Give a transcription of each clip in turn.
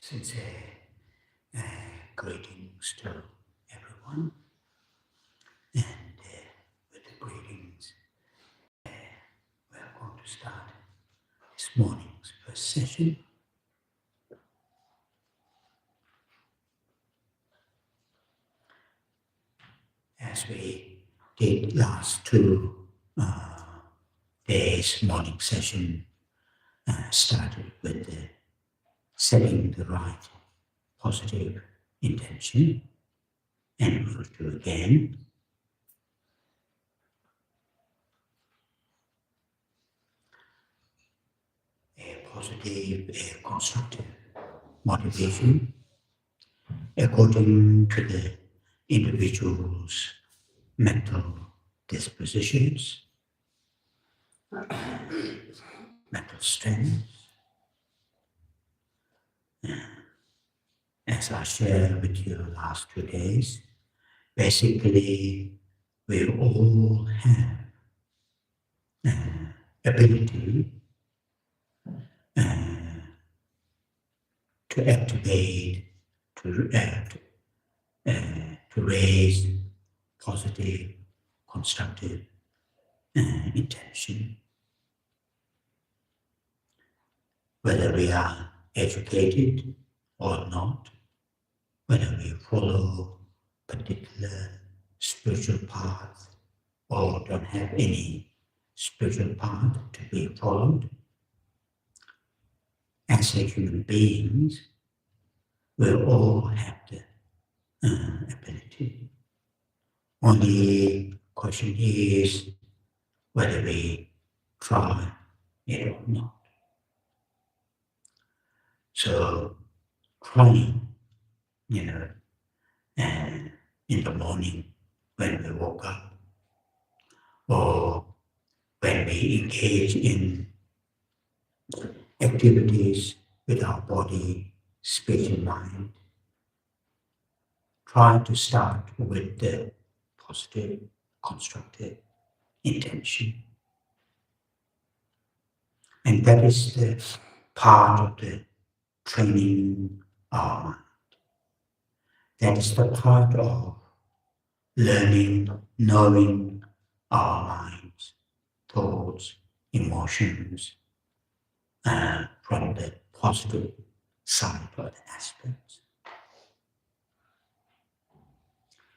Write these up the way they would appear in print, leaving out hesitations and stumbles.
Sincere greetings to everyone, and with the greetings, we are going to start this morning's first session. As we did last two days, morning session started with setting the right positive intention, and we'll do again. A positive, a constructive motivation according to the individual's mental dispositions, mental strength. As I shared with you last 2 days, basically we all have ability to activate, to raise positive, constructive intention. Whether we are educated or not, whether we follow particular spiritual path or don't have any spiritual path to be followed, as a human beings, we all have the ability. Only question is whether we try it or not. So trying, in the morning when we woke up, or when we engage in activities with our body, speech and mind, try to start with the positive, constructive intention. And that is the part of the training our mind. That is the part of learning, knowing our minds, thoughts, emotions, from the positive side or the aspects.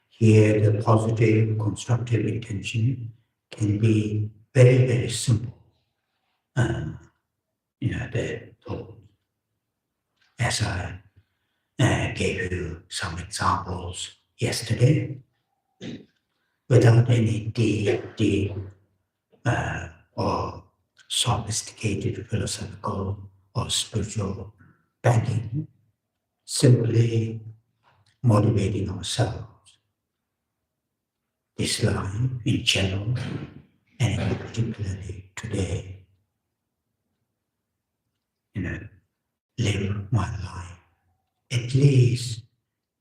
Here, the positive, constructive intention can be very, very simple. The thought. As I gave you some examples yesterday, without any deep or sophisticated philosophical or spiritual backing, simply motivating ourselves. This life in general, and particularly today, live my life, at least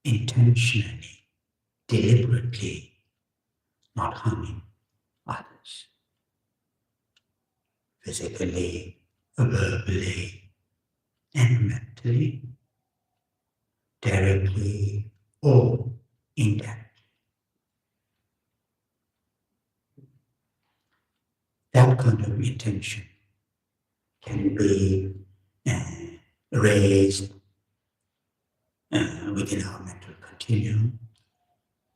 intentionally, deliberately, not harming others, physically, verbally, and mentally, directly or indirectly. That kind of intention can be raised within our mental continuum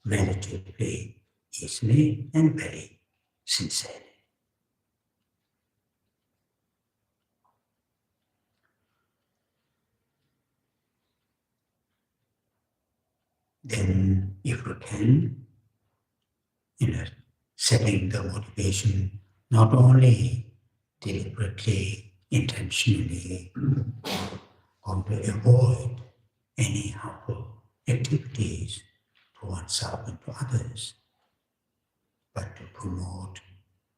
relatively easily and very sincerely. Then, if we can, setting the motivation not only deliberately, intentionally, going to avoid any harmful activities to oneself and to others, but to promote,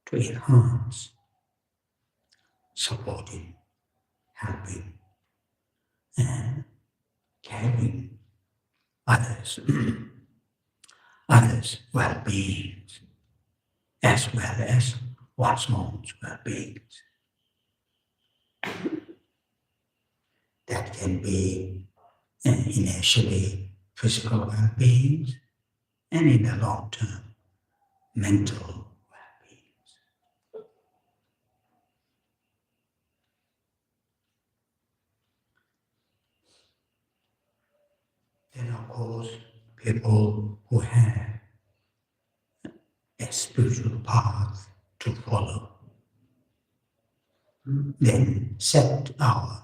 to enhance, supporting, helping, and caring others' well-being, as well as one's own well-being. That can be initially physical well-being, and in the long term, mental well-being. Then, of course, people who have a spiritual path to follow, then set our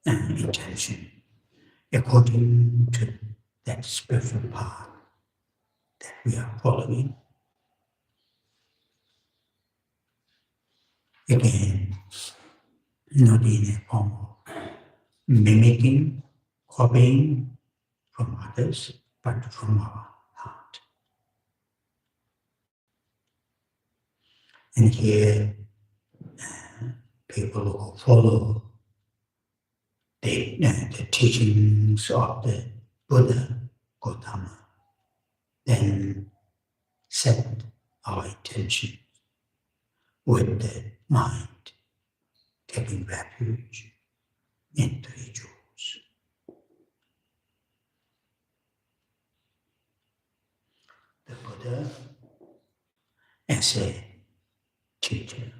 intention according to that spiritual path that we are following. Again, not in a form of mimicking, copying from others, but from our heart. And here, people who follow the teachings of the Buddha, Gautama, then set our intention with the mind taking refuge in three jewels. The Buddha as a teacher,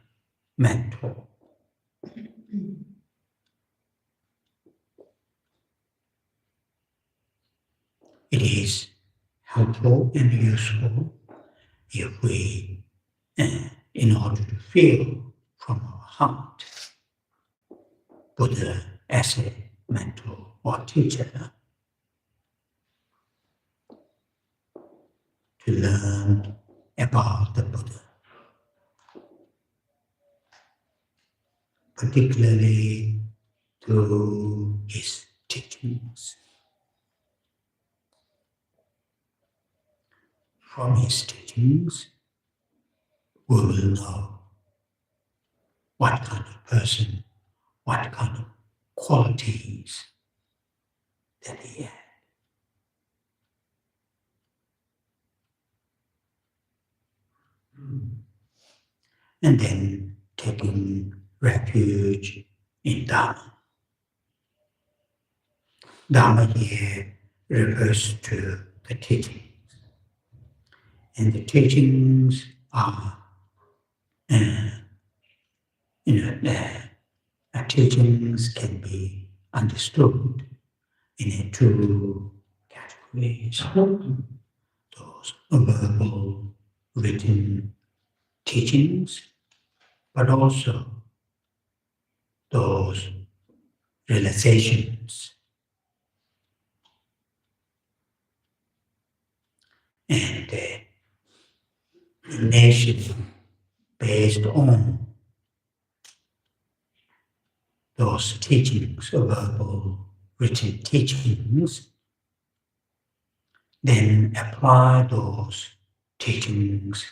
mentor. It is helpful and useful if we, in order to feel from our heart, Buddha as a mentor or teacher, to learn about the Buddha, particularly through his teachings. From his teachings, we will know what kind of person, what kind of qualities that he had. And then taking refuge in Dharma. Dharma here refers to the teachings. And the teachings are, teachings can be understood in two categories. Those verbal, written teachings, but also those realizations and nation based on those teachings, verbal, written teachings, then apply those teachings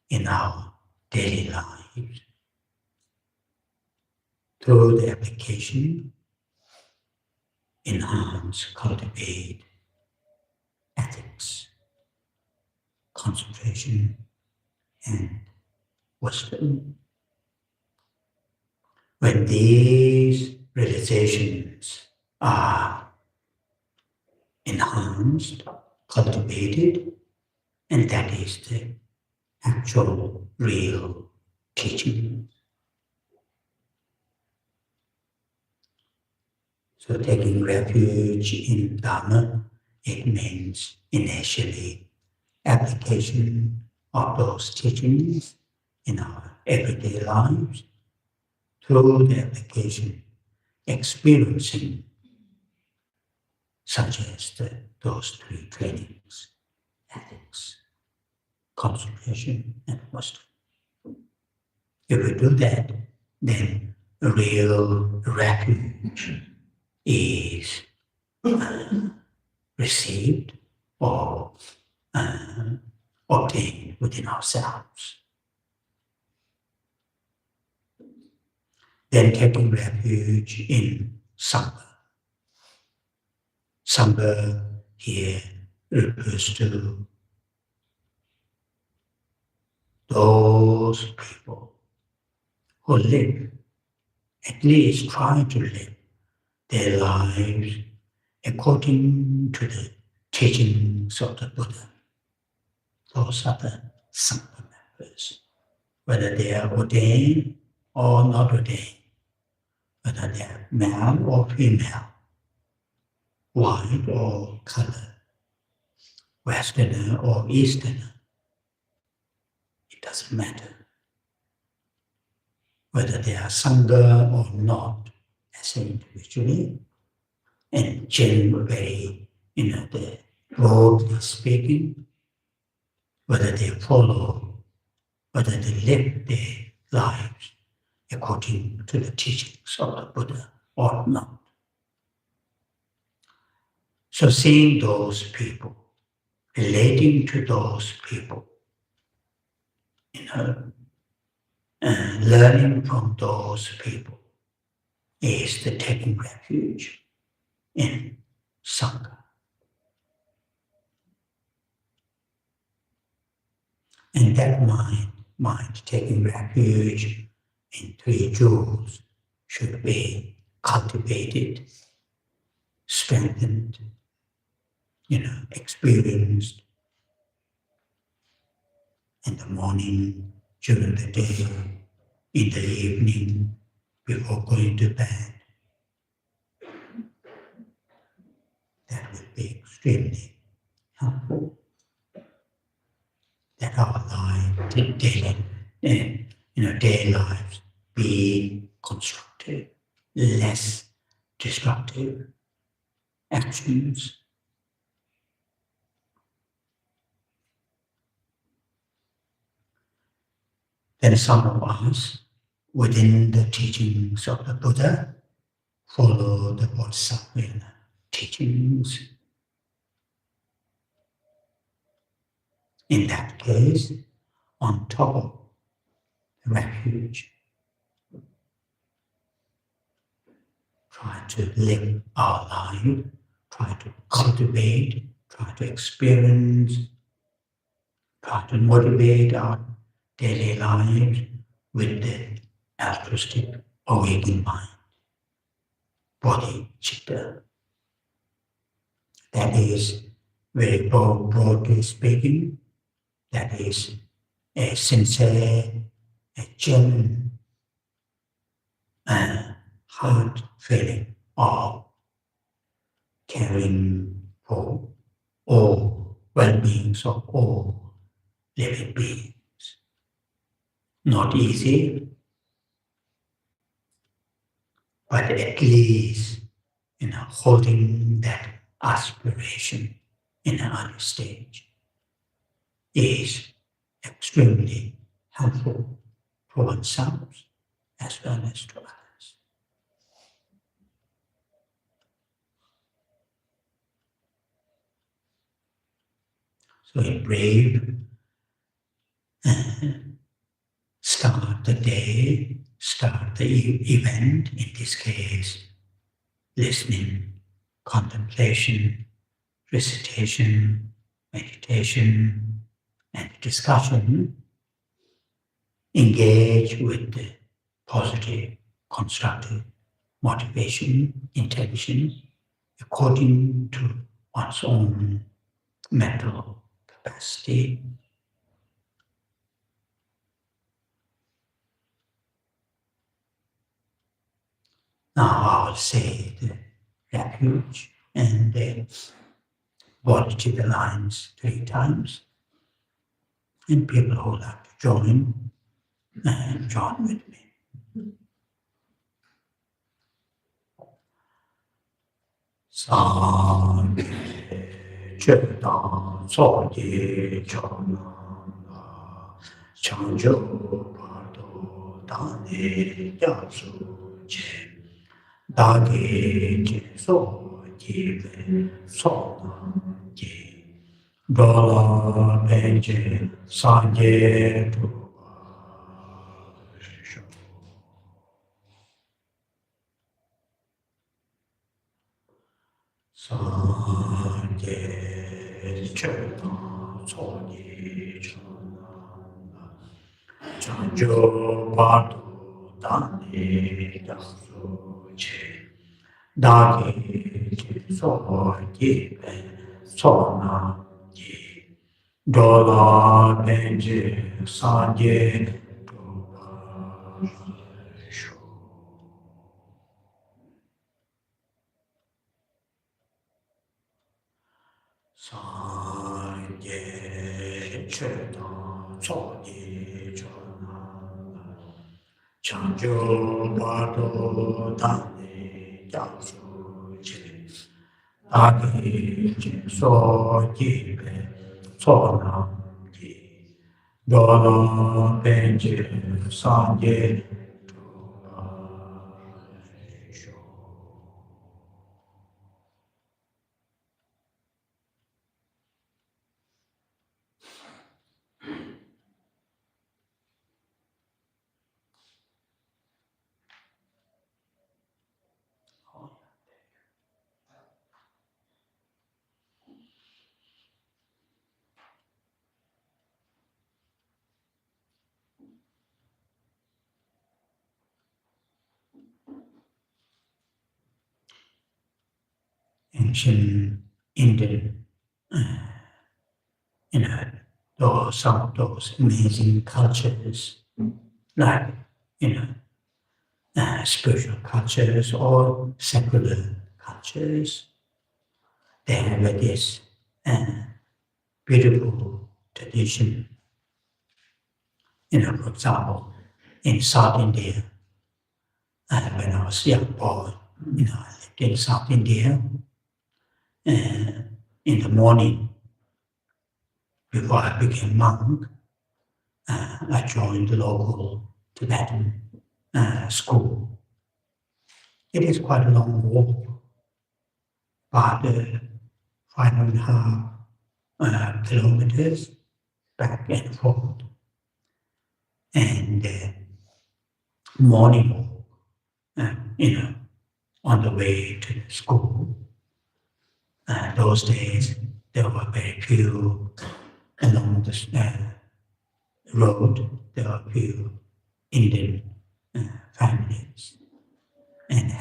in our daily lives. Through the application, enhance, cultivate ethics, concentration, and wisdom. When these realizations are enhanced, cultivated, and that is the actual, real teaching. So taking refuge in Dharma, it means initially application of those teachings in our everyday lives, through the application, experiencing such as those three trainings, ethics, concentration, and wisdom. If we do that, then a real refuge is received or obtained within ourselves. Then taking refuge in Sangha. Sangha here refers to those people who live, at least try to live their lives according to the teachings of the Buddha. Those are the Sangha members, whether they are ordained or not ordained, whether they are male or female, white or color, Westerner or Easterner. It doesn't matter whether they are Sangha or not, as individually, and generally, the broadly speaking, whether they follow, whether they live their lives according to the teachings of the Buddha or not. So seeing those people, relating to those people, learning from those people is the taking refuge in Sangha. And that mind taking refuge in three jewels should be cultivated, strengthened, experienced in the morning, during the day, in the evening, before going to bed. That would be extremely helpful. That our life, daily lives be constructive, less destructive actions. Then some of us, within the teachings of the Buddha, follow the Bodhisattva teachings. In that case, on top of the refuge, try to live our life, try to cultivate, try to experience, try to motivate our daily lives with the altruistic awakened mind, body, chitta. That is, very broadly speaking, that is a sincere, a genuine heart feeling of caring for all well-beings of all living beings. Not easy, but at least holding that aspiration in an early stage is extremely helpful for oneself as well as to others. So in brave, start the day, start the event, in this case, listening, contemplation, recitation, meditation, and discussion. Engage with the positive, constructive motivation, intention, according to one's own mental capacity. Now I will say the refuge and the bodhicitta lines 3 times. And people who like to join with me. Sangye Chetan Soye Chananda Chanjo Pardo Dane Yasu Che Dage Je So Jive So Nam Je Dola Benje Sangye Tu Sangye Chetan Soye Chananda Chanjo Pardo Dane Yasu Che Dage so ji so na ji do la benji san ji san ji che na so ji cho na chang ju ba do dan ni jiao shu ji da ni ji so ji so na ji do la benji san ji ancient Indian, some of those amazing cultures, like, spiritual cultures or secular cultures, they have this beautiful tradition. For example, in South India, when I was a young boy, I lived in South India, and in the morning, before I became monk, I joined the local Tibetan school. It is quite a long walk, about 5.5 kilometers back and forth. And morning walk, on the way to the school. Those days, there were very few along the road. There were few Indian families, and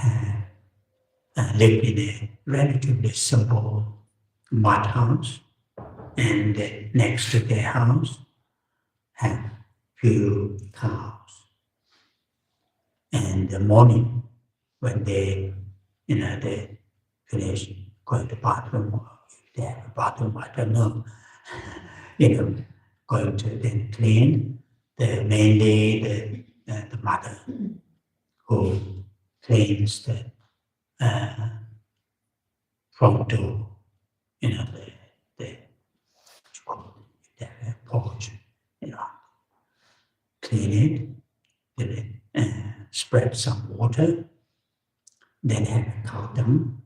lived in a relatively simple mud house. And next to their house, had few cows. And the morning, when they finish going to bathroom, or if they have a bathroom, I don't know, going to then clean, mainly the mother who cleans the front door, the porch, clean it, then spread some water, then have a cow dung,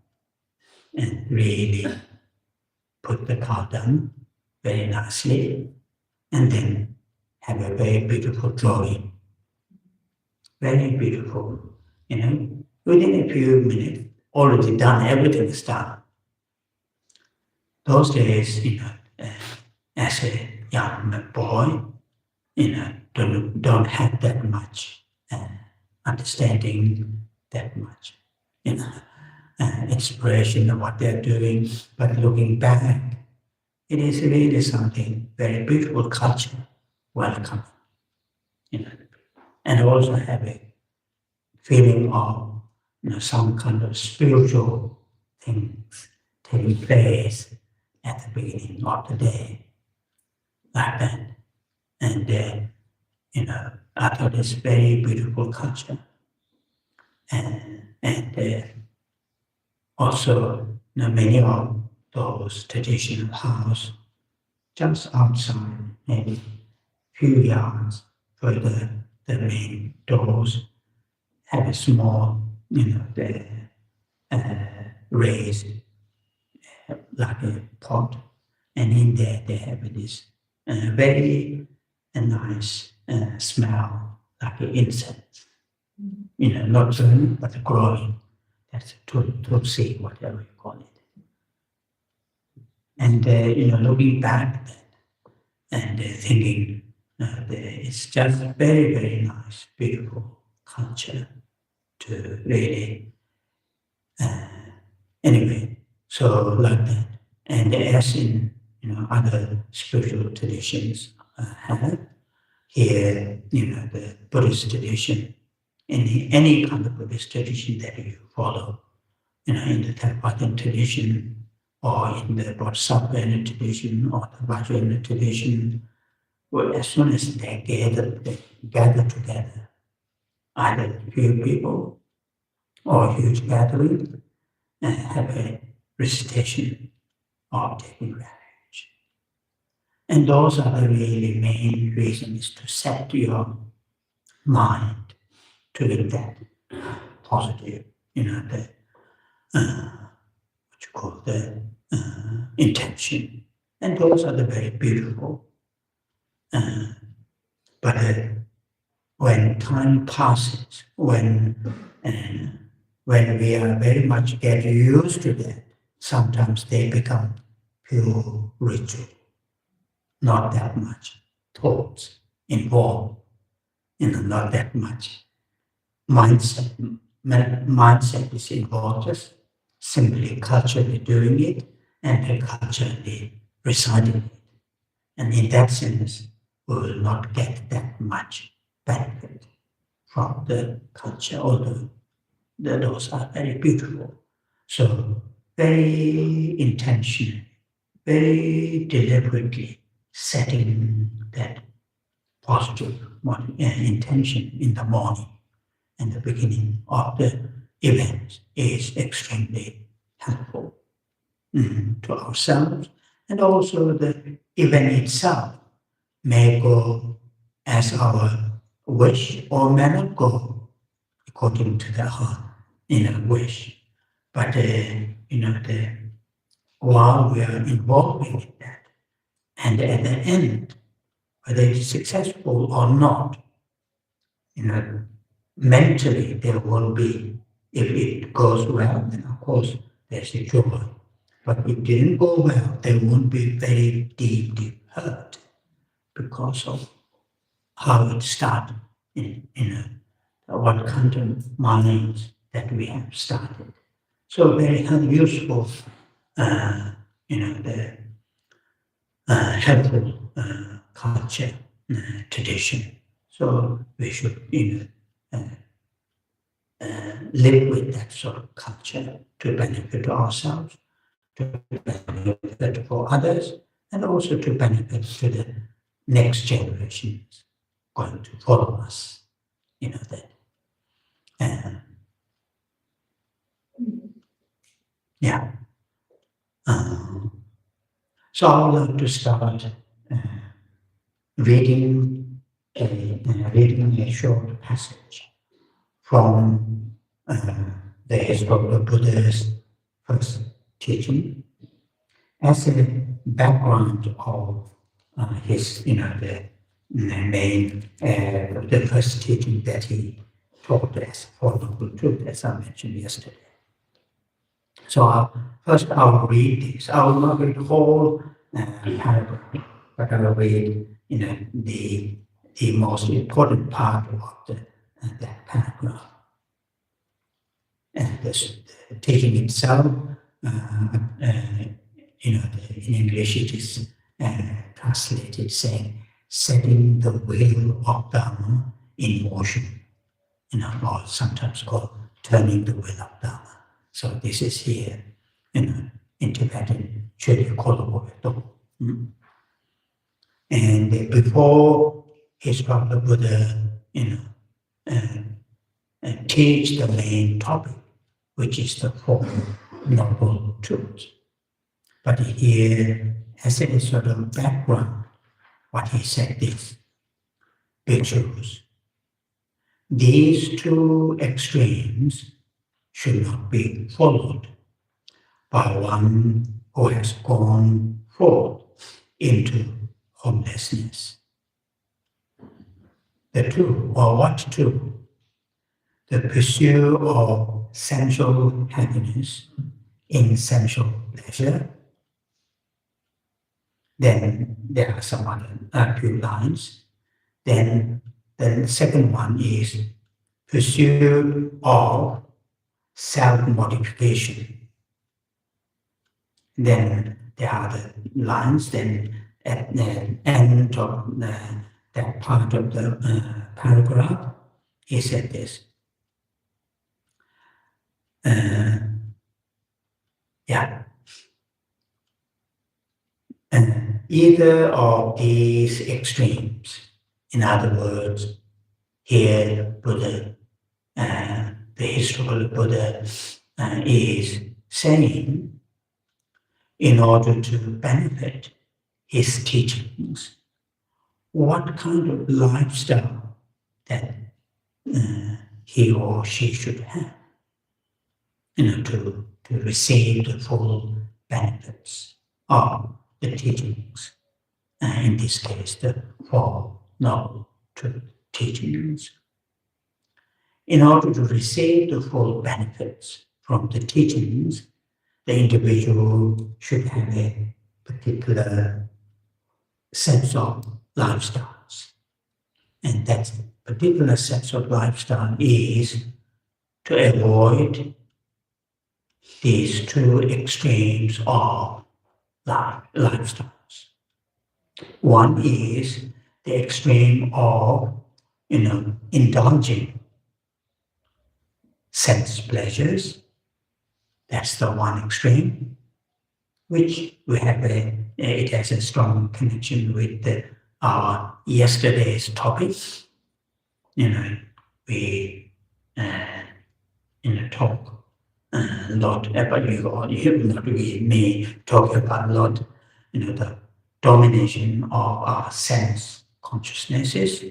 and really put the cow dung very nicely, and then have a very beautiful drawing. Very beautiful, within a few minutes, already done, everything is done. Those days, as a young boy, don't have that much understanding, that much, inspiration of what they're doing. But looking back, it is really something very beautiful culture, welcome, and also have a feeling of some kind of spiritual things taking place at the beginning of the day, like that. And I thought it's very beautiful culture, and also many of those traditional houses just outside, maybe few yards further, the main doors have a small, the raised like a pot, and in there they have this very nice smell, like incense. Not burning, but growing. That's tulsi, whatever you call it. And looking back and thinking, it's just very, very nice, beautiful culture to really. Anyway, So like that. And as in other spiritual traditions have, here, the Buddhist tradition, any kind of Buddhist tradition that you follow, in the Theravada tradition, or in the Bodhisattva tradition, or the Vajrayana tradition, well, as soon as they gather together, either few people or a huge gathering, and have a recitation of taking refuge. And those are the really main reasons to set your mind to that positive, the what you call the intention. And those are the very beautiful. But when time passes, when we are very much get used to that, sometimes they become pure ritual, not that much thoughts involved, not that much mindset. Mindset is involved, just simply culturally doing it and culturally reciting it. And in that sense, we will not get that much benefit from the culture, although those are very beautiful. So very intentionally, very deliberately setting that positive intention in the morning and the beginning of the event is extremely helpful to ourselves, and also the event itself may go as our wish or may not go according to the wish. But while we are involving in that, and at the end, whether it's successful or not, mentally there will be, if it goes well, then of course there's a joy. But if it didn't go well, there won't be very deep hurt because of how it started, what kind of minds that we have started. So very useful, the helpful culture, tradition. So we should, live with that sort of culture to benefit ourselves, to benefit for others, and also to benefit to the next generations going to follow us. That. Yeah. So I would like to start reading a short passage from the history of the Buddha's first teaching as a background of his, the main, the first teaching that he taught as Four Noble Truths, as I mentioned yesterday. So first I'll read this. I will not read the whole paragraph, but I will read, the most important part of that paragraph. And the teaching itself, in English it is translated saying, setting the wheel of Dharma in motion, or sometimes called turning the wheel of Dharma. So this is here, in Tibetan, Chödya Kolobo. And before his Prophet Buddha, teach the main topic, which is the Four Noble Truths. But here, as a sort of background, what he said is, Bhikshus, these two extremes should not be followed by one who has gone forth into homelessness. The two, or what two? The pursuit of sensual happiness in sensual pleasure. Then there are some other few lines. Then the second one is pursuit of self-modification Then there are the lines. Then at the end of that part of the paragraph, he said this. And either of these extremes, in other words, here Buddha, the historical Buddha is saying, in order to benefit his teachings, what kind of lifestyle that he or she should have, to receive the full benefits of the teachings. In this case, the Four Noble Truth teachings. In order to receive the full benefits from the teachings, the individual should have a particular sense of lifestyles. And that particular sense of lifestyle is to avoid these two extremes of lifestyles. One is the extreme of, indulging sense pleasures. That's the one extreme, which it has a strong connection with our yesterday's topic. We talk a lot about we may talk about a lot, the domination of our sense consciousnesses.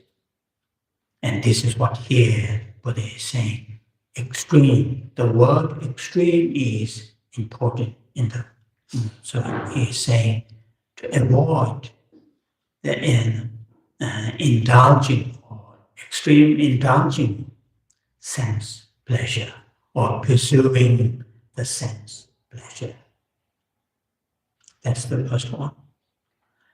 And this is what here Buddha is saying. Extreme. The word extreme is important in the. So he is saying to avoid the indulging or extreme indulging sense pleasure or pursuing the sense pleasure. That's the first one.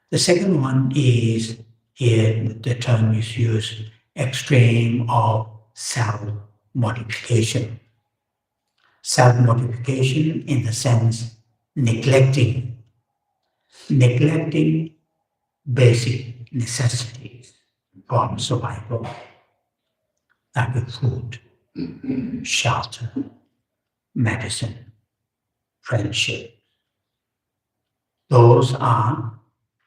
The second one is, here the term is used, extreme of self-modification. Self-modification in the sense neglecting basic necessities for survival, like food, shelter, medicine, friendship. Those are,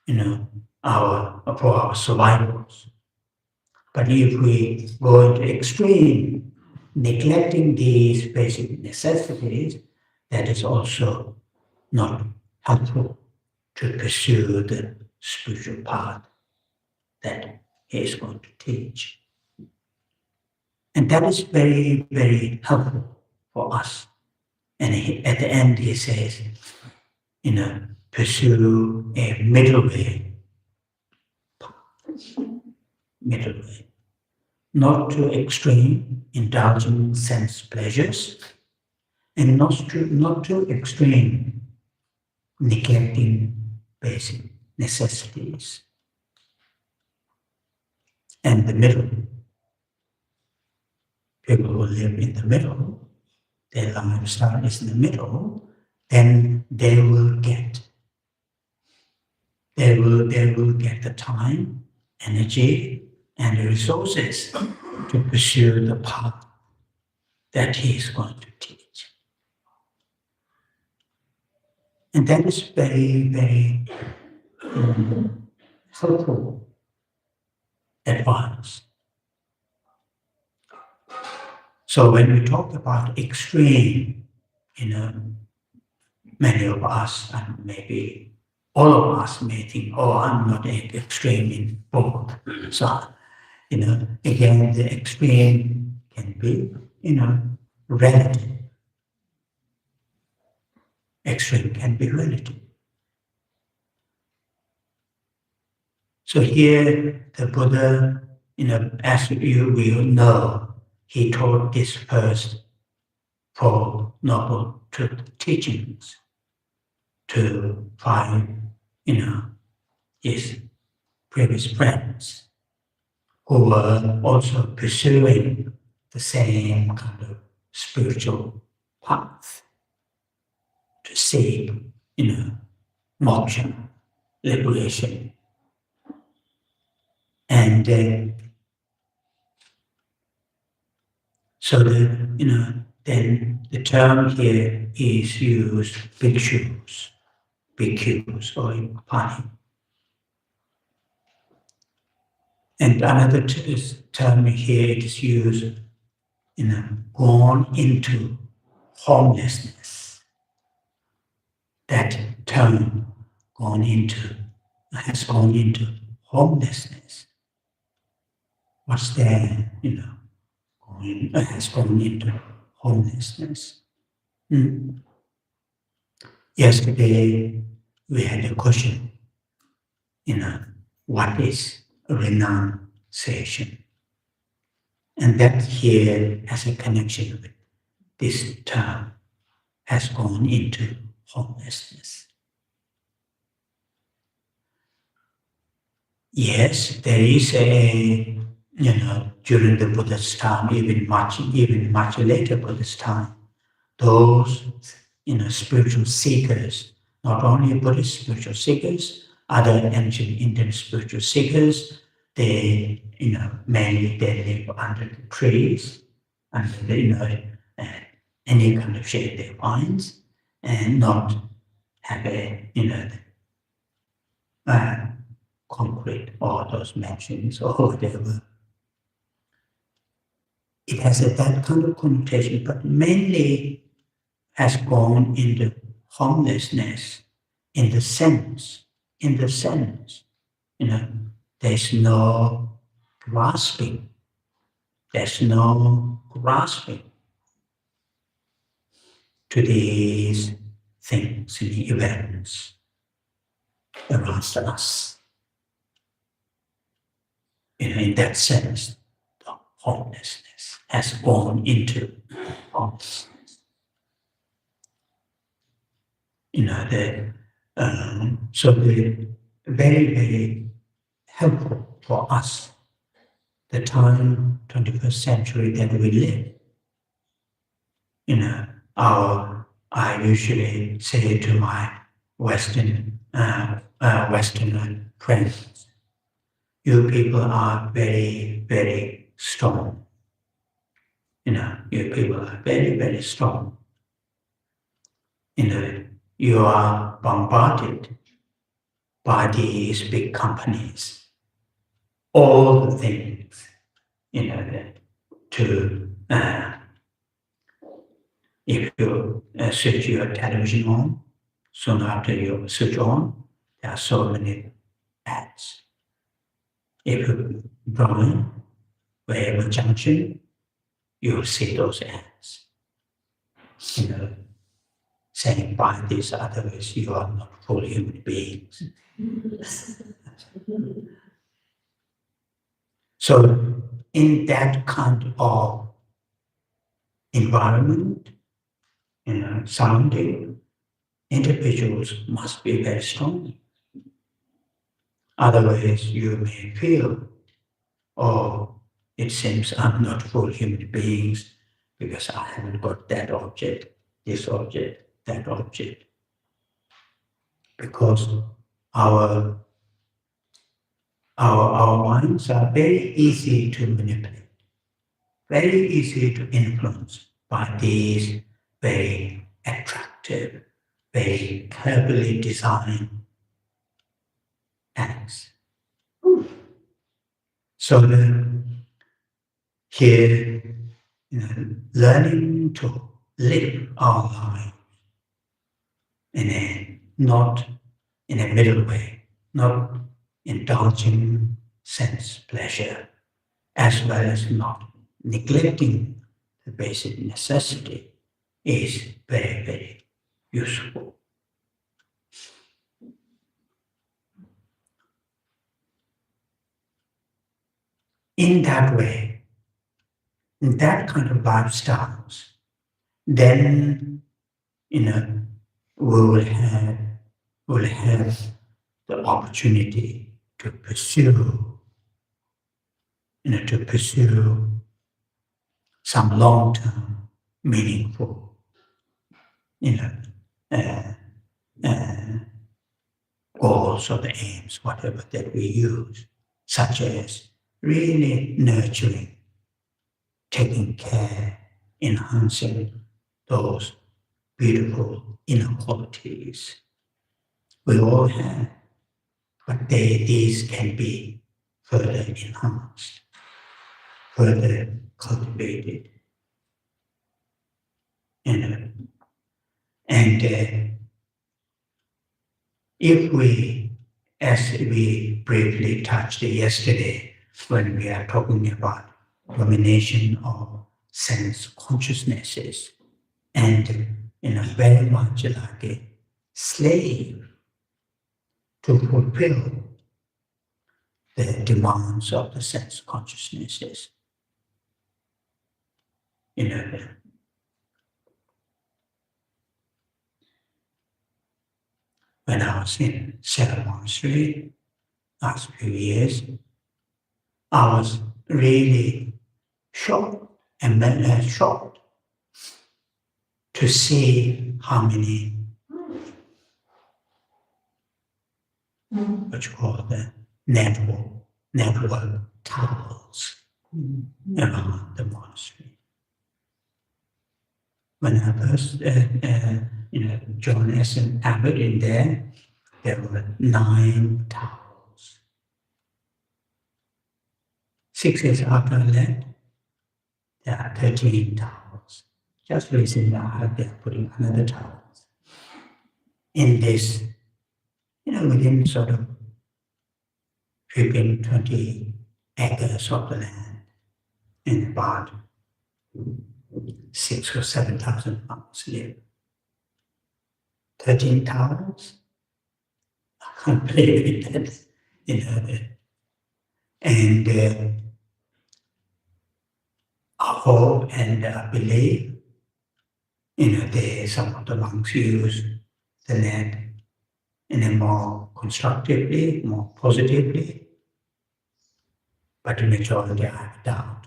for our survivals. But if we go into extreme, neglecting these basic necessities, that is also not helpful to pursue the spiritual path that he is going to teach. And that is very, very helpful for us. And at the end he says, pursue a middle way. Not too extreme, indulging sense pleasures, and not too extreme, neglecting basic necessities. And the middle, people who live in the middle, their lifestyle is in the middle, then they will get the time, energy, and the resources to pursue the path that he is going to teach. And that is very, very helpful advice. So when we talk about extreme, many of us, and maybe all of us may think, oh, I'm not extreme in both. So, again, the extreme can be, relative. Extreme can be relative. So here, the Buddha, as you will know, he taught this first Four Noble Truth teachings to five, his previous friends who were also pursuing the same kind of spiritual path to seek, moksha, liberation. And so then the term here is used bhikshus, bhikkhus, or in Pali. And another term here is used, gone into homelessness. That term has gone into homelessness. What's there, has gone into homelessness. Yesterday we had a question, what is renunciation? And that here has a connection with this term, has gone into homelessness. Yes, there is during the Buddha's time, even much later Buddha's time, those, spiritual seekers, not only Buddhist spiritual seekers, other ancient Indian spiritual seekers, they, mainly they live under the trees, under the, any kind of shade they find, and not have a, concrete or those mansions or whatever. It has that kind of connotation, but mainly has gone into homelessness in the sense, there's no grasping. There's no grasping to these things and events around us. In that sense, the homelessness has gone into homelessness. So the very, very helpful for us, the time, 21st century that we live. I usually say to my Western friends, you people are very, very strong. You people are very, very strong. You are bombarded by these big companies, all the things, if you switch your television on, soon after you switch on, there are so many ads. If you drive wherever junction, you will see those ads. Saying by this, otherwise you are not full human beings. So in that kind of environment, surrounding, individuals must be very strong. Otherwise you may feel, it seems I'm not full human beings because I haven't got that object, this object, that object. Because our minds are very easy to manipulate, very easy to influence by these very attractive, very carefully designed acts. So here, learning to live our life not in a middle way, not indulging sense pleasure, as well as not neglecting the basic necessity, is very, very useful. In that way, in that kind of lifestyles, then we will have the opportunity to pursue some long-term, meaningful, goals or the aims, whatever that we use, such as really nurturing, taking care, enhancing those beautiful inner qualities we all have, but these can be further enhanced, further cultivated. And if we, as we briefly touched yesterday, when we are talking about domination of sense consciousnesses, and very much like a slave to fulfill the demands of the sense consciousnesses. When I was in Tsering Monastery last few years, I was really shocked to see how many what you call the network towels around the monastery. When I first joined as an abbot in there were 9 towels. 6 years after I left, there are 13 towels. Just recently I heard they're putting another towel in this, within sort of 20 acres of the land, and about 6,000 or 7,000 monks live. 13 towers? I can't believe that, And I hope and I believe, some of the monks use the land in a more constructively, more positively, but the majority I have doubt.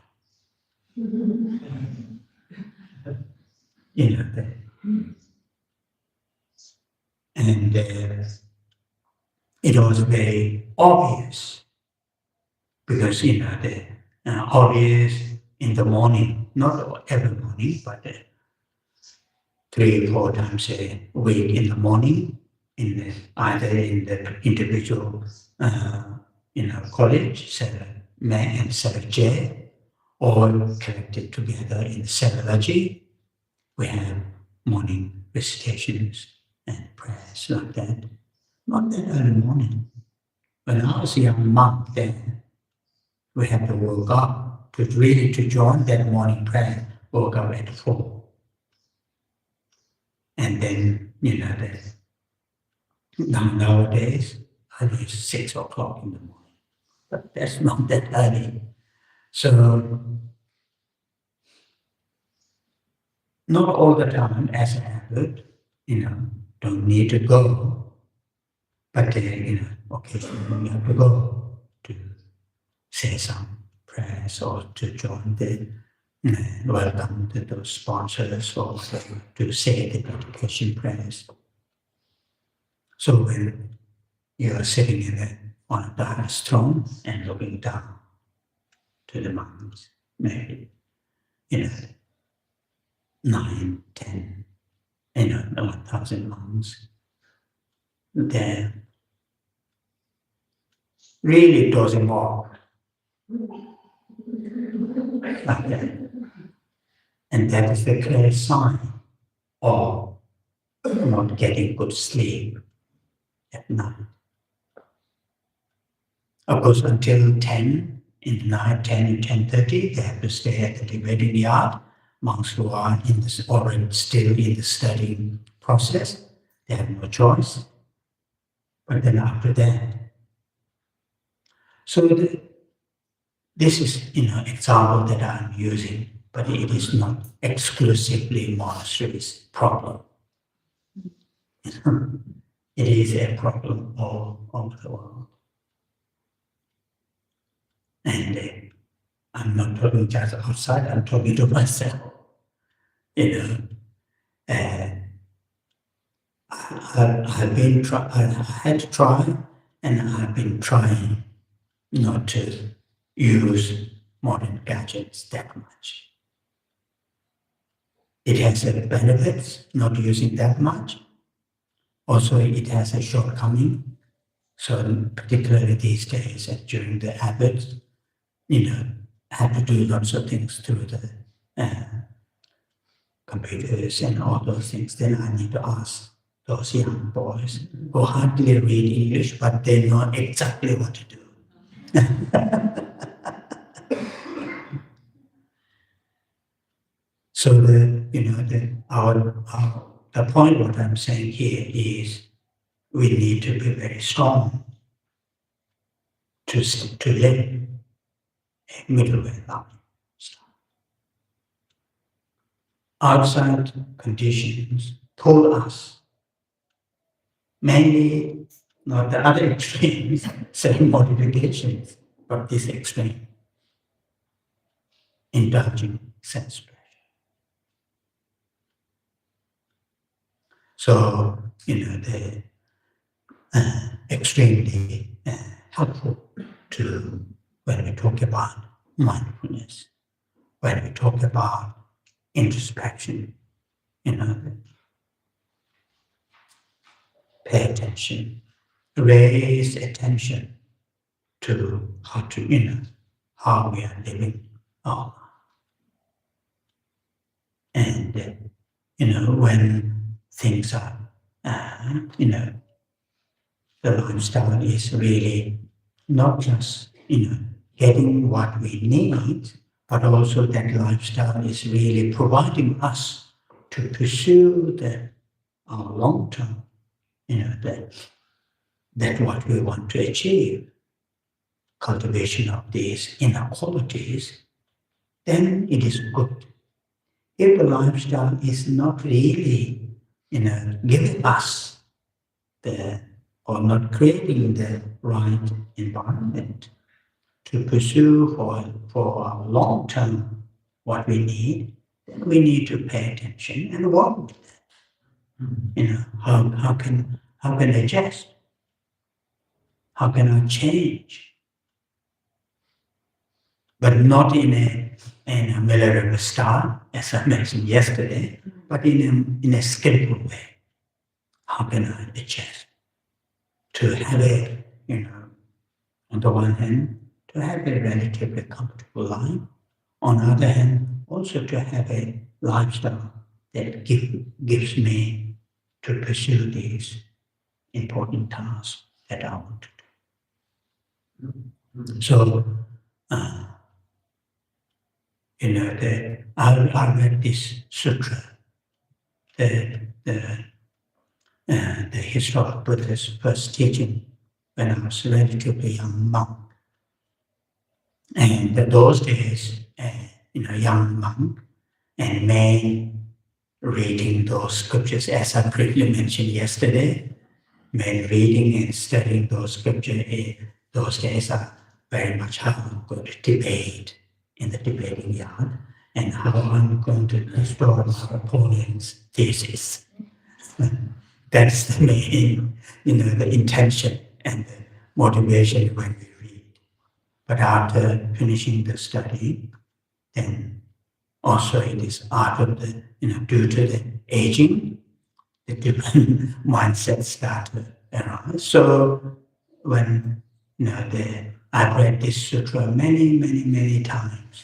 And it was very obvious because obvious in the morning, not every morning, but 3 or 4 times a week in the morning, either in the individual college, May and J, or collected together in Saralaji. We have morning recitations and prayers like that. Not that early morning. When I was a young monk then, we had to wake up to join that morning prayer, woke up at 4. And then, nowadays, it's 6 o'clock in the morning. But that's not that early. So, not all the time as an abbot, don't need to go. But, occasionally we have to go to say some prayers or to join the welcome to those sponsors or to say the dedication prayers. So when you are sitting on a Dharma's throne and looking down to the monks, maybe 9, 10, 1,000 monks, they're really dozing off like that. And that is the clear sign of not getting good sleep at night. Of course, until 10 in the night, 10 and 10:30, they have to stay at the debating yard. Monks who are already still in the studying process, they have no choice. But then after that, so this is example that I'm using, but it is not exclusively monasteries' problem. It is a problem all over the world. And I'm not talking just outside, I'm talking to myself. I had to try and I've been trying not to use modern gadgets that much. It has a benefits, not using that much. Also, it has a shortcoming. So particularly these days and during the habits, I have to do lots of things through the computers and all those things. Then I need to ask those young boys who hardly read English, but they know exactly what to do. So the point what I'm saying here is we need to be very strong to live a middle way life. Outside conditions pull us, mainly not the other extremes, same modifications, but this extreme, indulging sense pleasure. So, they're extremely helpful to when we talk about mindfulness, when we talk about introspection, pay attention, raise attention to how we are living our life. And, when things are, the lifestyle is really not just, getting what we need, but also that lifestyle is really providing us to pursue our long-term, that what we want to achieve, cultivation of these inner qualities, then it is good. If the lifestyle is not really, giving us or not creating the right environment to pursue for our long term what we need, then we need to pay attention and work with that. How can I adjust? How can I change? But not in a military style, as I mentioned yesterday, but in a skillful way. How can I adjust? To have on the one hand, to have a relatively comfortable life. On the other hand, also to have a lifestyle that gives me to pursue these important tasks that I want to do. So, I read this sutra, the history of Buddha's first teaching when I was a relatively young monk. And in those days, young monk, and men reading those scriptures, as I briefly mentioned yesterday, men reading and studying those scriptures, those days are very much how I'm going to debate in the debating yard, and how I'm going to destroy my opponent's thesis. That's the main, the intention and the motivation when we read. But after finishing the study, then also it is out of the, due to the aging, the different mindsets start to arise. So when, I've read this sutra many, many, many times,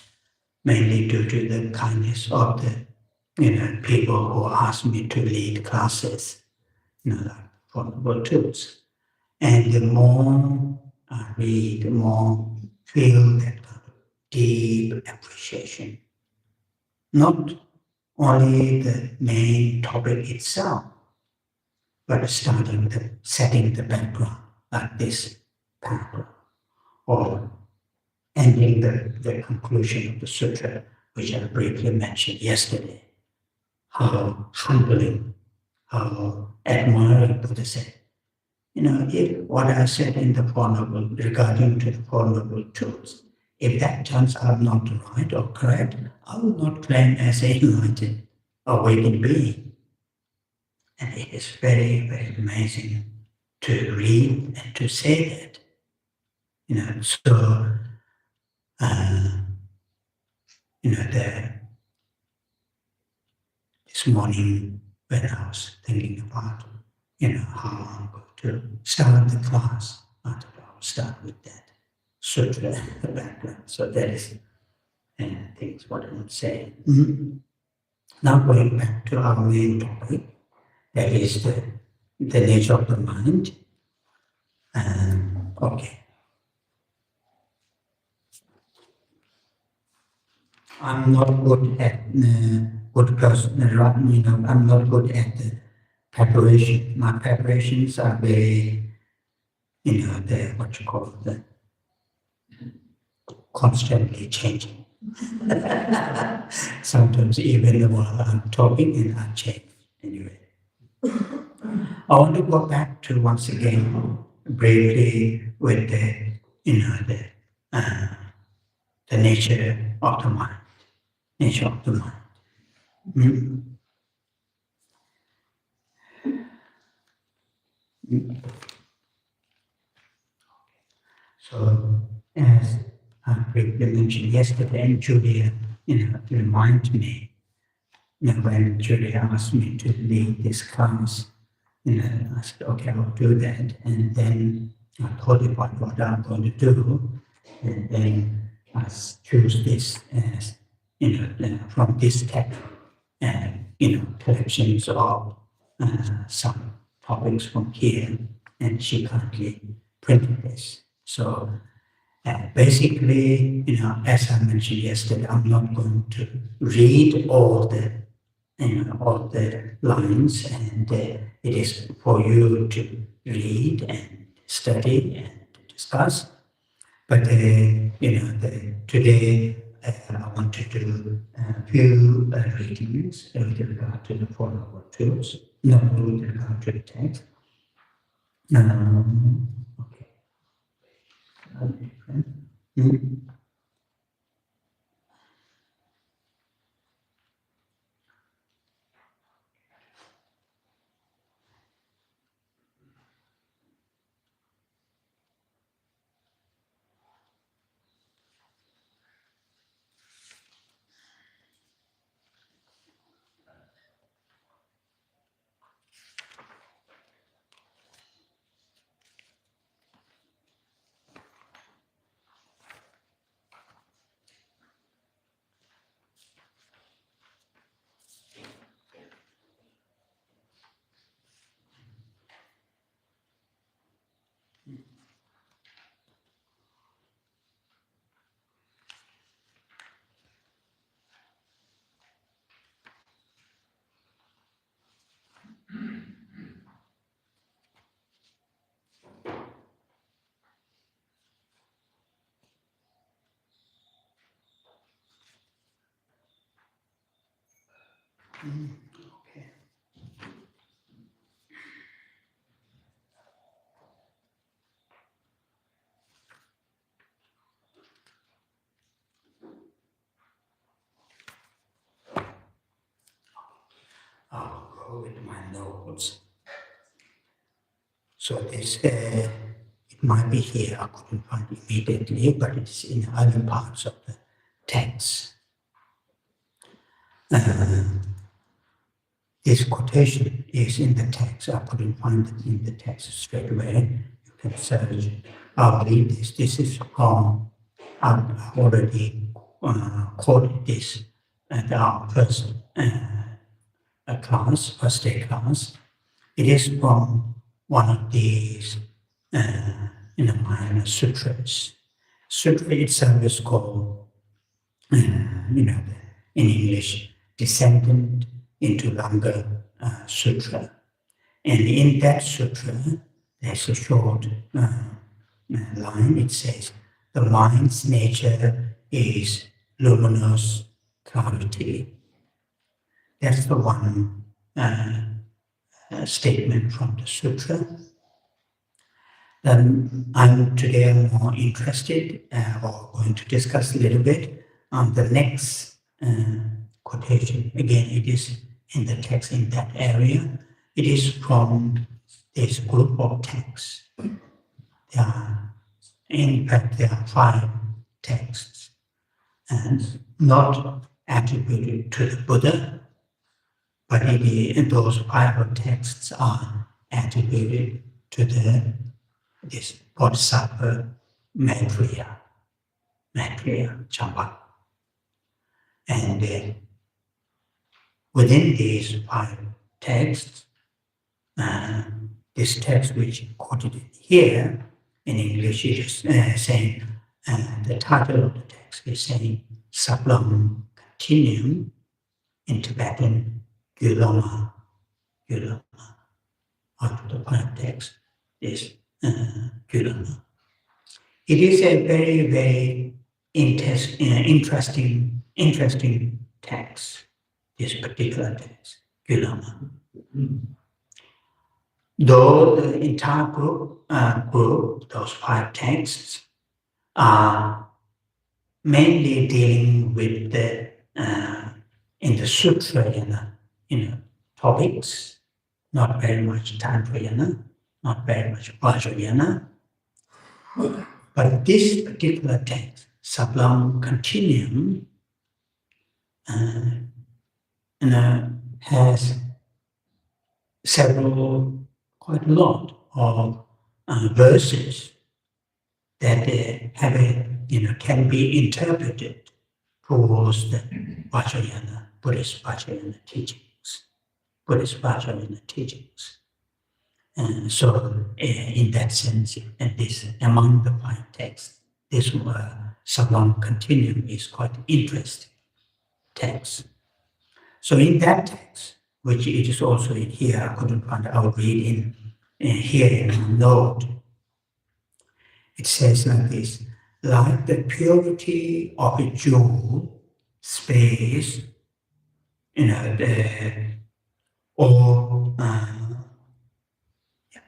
mainly due to the kindness of the, people who asked me to lead classes, like for tools. And the more I read, the more feel that kind of deep appreciation. Not only the main topic itself, but setting the background, like this paragraph, or ending the conclusion of the sutra, which I briefly mentioned yesterday. How humbling, how admiring Buddha said. If what I said in the Four Noble regarding to the Four Noble Truths, if that turns out not right or correct, I will not claim as an enlightened, awakened being. And it is very, very amazing to read and to say that. So this morning when I was thinking about how I'm going to start the class, I thought I'll start with that sutra background. So that is, I think, what I'm saying. Now going back to our main topic, that is the nature of the mind. Okay. I'm not good at good person. I'm not good at the preparation. My preparations are very, the what you call the constantly changing. Sometimes even while I'm talking and I change anyway. I want to go back to once again briefly with the nature of the mind. Nature of the mind. So, as I briefly mentioned yesterday, and Julia, reminded me, when Julia asked me to lead this class, I said, okay, I'll do that. And then I thought about what I'm going to do, and then I choose this as, from this text, collections of some topics from here, and she kindly printed this. So basically, as I mentioned yesterday, I'm not going to read all the lines, and it is for you to read and study and discuss. But today I want to do a few readings with regard to the 4 Noble Truths, not with regard to the text. Okay. Okay. I'll go with my notes. So this, it might be here, I couldn't find it immediately, but it's in other parts of the text. This quotation is in the text. I couldn't find it in the text straight away. You can search. I'll read this. This is from, I've already quoted this at our first class, first day class. It is from one of these minor sutras. Sutra itself is called, in English, Descendant into Langa Sutra. And in that sutra, there's a short line. It says, the mind's nature is luminous clarity. That's the one statement from the sutra. Then today I'm more interested or going to discuss a little bit on the next quotation. Again, it is in the text in that area. It is from this group of texts. In fact, there are 5 texts, and not attributed to the Buddha, but those 5 texts are attributed to this Bodhisattva Maitreya Champa. And within these 5 texts, this text which quoted here in English is saying, the title of the text is saying Sablum Continuum, in Tibetan Gulama. Out of the 5 texts is Gulama. It is a very, very interesting text, this particular text, Gulama. Though the entire group, those 5 texts, are mainly dealing with the in the sutra topics, not very much tantrayana, not very much vajrayana. But this particular text, Sublime Continuum, has quite a lot of verses that can be interpreted towards the Vajrayana, Buddhist Vajrayana teachings. And so, in that sense, this among the 5 texts, this Sublime Continuum is quite interesting text. So, in that text, which it is also in here, I couldn't find it, I'll read here in a note. It says like this: like the purity of a jewel, space,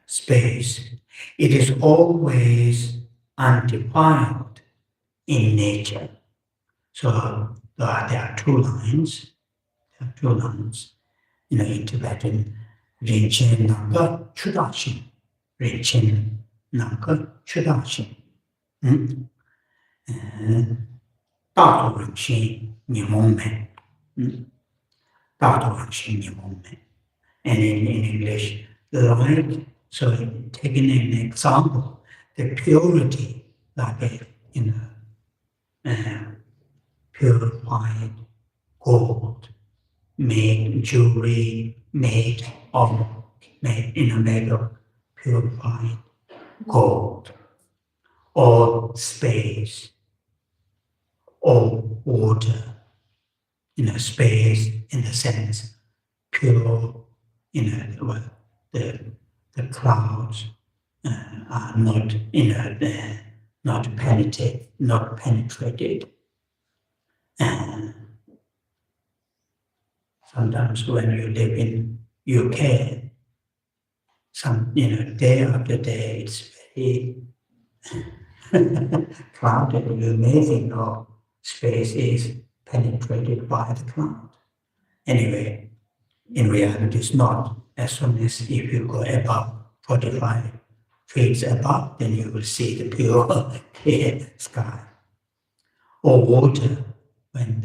space, it is always undefiled in nature. So there are 2 lines. In Tibetan, Rinchen Nanga Chudashin. Rinchen Nanga Chudashin. Dato Rinchen Nimongmen. And in English, like, so taking an example, the purity, like purified gold, made jewelry, made of purified gold, or space, or water, space in the sense pure, the clouds are not, not penetrated. And sometimes when you live in UK, day after day, it's very clouded. You may think, oh, space is penetrated by the cloud. Anyway, in reality, it's not. As soon as if you go above 45 feet above, then you will see the pure clear sky. Or water, when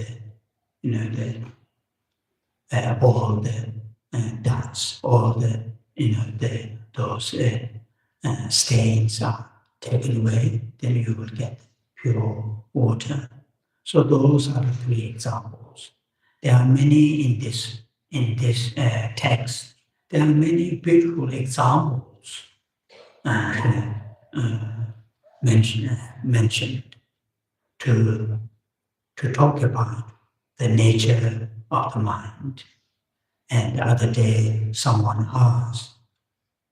all the dust, all those stains are taken away, then you will get pure water. So those are the 3 examples. There are many in this text. There are many beautiful examples mentioned to talk about the nature of the mind. And the other day, someone asked,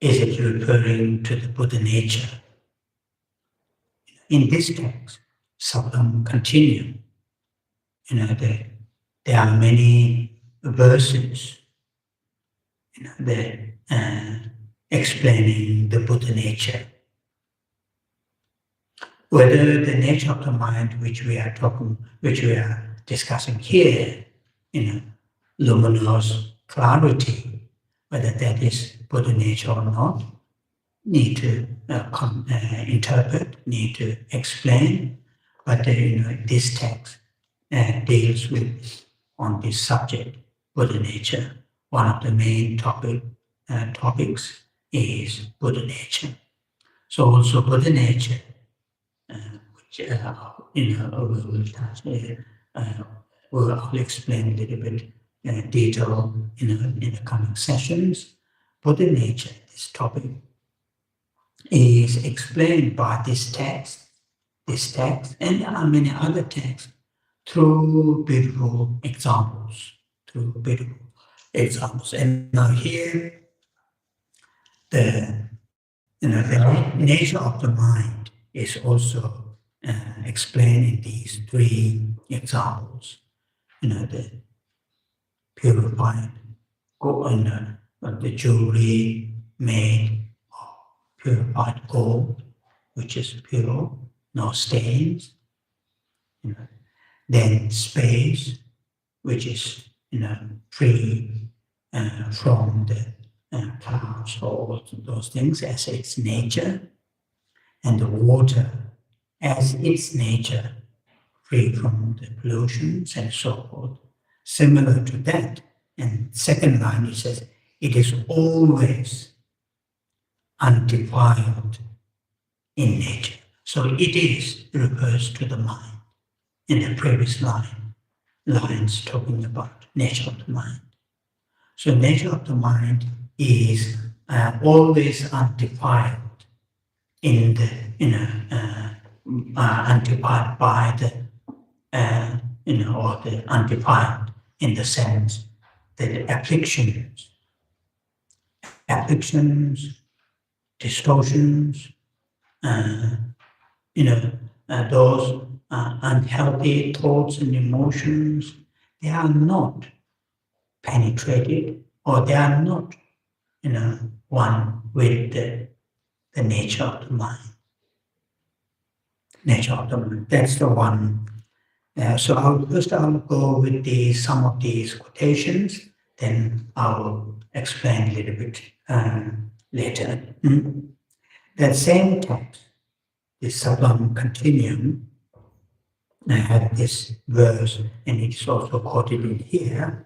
is it referring to the Buddha nature? In this text, Sublime Continuum, there are many verses explaining the Buddha nature. Whether the nature of the mind which we are discussing here, luminous clarity, whether that is Buddha nature or not, need to interpret, need to explain, but this text deals with on this subject, Buddha nature. One of the main topics is Buddha nature. So also Buddha nature, which I'll explain a little bit detail in the coming sessions. Buddha nature, this topic, is explained by this text, and many other texts through beautiful examples, And now here, the nature of the mind is also explained in these three examples. The purified gold, the jewelry made of purified gold, which is pure, no stains. Then space, which is free from the clouds or those things as its nature, and the water as its nature, free from the pollutions and so forth. Similar to that, and second line it says, it is always undefiled in nature. So it is refers to the mind in the previous lines talking about nature of the mind. So nature of the mind is always undefiled in the undefiled by the or the undefiled in the sense that afflictions, distortions, those unhealthy thoughts and emotions, they are not penetrated, or they are not, one with the nature of the mind. Nature of the mind. That's the one. So I'll go with some of these quotations, then I'll explain a little bit later. That same text, the Sublime Continuum, I have this verse, and it is also quoted in here.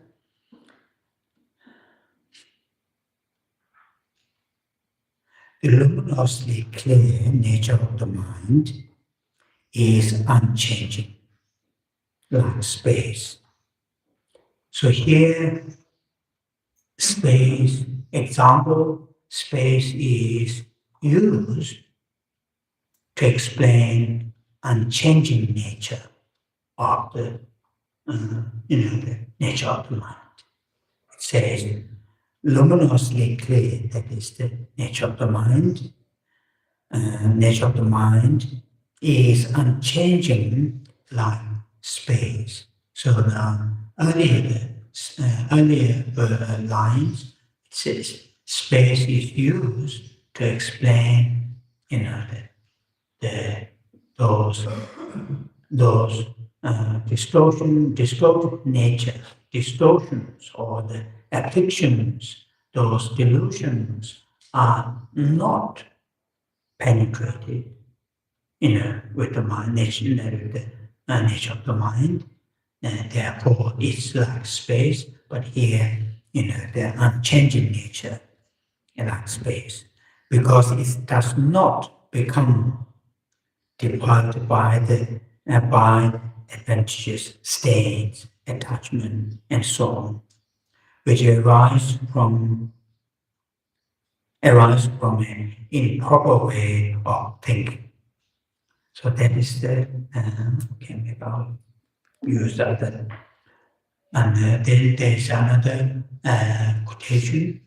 The luminously clear nature of the mind is unchanging, like space. So here, space, example, space is used to explain unchanging nature of the nature of the mind. It says, luminously clear, that is the nature of the mind. Nature of the mind is unchanging like space. So the earlier lines, it says space is used to explain, those distorted nature, distortions or the afflictions, those delusions are not penetrated, with the mind, the nature of the mind. Therefore, it's like space, but here, the unchanging nature, like space, because it does not become defiled by adventitious stains, attachment, and so on, which arise from an improper way of thinking. So that is the maybe I'll use the other. And then there's another quotation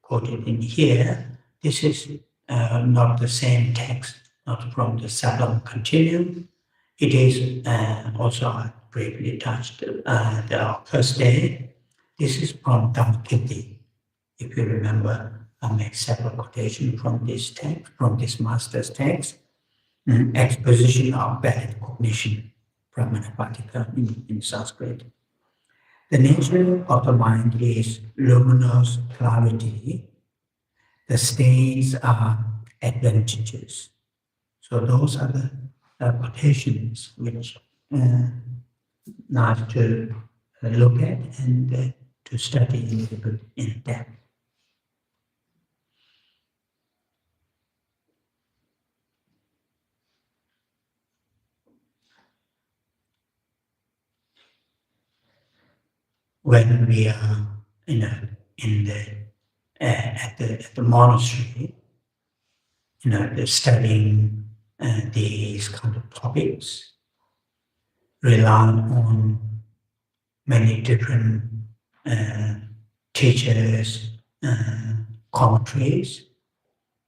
quoted in here. This is not the same text, not from the Sublime Continuum. It is also I briefly touched the first day. This is from Dhammakirti. If you remember, I made several quotations from this text, from this master's text. Exposition of valid cognition, Pramanapatika in Sanskrit. The nature of the mind is luminous clarity. The stains are advantages. So those are the quotations which nice to look at and to study a little bit in depth. When we are at the monastery, studying these kind of topics, relying on many different teachers, commentaries,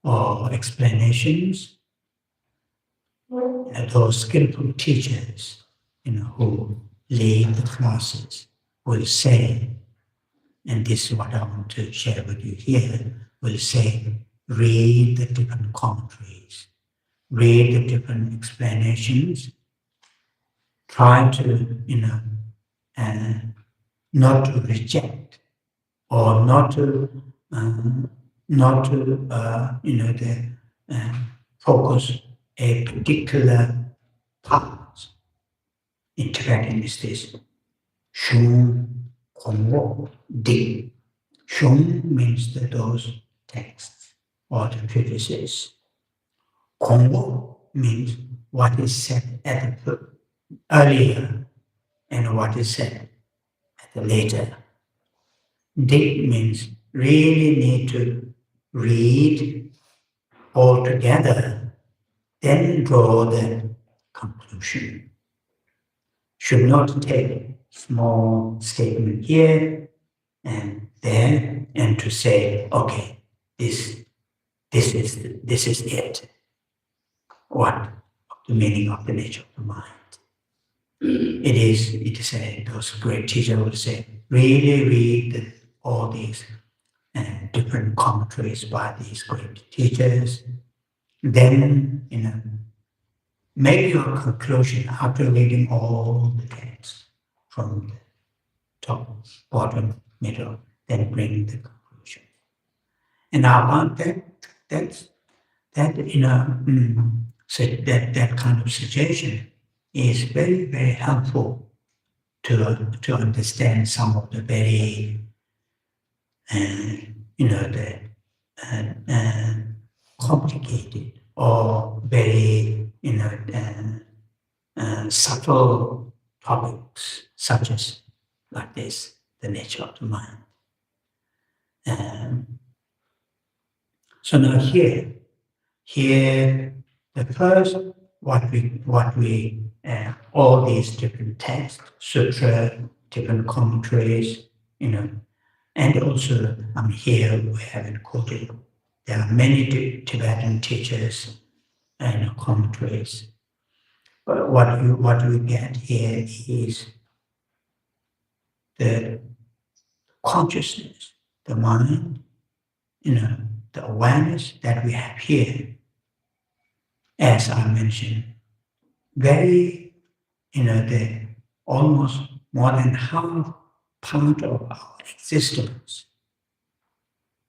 or explanations. Those skillful teachers, who lead the classes, will say, and this is what I want to share with you here, will say, read the different commentaries, read the different explanations, try to, not to reject or not to focus a particular part. In Tibetan is this shung, kongwo, di. Shung means that those texts or the treatises. Kongwo means what is said at the earlier and what is said at the later. Di means really need to read all together, then draw the conclusion. Should not take small statement here and there and to say, okay, this is it. What the meaning of the nature of the mind? It is those great teachers will say, really read all these different commentaries by these great teachers. Then, make your conclusion after reading all the texts from the top, bottom, middle, then bring the conclusion. And I want that kind of suggestion is very, very helpful to understand some of the very, complicated or very, subtle topics such as like this, the nature of the mind. So now here, the first what we all these different texts, sutra, different commentaries, and also here we haven't quoted. There are many Tibetan teachers and commentaries. But what we get here is the consciousness, the mind, the awareness that we have here. As I mentioned, very, the almost more than half part of our existence,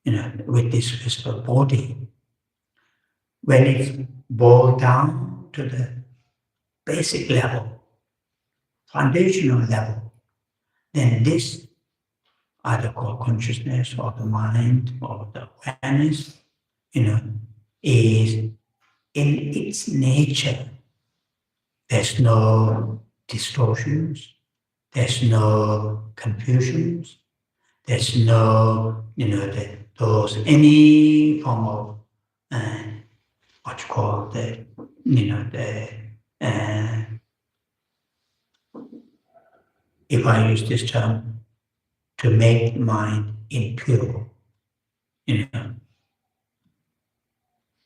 with this physical body. When it's boiled down to the basic level, foundational level, then this, either called consciousness or the mind or the awareness, is in its nature. There's no distortions, there's no confusions, there's no, those any form of what you call the, if I use this term, to make mind impure, in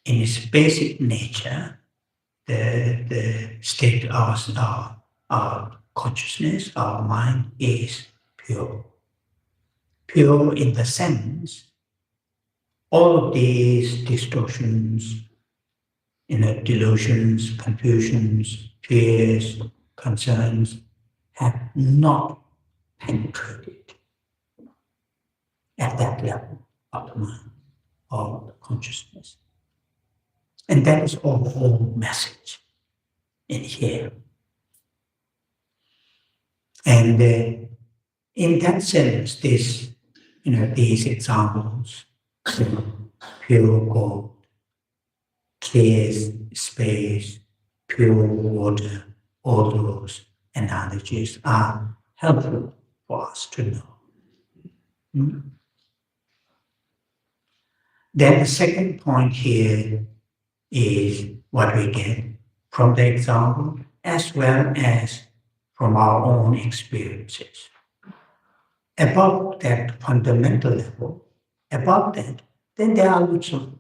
its basic nature, the state of our consciousness, our mind is pure. Pure in the sense, all of these distortions, delusions, confusions, fears, concerns have not penetrated at that level of the mind or the consciousness. And that is our whole message in here. And in that sense, these examples, pure gold, clear space, pure water, all those analogies are helpful for us to know. Then the second point here is what we get from the example as well as from our own experiences. Above that fundamental level, above that, then there are lots of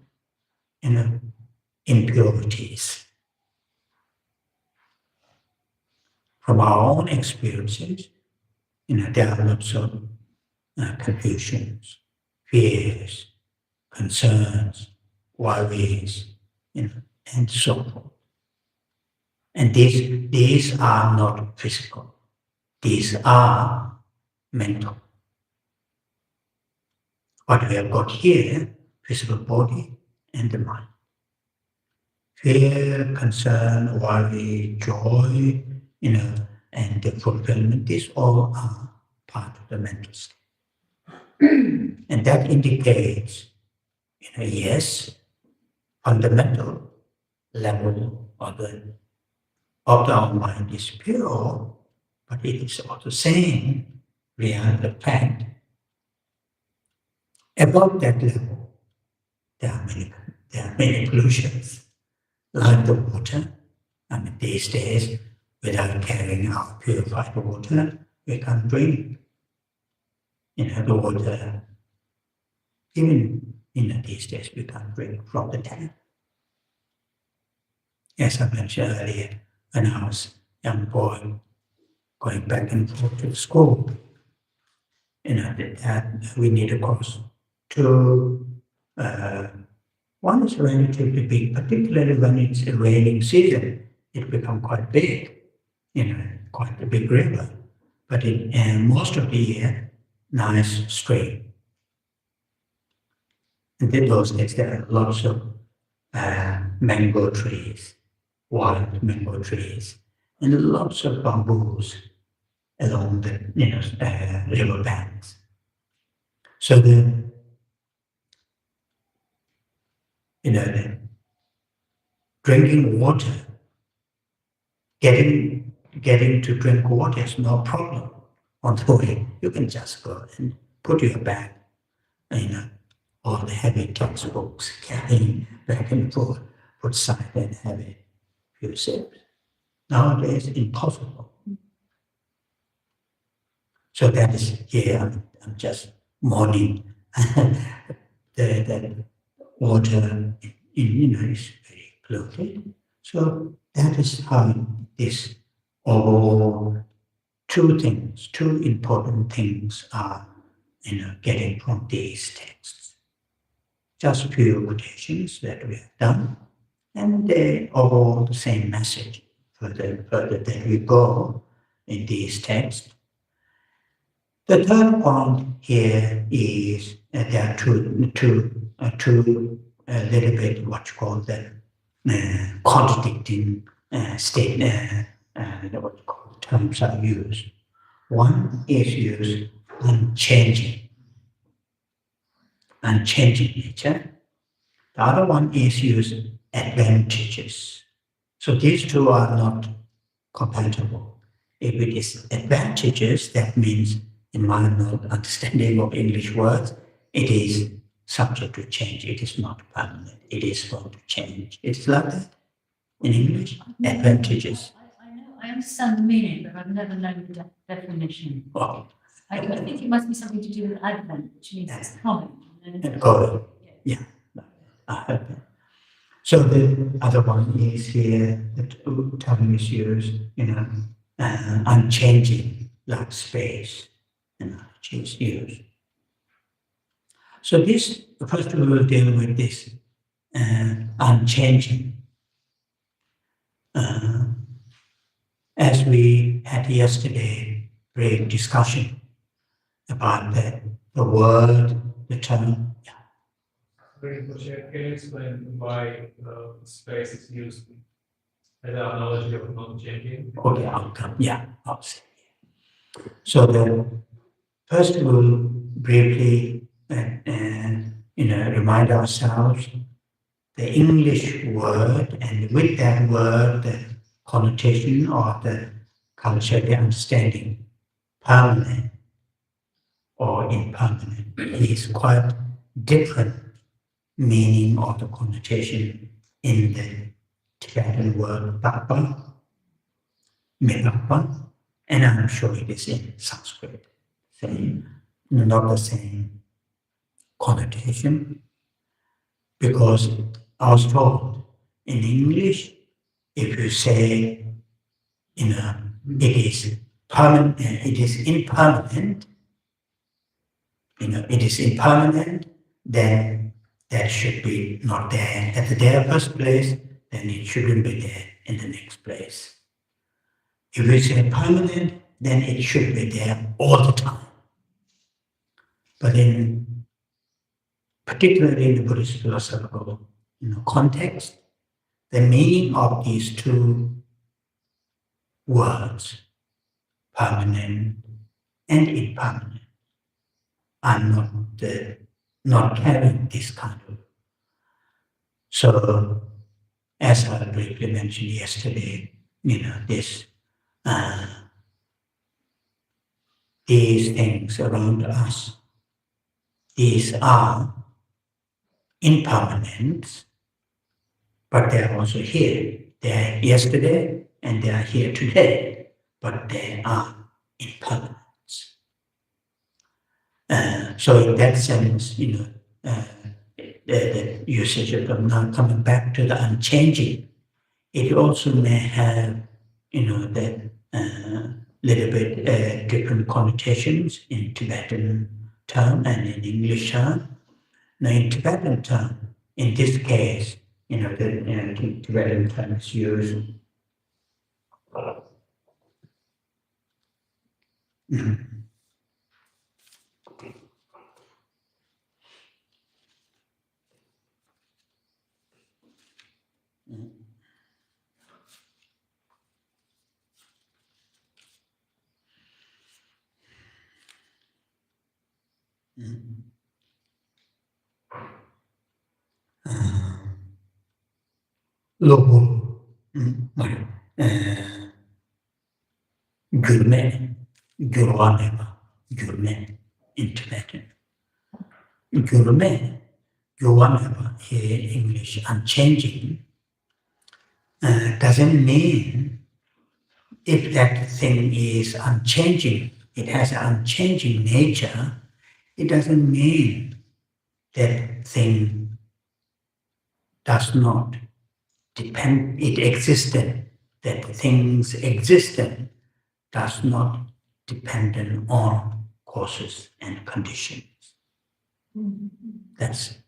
impurities. From our own experiences, there are lots of confusions, fears, concerns, worries, and so forth. And these are not physical. These are mental. What we have got here, physical body and the mind. Fear, concern, worry, joy, and the fulfillment, these all are part of the mental state. And that indicates, yes, fundamental level of our mind is pure, but it is also saying reality, the fact. Above that level, there are many pollutions, like the water. These days, without carrying out purified water, we can't drink. The water, even these days, we can't drink from the tap. As I mentioned earlier, when I was a young boy, going back and forth to school, that we need a course to one is relatively big, particularly when it's a raining season, it becomes quite big, quite a big river. But in most of the year, nice stream. And in those days, there are lots of mango trees, wild mango trees, and lots of bamboos along the river banks. So the drinking water, getting to drink water is no problem. On the way, you can just go and put your bag, all the heavy textbooks, carrying back and forth, put aside and have a few sips. Nowadays, impossible. So that is here. I'm just mourning the water, is very polluted. So that is how this all two important things are, getting from these texts. Just a few quotations that we have done, and they all the same message. Further that we go in these texts. The third point here is there are two a little bit what you call the contradicting state, what you call terms are used. One is used unchanging nature. The other one is used advantages. So these two are not compatible. If it is advantages, that means, in my understanding of English words, it is subject to change. It is not permanent. It is going to change. It's like that in English. Advantages. I understand the meaning, but I've never known the definition. Well, I think it must be something to do with Advent, which means it's coming. Yeah. I heard that. So the other one is here, the term is used, unchanging, like space, which is used. So this, first we will deal with this unchanging. As we had yesterday, brief discussion about the word, the term. Rinpoche, can you explain why space is used as an analogy of not changing? Okay, I'll come. Yeah, I'll say. So the first we'll briefly remind ourselves the English word, and with that word, the connotation or the culture, the understanding, permanent or impermanent, is quite different meaning or the connotation in the Tibetan word Tapa, Megapa, and I'm sure it is in Sanskrit. Same, not the same connotation, because I was told in English, if you say, it is permanent, it is impermanent, it is impermanent, then that should be not there at the first place, then it shouldn't be there in the next place. If we say permanent, then it should be there all the time. But particularly in the Buddhist philosophical context, the meaning of these two words, permanent and impermanent, are not carrying this kind of. So, as I briefly mentioned yesterday, these things around us, these are impermanent, but they are also here. They are yesterday and they are here today, but they are impermanent. So in that sense, the usage of them now coming back to the unchanging, it also may have, the little bit different connotations in Tibetan term and in English term. Now in Tibetan term, in this case, the Tibetan term is used. Lobo, Gurme, Gurwaneva, Gurme in Tibetan. Gurme, Gurwaneva, here in English, unchanging, doesn't mean if that thing is unchanging, it has an unchanging nature, it doesn't mean that thing does not depend, it existed, that things existed does not depend on causes and conditions. That's,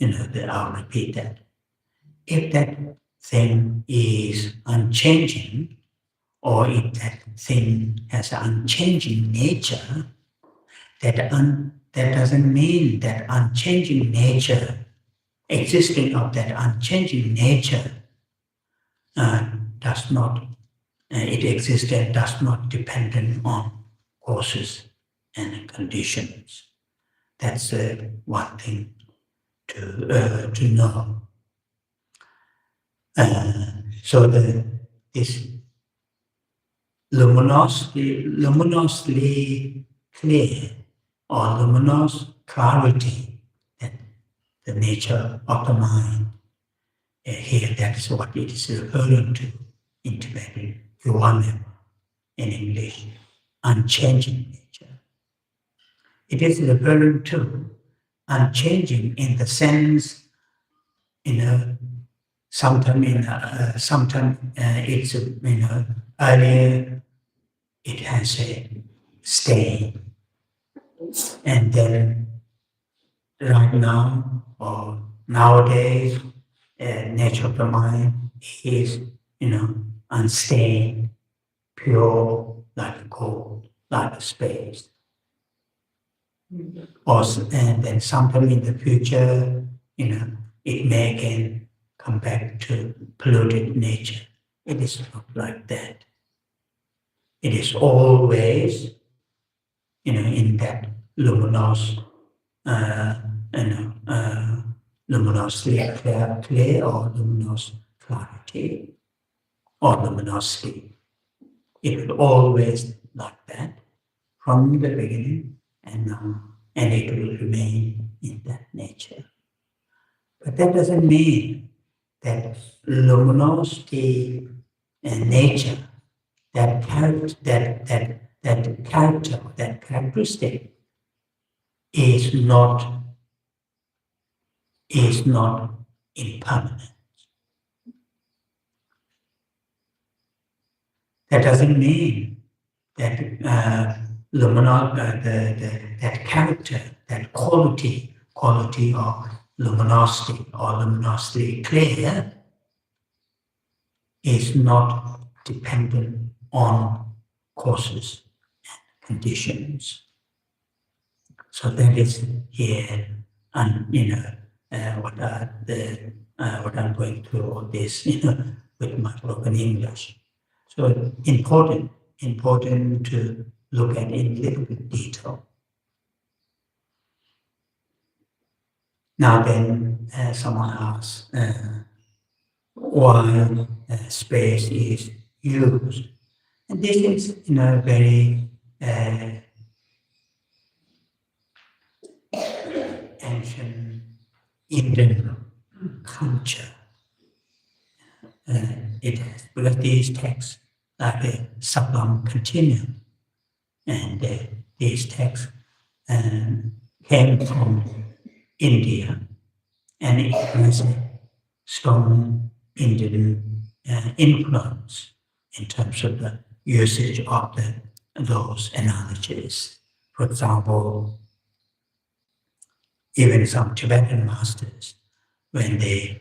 I'll repeat that. If that thing is unchanging, or if that thing has an unchanging nature, that doesn't mean that unchanging nature, existing of that unchanging nature, does not, it exists and does not depend on causes and conditions. That's one thing to know. So this luminously clear or luminous clarity, that the nature of the mind, here that is what it is referring to in Tibetan, Yuvaneva, in English, unchanging nature. It is referring to unchanging in the sense, sometimes it's, earlier it has a stain, and then right now or nowadays, nature of the mind is, unstained, pure, like gold, like space. And then sometime in the future, it may again come back to polluted nature. It is not like that. It is always, in that luminous, luminously clear or luminous clarity or luminosity. It will always like that from the beginning and it will remain in that nature. But that doesn't mean that luminosity and nature, that characteristic is not impermanent. That doesn't mean that that character, that quality of luminosity or luminously clear is not dependent on causes and conditions. So that is here, and what I'm going through all this, with my broken English. So important to look at in a little bit detail. Now then, someone asks why space is used, and this is very ancient Indian culture. It has, because these texts are the sublime continuum, and these texts came from India, and it has a strong Indian influence in terms of the usage of those analogies. For example, even some Tibetan masters, when they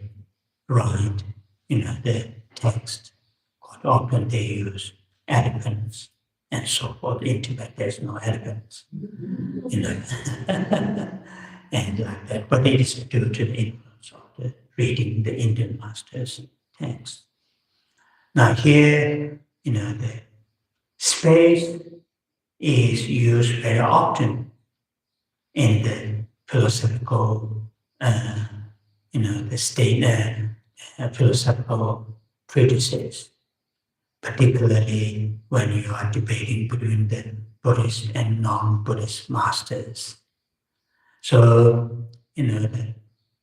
write, the text, quite often they use eloquence and so forth. In Tibet, there's no eloquence, and like that. But it is due to the influence of the reading the Indian masters' text. Now here, the space is used very often in the philosophical, philosophical treatises, particularly when you are debating between the Buddhist and non-Buddhist masters. So,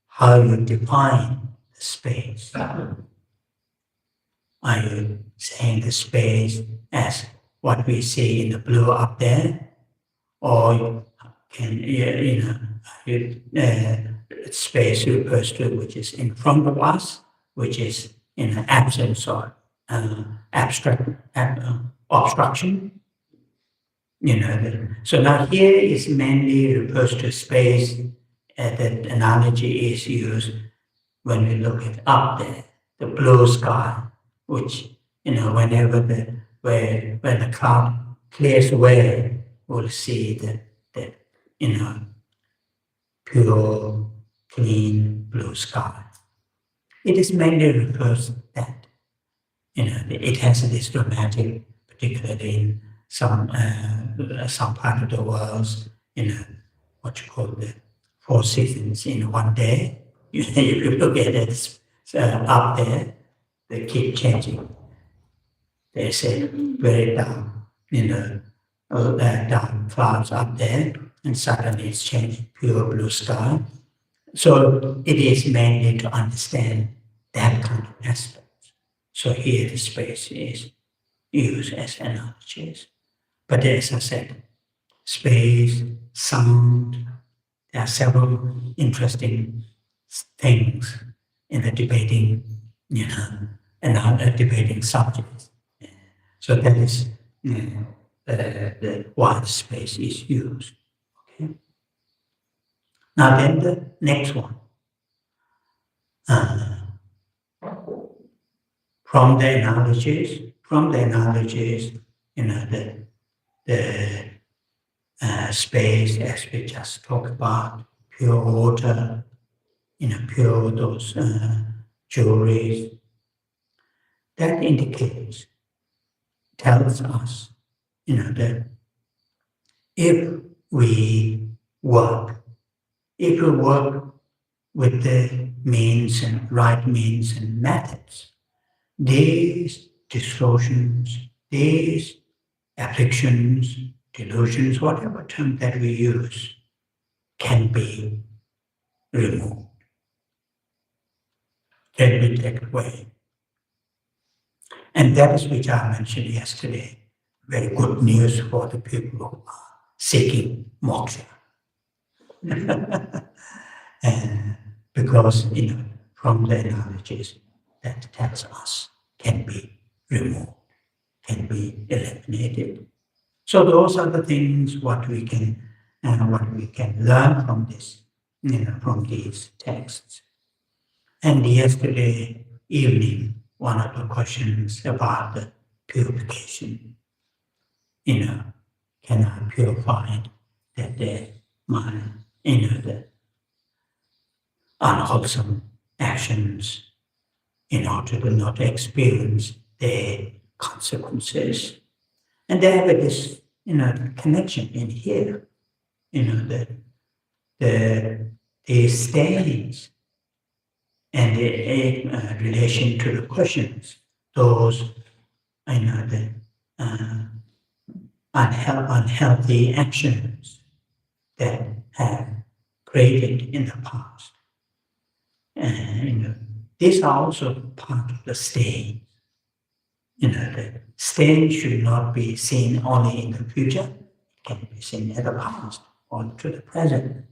how you define the space. Are you saying the space as what we see in the blue up there? Or can space refers to which is in front of us, which is in an absence or obstruction. So now here is mainly refers to space. That analogy is used when we look at up there, the blue sky, which whenever when the cloud clears away, we'll see the pure, clean blue sky. It is mainly refers to that. It has this dramatic, particularly in some part of the world, what you call the 4 seasons in one day. If you look at it up there, they keep changing. They say very dark, dark clouds up there, and suddenly it's changed pure blue sky. So it is mainly to understand that kind of aspect. So here the space is used as analogies. But as I said, space, sound, there are several interesting things in the debating, and debating subjects. So that is why the space is used. Okay. Now then the next one. From the analogies, the space, as we just talked about, pure water, pure those jewelries. That indicates, tells us, that if we work with the means and right means and methods, these distortions, these afflictions, delusions, whatever term that we use, can be removed, can be taken away. And that is which I mentioned yesterday. Very good news for the people who are seeking moksha. And because, from the analogies that tells us can be removed, can be eliminated. So those are the things what we can learn from this, from these texts. And yesterday evening, one of the questions about the purification, can I purify the unwholesome actions in order to not experience the consequences? And there is connection in here, the stains and the relation to the questions, those the unhealthy actions that have created in the past. And these are also part of the stain. The stain should not be seen only in the future, it can be seen in the past or to the present.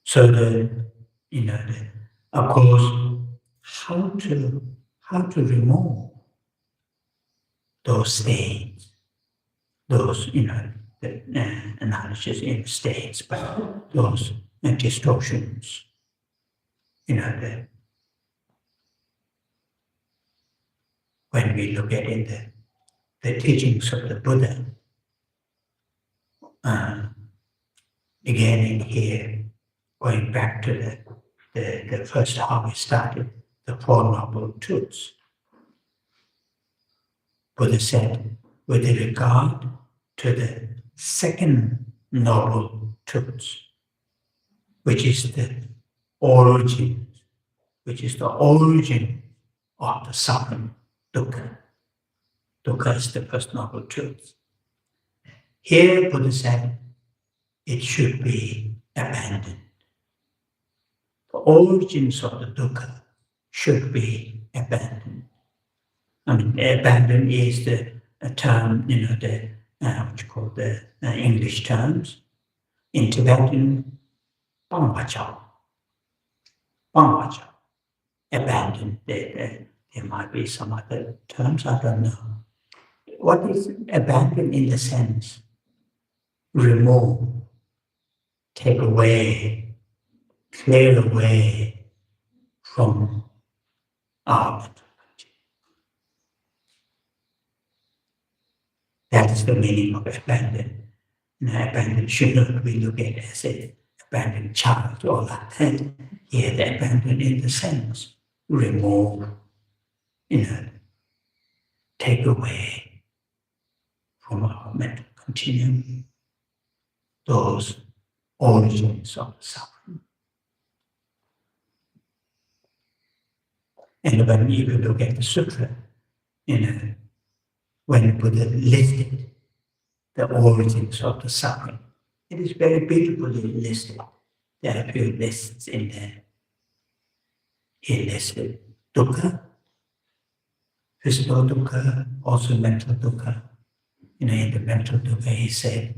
So of course, how to remove those stains, those the analysis in states, but those distortions, when we look at in the teachings of the Buddha, again in here, going back to the first how we started, the Four Noble Truths. Buddha said, with regard to the second Noble Truths, which is the origin of the suffering, dukkha. Dukkha is the first Noble Truth. Here Buddha said, it should be abandoned. The origins of the dukkha should be abandoned. Abandon is the term, what you call the English terms. In Tibetan, pangvachao. Pangvachao. Abandon. There might be some other terms, I don't know. What is abandon in the sense? Remove, take away, clear away from our mental. That is the meaning of abandon. Abandon should not be looked at as an abandoned child or like that. Here, the abandon in the sense, remove, take away from our mental continuum those origins of suffering. And when you look at the sutra, when Buddha listed the origins of the suffering, it is very beautifully listed. There are a few lists in there. He listed dukkha, physical dukkha, also mental dukkha. In the mental dukkha, he said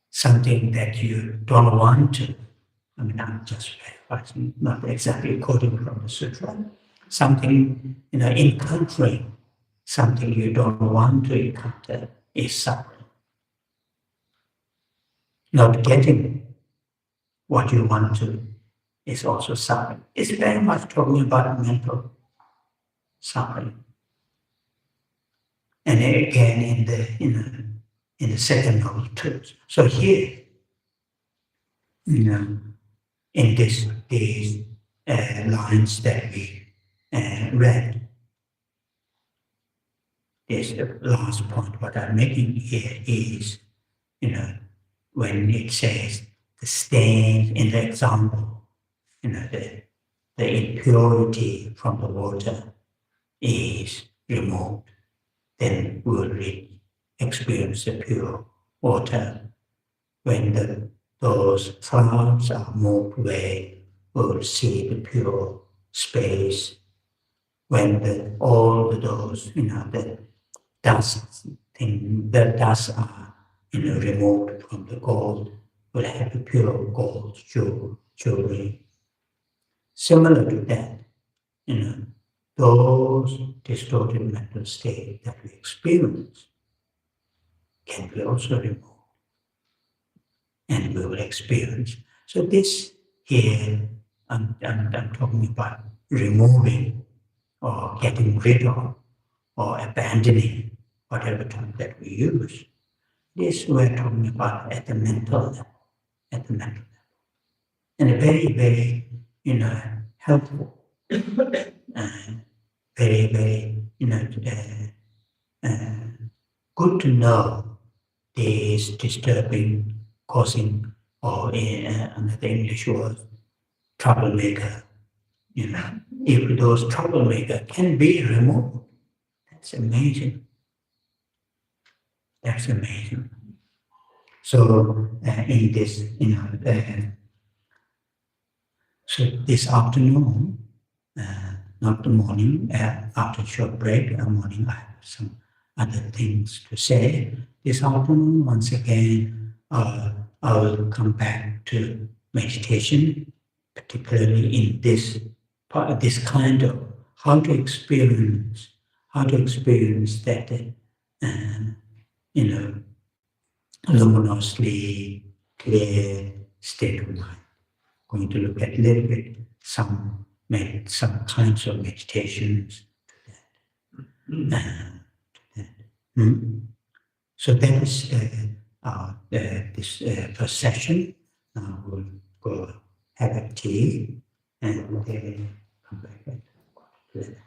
something that you don't want to. I'm just paraphrasing, not exactly quoting from the sutra. Something, encountering something you don't want to encounter is suffering. Not getting what you want to is also suffering. It's very much talking about mental suffering. And again in the second Noble Truth. So here, in these lines that we read. This last point what I'm making here is, when it says the stain in the example, the impurity from the water is removed, then we will experience the pure water. When those clouds are moved away, we will see the pure space. When all those, the dust are, removed from the gold, we'll have a pure gold jewelry. Similar to that, those distorted mental states that we experience can be also removed, and we will experience. So this here, I'm talking about removing or getting rid of or abandoning, whatever term that we use. This we're talking about at the mental level, and very, very, helpful, and very, very, good to know this disturbing, causing, or another English word, troublemaker. If those troublemaker can be removed, that's amazing. That's amazing. So in this, so this afternoon, not the morning, after a short break, morning, I have some other things to say. This afternoon, once again, I will come back to meditation, particularly in this part, this kind of how to experience that, luminously clear state of mind. Going to look at a little bit some kinds of meditations. So that is this first session. Now we'll go have a tea and then come back to that.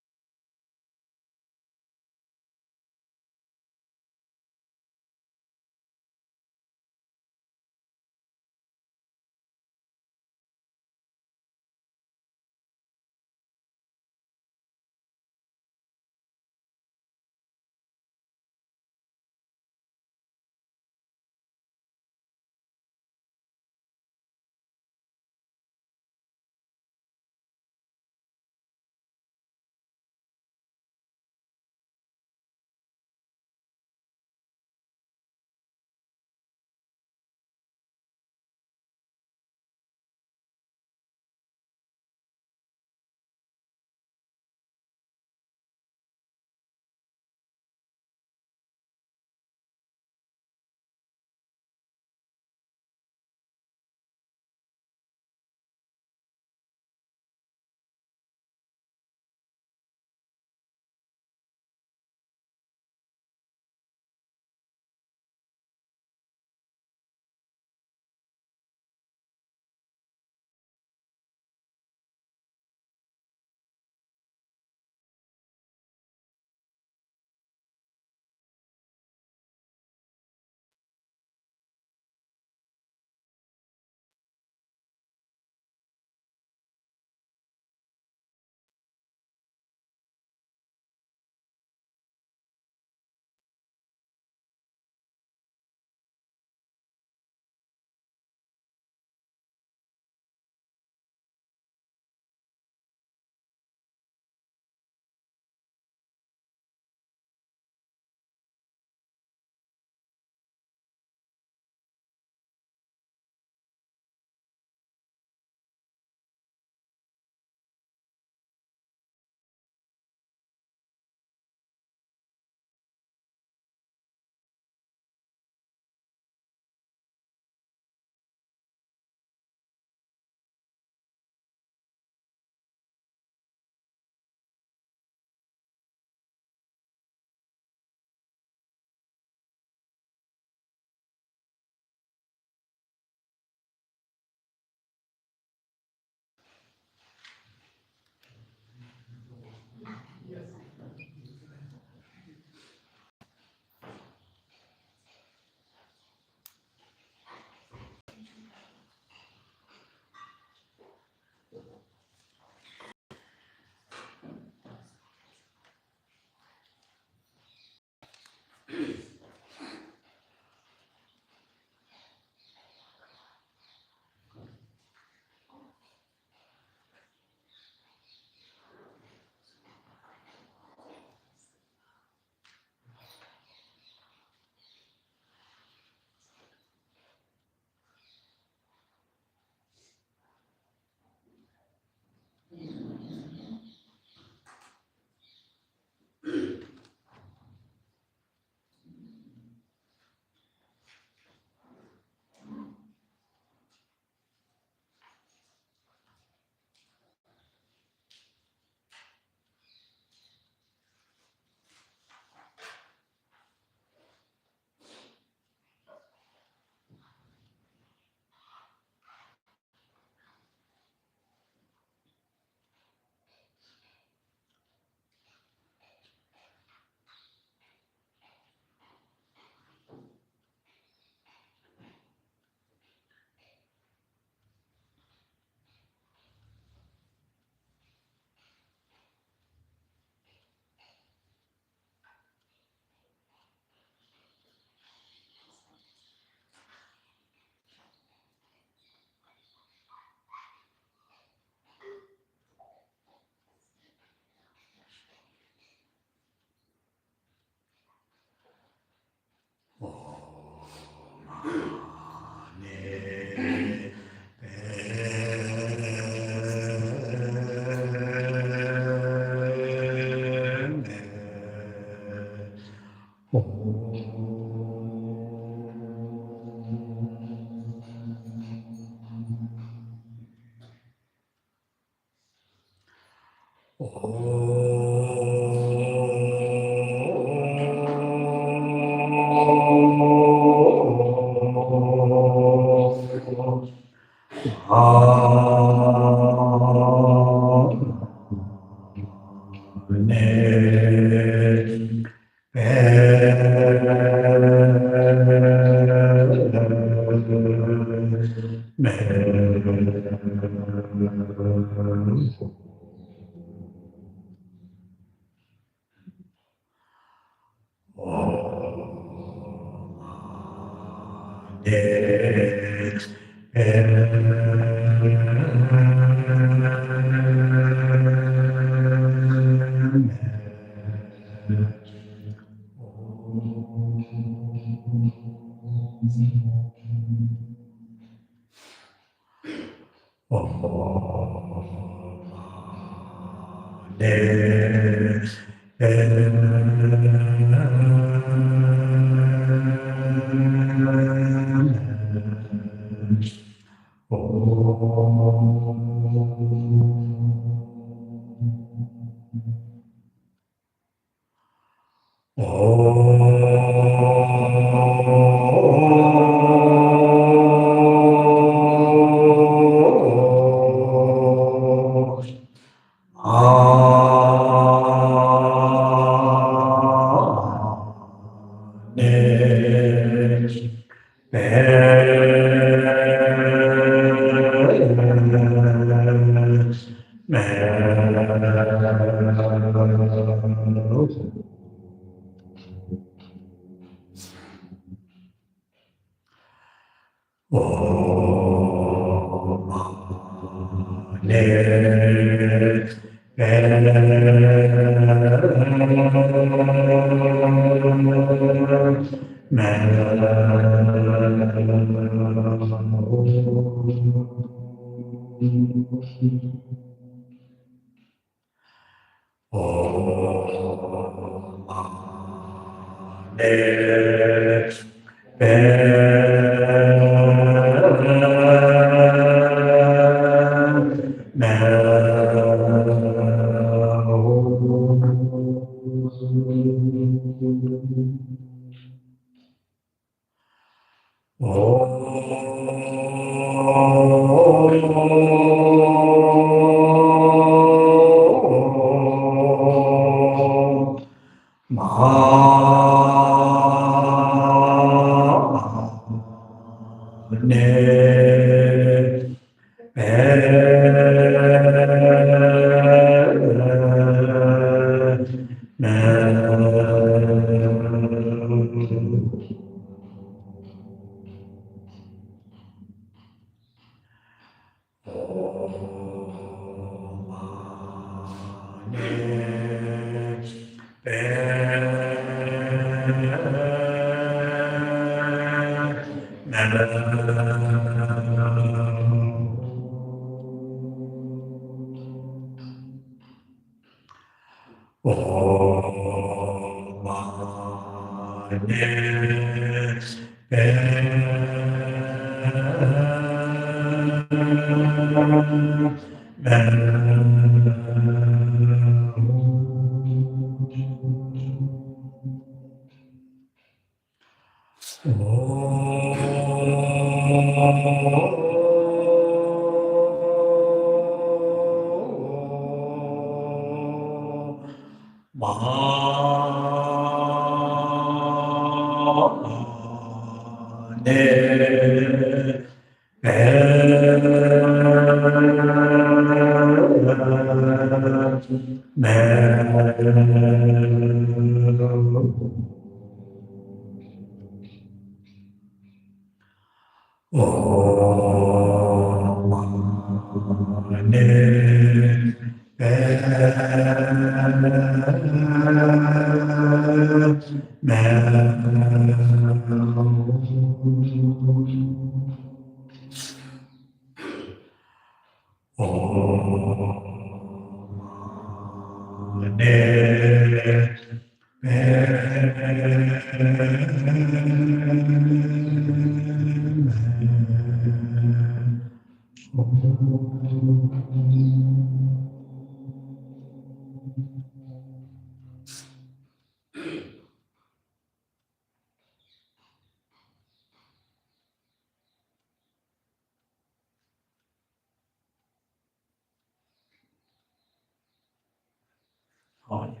Oh, yeah.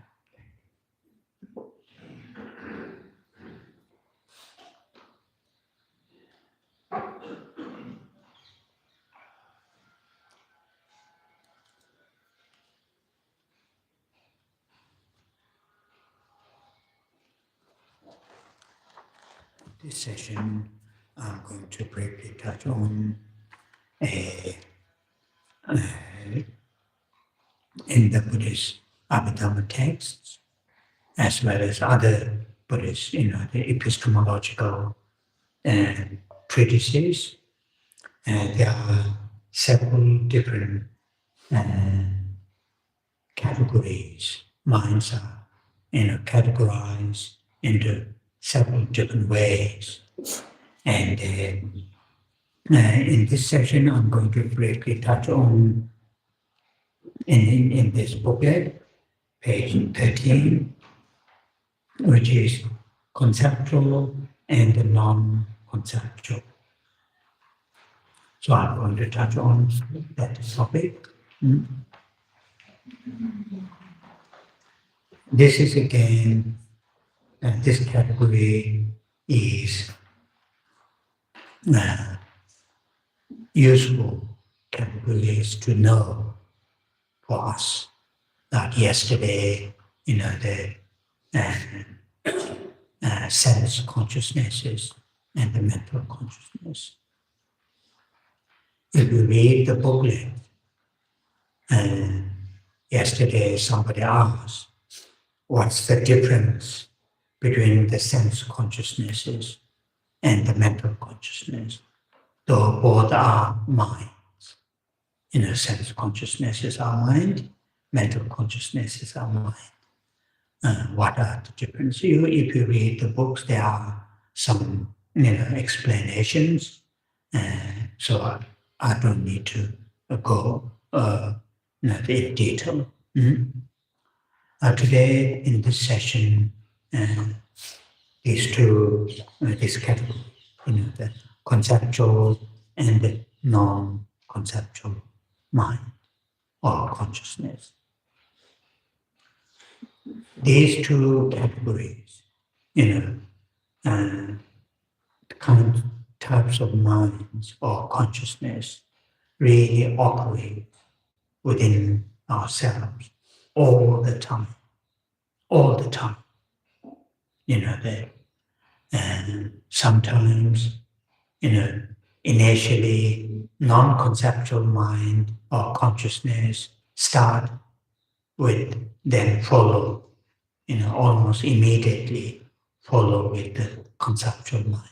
This session, I'm going to briefly touch on in the Buddhist Abhidhamma texts, as well as other Buddhist, the epistemological treatises. There are several different categories. Minds are, categorized into several different ways. And in this session, I'm going to briefly touch on, in this booklet, page 13, which is conceptual and non-conceptual. So I'm going to touch on that topic. This is again, this category is useful categories to know for us. Like yesterday, the sense consciousnesses and the mental consciousness. If you read the booklet, yesterday somebody asked, what's the difference between the sense consciousnesses and the mental consciousness? Though both are minds. Sense consciousnesses are mind, mental consciousnesses are mind. What are the differences? If you read the books, there are some explanations. So I don't need to go in detail. Today in this session, these two, this category, the conceptual and the non-conceptual mind or consciousness. These two categories, types of minds or consciousness really operate within ourselves all the time. Sometimes, initially non-conceptual mind or consciousness start with, then follow, almost immediately follow with the conceptual mind.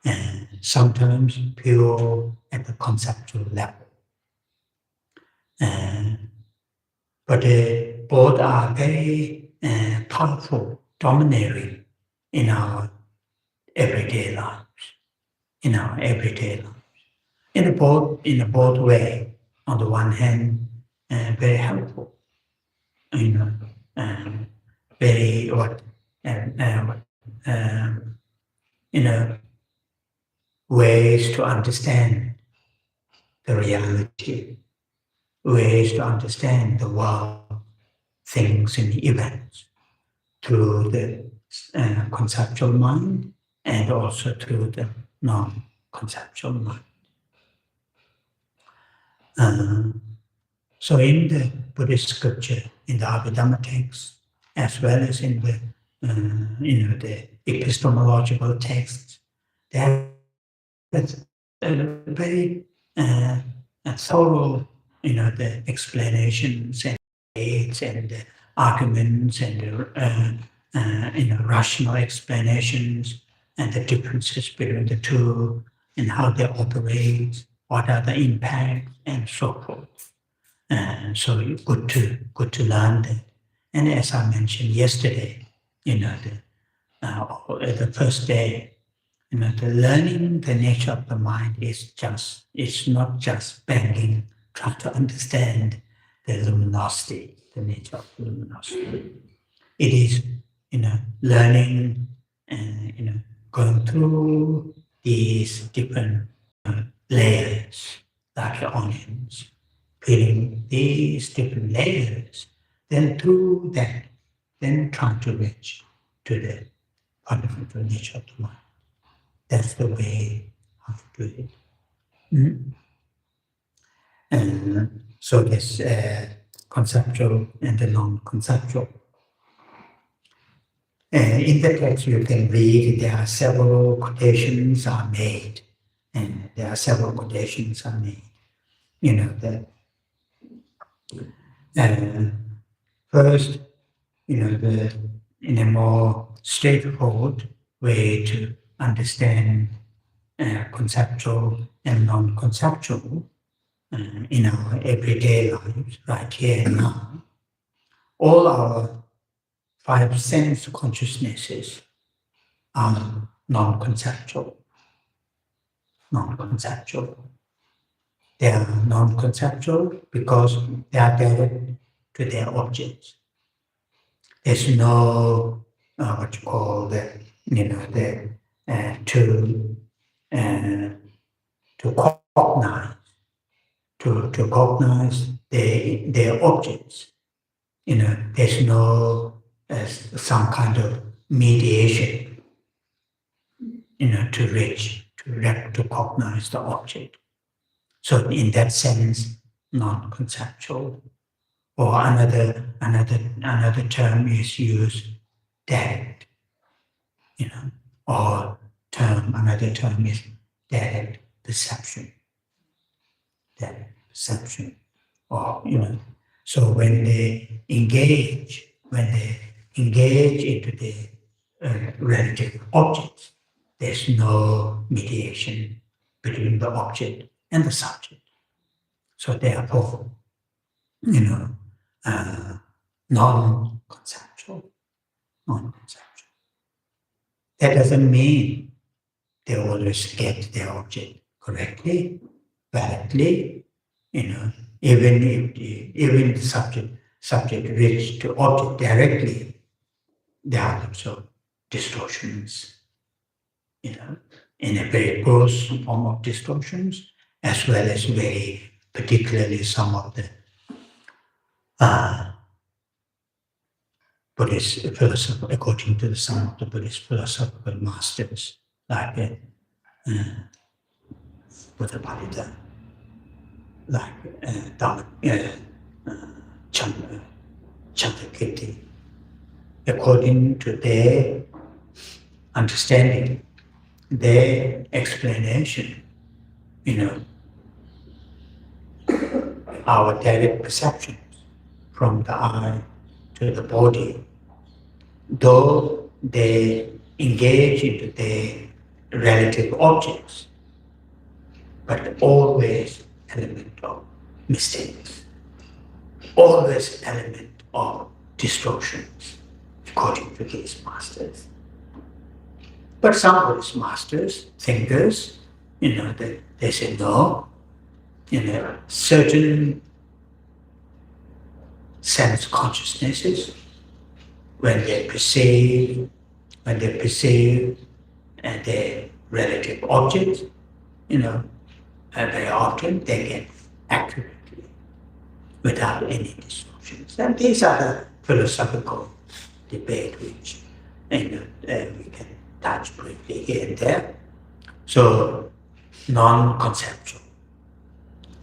And sometimes pure at the conceptual level. But both are very powerful, dominating in our everyday lives. In both way. On the one hand, very helpful. Very ways to understand the reality, ways to understand the world, things and events through the conceptual mind and also through the non-conceptual mind. So in the Buddhist scripture, in the Abhidhamma text, as well as in the the epistemological texts, there is a very thorough, the explanations and debates and the arguments and the rational explanations and the differences between the two and how they operate, what are the impacts, and so forth. So good to learn that. And as I mentioned yesterday, the first day, the learning the nature of the mind it's not just banging, trying to understand the luminosity, the nature of luminosity. It is, learning and, going through these different layers, like onions, peeling these different layers, then through that, then try to reach to the fundamental nature of the mind. That's the way how to do it. And so this conceptual and the non-conceptual. In the text you can read there are several quotations are made, and there are several quotations are made. You know that first, you know, in a more straightforward way to understand conceptual and non-conceptual in our everyday lives, right here and now. All our 5 sense consciousnesses are non-conceptual. Non-conceptual. They are non-conceptual because they are direct to their objects. There's no what you call the, you know, the to cognize their objects. You know, there's no some kind of mediation, you know, to reach to cognize the object. So in that sense, non-conceptual. Or another term is used, direct, you know, or another term is direct perception. Direct perception, or you know. So when they engage into the relative objects, there's no mediation between the object and the subject. So therefore, you know, non-conceptual. That doesn't mean they always get their object correctly, validly, you know, even if the subject reaches to object directly, there are also distortions, you know, in a very gross form of distortions, as well as very particularly some of the Buddhist philosophy, according to some of the Buddhist philosophical masters, like Buddha Palita, like Chandrakirti, according to their understanding, their explanation, you know, our direct perceptions from the eye to the body, though they engage into their relative objects, but always element of mistakes, always element of distortions, according to these masters. But some Buddhist masters, thinkers, you know, they say no, you know, certain sense consciousnesses, when they perceive their relative objects, you know, very often they get accurately without any distortions. And these are the philosophical debate which, you know, we can touch briefly here and there. So non-conceptual.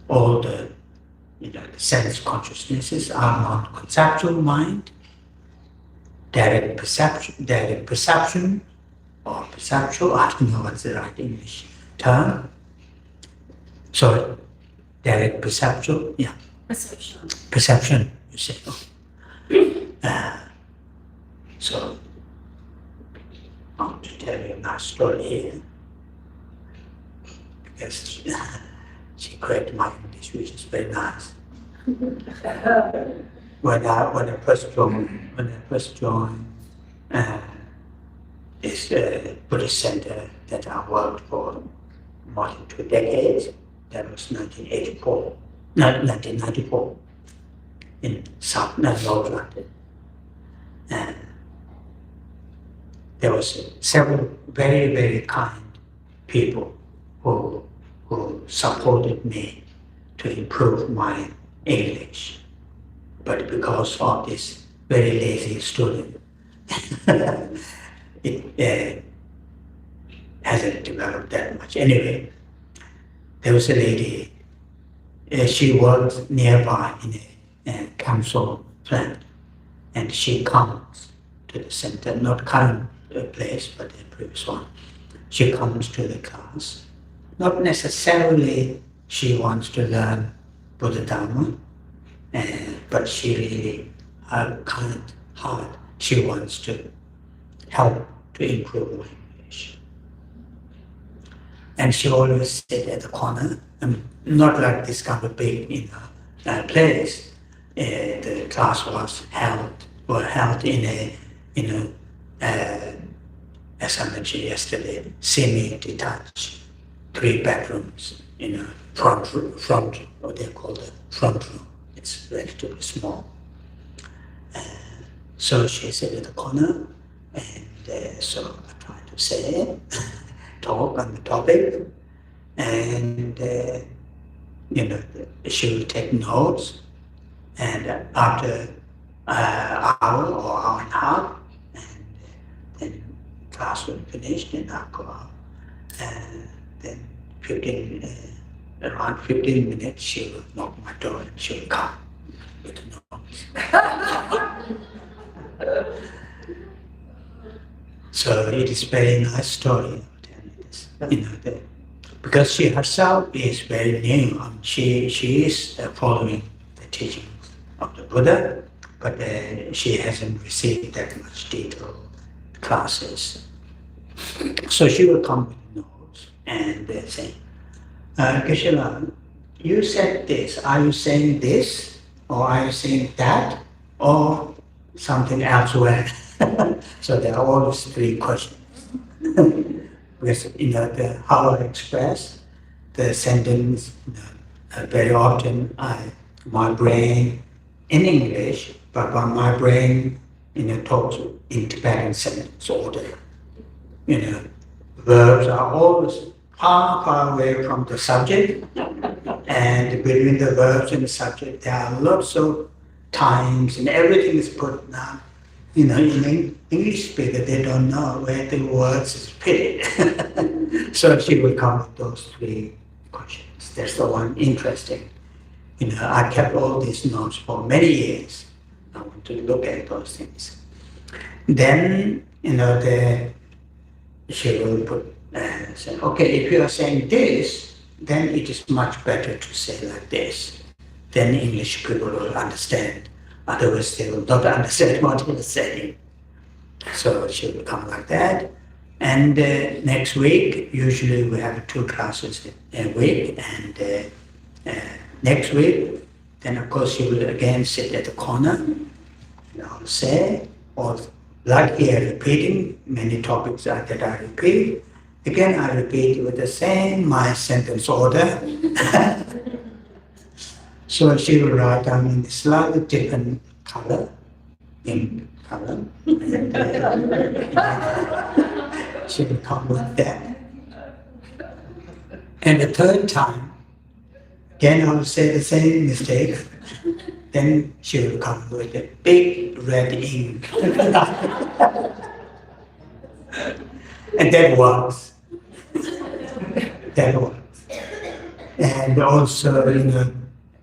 All the, you know, the sense consciousnesses are non-conceptual mind, direct perception, or perceptual, I don't know what's the right English term. So direct perceptual, yeah. Perception, you say. So I want to tell you a nice story here, because she corrected my English, which is very nice. When I first joined this Buddhist center that I worked for more than 2 decades, that was 1994, in South North London. And there was several very, very kind people who supported me to improve my English. but because of this very lazy student, it hasn't developed that much. Anyway, there was a lady, she worked nearby in a council plant, and she comes to the center, not current place, but the previous one. She comes to the class. Not necessarily she wants to learn Buddha Dharma, but she really kind heart. She wants to help to improve my English. And she always sit at the corner, not like this kind of big place. The class was held in a as I mentioned yesterday, semi-detached, 3 bedrooms, front, what they call the front room. It's relatively small. So she sat at the corner, and so I tried to say, talk on the topic, and she will take notes, and after an hour or hour and a half, and then class will finish, then I'll go out, and then around 15 minutes, she will knock my door and she will come with the notes. So it is very nice story. Because she herself is very new. She is following the teachings of the Buddha, but she hasn't received that much detailed classes. So she will come with notes and say, Geshe, you said this. Are you saying this? Or are you saying that? Or something elsewhere? So there are always 3 questions. Because how I express the sentence, very often my brain in English, but when my brain talks in Tibetan sentence order. Verbs are always far away from the subject, and between the verbs and the subject there are lots of times, and everything is put down. In English speaker, they don't know where the words is fitted. So she will come with those 3 questions. That's the one interesting. I kept all these notes for many years. I want to look at those things. Then, she will put, say, okay, if you are saying this, then it is much better to say like this. Then English people will understand. Otherwise, they will not understand what he is saying. So she will come like that. And next week, usually we have 2 classes a week. And next week, then of course she will again sit at the corner. And I'll say, or like here, repeating many topics that I repeat. Again, I repeat with the same my sentence order. So she will write down in a slightly different color, ink color. And, she will come with that. And the 3rd time, again I will say the same mistake. Then she will come with a big red ink. And that works. That works. And also,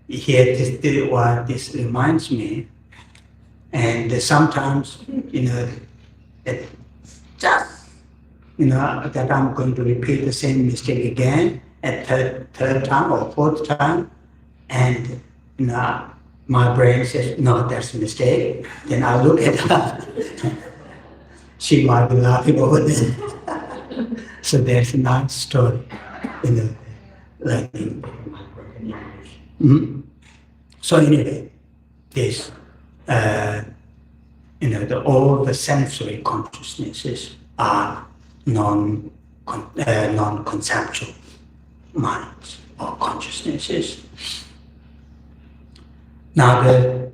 here this reminds me, and sometimes, it just, that I'm going to repeat the same mistake again at third time or 4th time, and my brain says, no, that's a mistake. Then I look at her. She might be laughing over there. So there's a nice story, learning. Mm-hmm. So anyway, this, all the sensory consciousnesses are non-conceptual minds or consciousnesses. Now when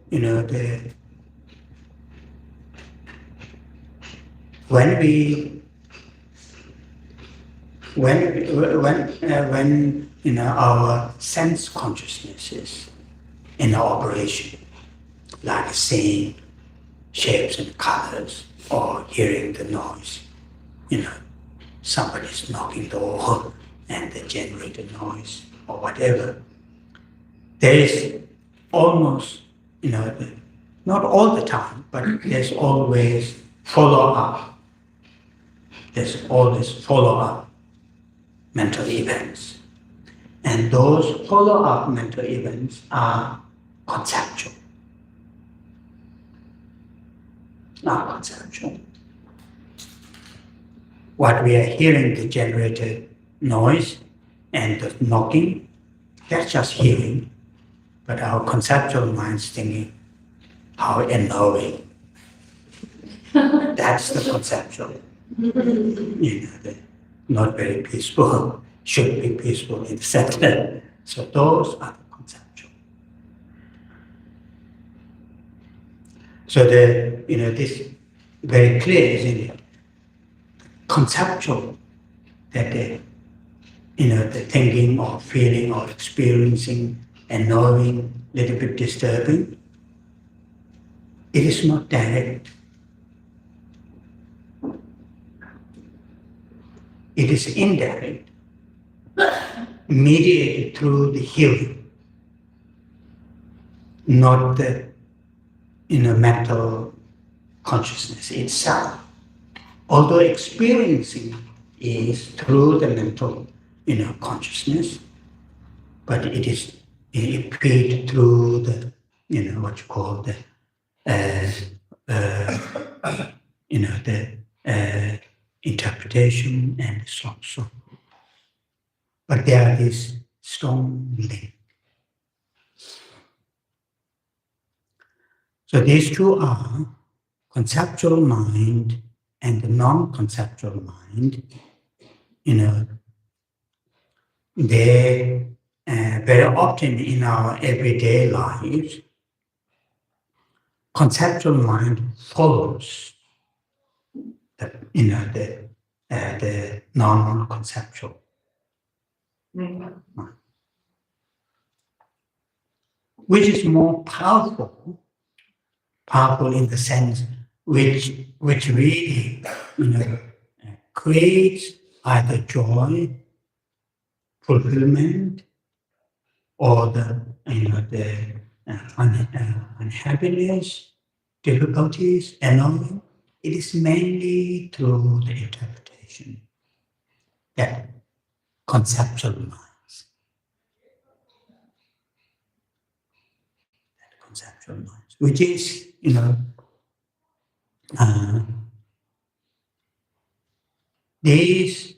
our sense consciousness is in operation, like seeing shapes and colors or hearing the noise. Somebody's knocking the door and they generate a noise or whatever. There is almost, not all the time, but there's always follow-up. There's always follow-up mental events. And those follow-up mental events are conceptual. Not conceptual. What we are hearing, the generated noise and the knocking, that's just hearing. But our conceptual mind's thinking, how annoying. That's the conceptual. Not very peaceful, should be peaceful in the center. So those are the conceptual. So this very clear, isn't it? Conceptual, that the thinking or feeling or experiencing and knowing a little bit disturbing, it is not direct. It is indirect, mediated through the hearing, not the mental consciousness itself. Although experiencing is through the mental consciousness, but it is paid through the what you call the interpretation and so on. But there is strong link. So these two are conceptual mind and the non-conceptual mind. They very often in our everyday lives, conceptual mind follows the non-conceptual mind, which is more powerful in the sense which really creates either joy, fulfillment, or the unhappiness, difficulties, annoying. It is mainly through the interpretation, that conceptual minds. That conceptual minds, which is, these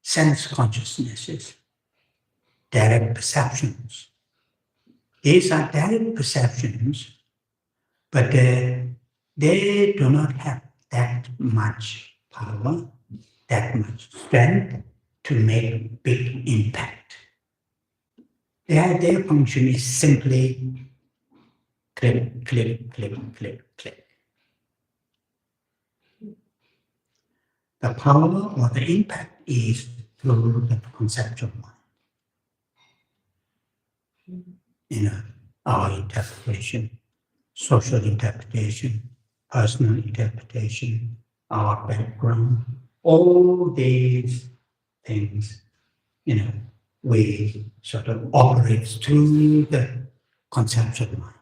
sense consciousnesses, direct perceptions. These are direct perceptions, but they do not have that much power, that much strength to make big impact. Their function is simply click, click, click, click, click. The power or the impact is through the conceptual mind. Our interpretation, social interpretation, personal interpretation, our background, all these things, we sort of operate through the conceptual mind.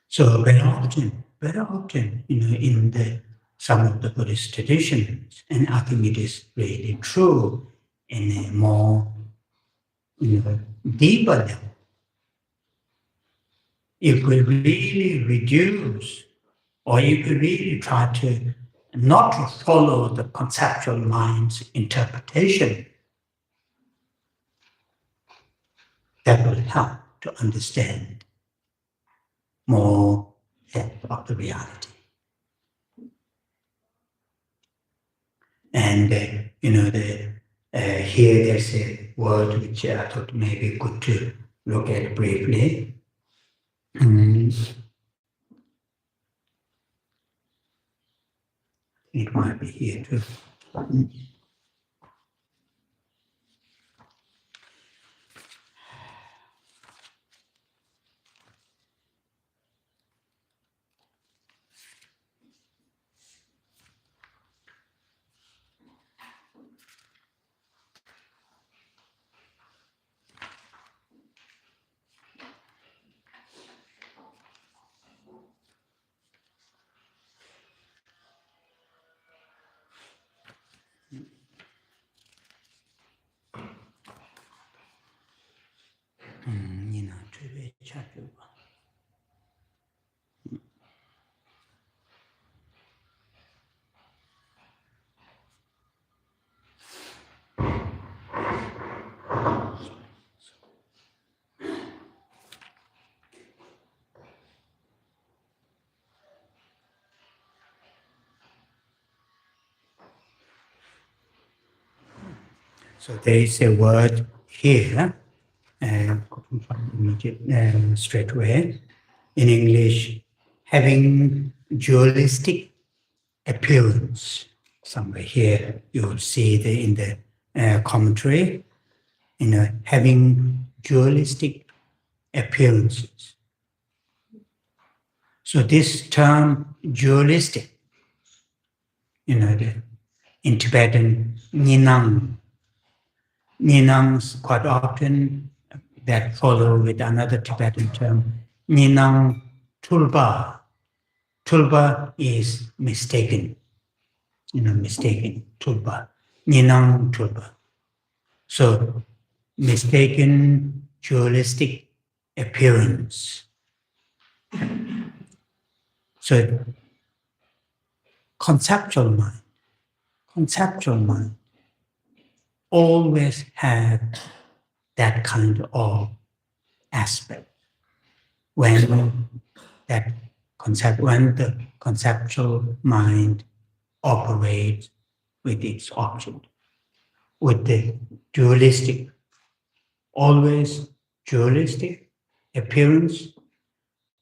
So very often, in some of the Buddhist traditions, and I think it is really true in a more deeper level, if we really reduce, or if we really try to not to follow the conceptual mind's interpretation, that will help to understand more depth of the reality. And here there's a word which I thought may be good to look at briefly. It might be here too. objective one. So there is a word here, straight away. In English, having dualistic appearance. Somewhere here, you will see in the commentary, having dualistic appearances. So this term dualistic, in Tibetan, ninang. Ninangs quite often that follow with another Tibetan term, ninang tulba. Tulba is mistaken, mistaken, tulba. Ninang tulba. So mistaken dualistic appearance. So conceptual mind always have that kind of aspect. When the conceptual mind operates with its object, with the dualistic, always dualistic appearance,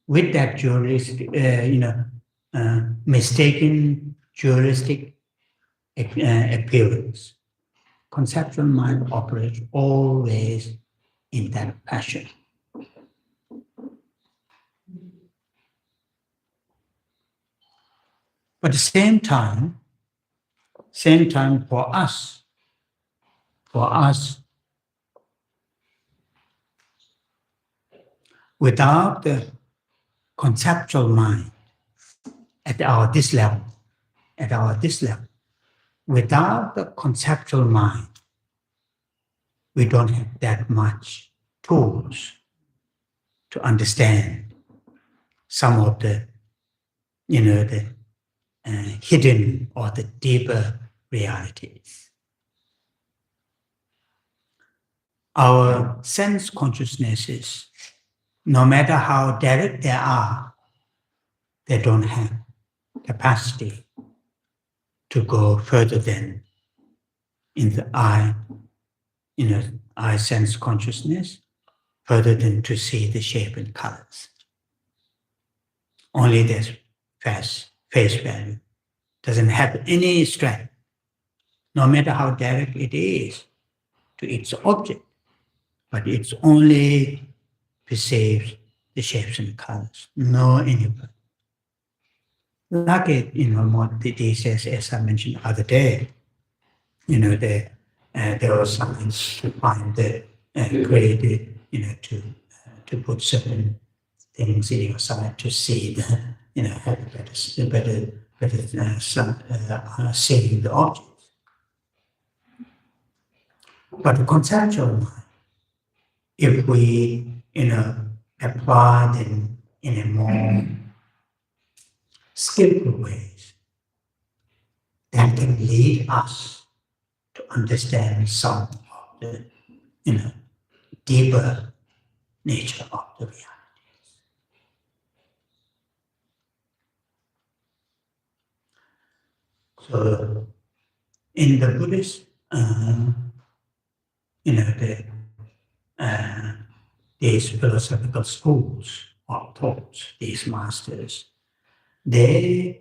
with that dualistic, mistaken dualistic appearance. Conceptual mind operates always in that fashion. But at the same time for us, without the conceptual mind at this level, without the conceptual mind, we don't have that much tools to understand some of the, hidden or the deeper realities. Our sense consciousnesses, no matter how direct they are, they don't have capacity to go further than in the eye, eye sense consciousness, further than to see the shape and colors. Only this face value doesn't have any strength, no matter how direct it is to its object, but it's only perceives the shapes and colors, no anything. Like it, more these days, as I mentioned the other day, there are science to find the created, to put certain things in your side to see the, have better seeing the objects. But the conceptual mind, if we, apply them in a more skillful ways, that can lead us to understand some of the, deeper nature of the reality. So, in the Buddhist, these philosophical schools of thought, these masters, they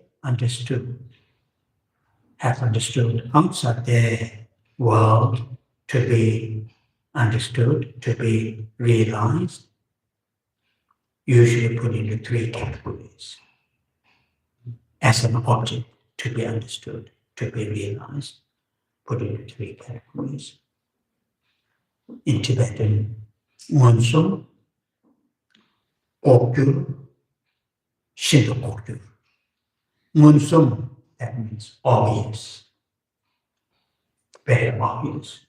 have understood outside their world to be understood, to be realized, usually put into three categories. As an object to be understood, to be realized, put into three categories. In Tibetan, Ngonsum, Kokyu, Shinto Kokyu. Ngonsum, that means obvious, very obvious.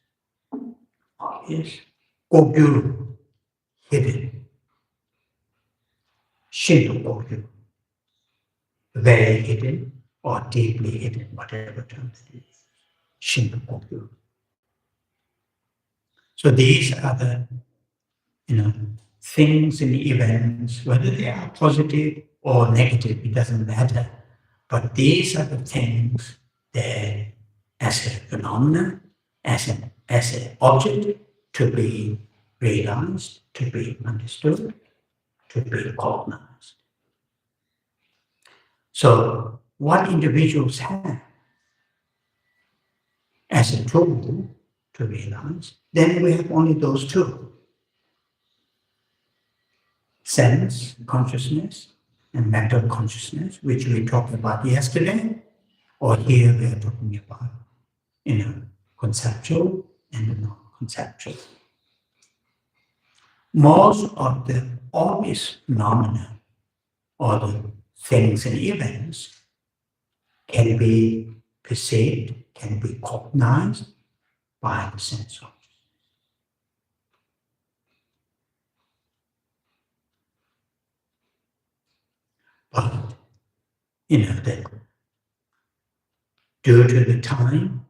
Kokyu, hidden. Shinto-Kogyo, very hidden or deeply hidden, whatever term it is, Shinto-Kogyo. So these are the, things and events, whether they are positive or negative, it doesn't matter. But these are the things that, as a phenomenon, as an object to be realized, to be understood, to be cognized. So what individuals have as a tool to realize, then we have only those two. Sense, consciousness, and mental consciousness, which we talked about yesterday, or here we are talking about, conceptual and non-conceptual. Most of the obvious phenomena or the things and events can be perceived, can be cognized by the sense object. But, that due to the time,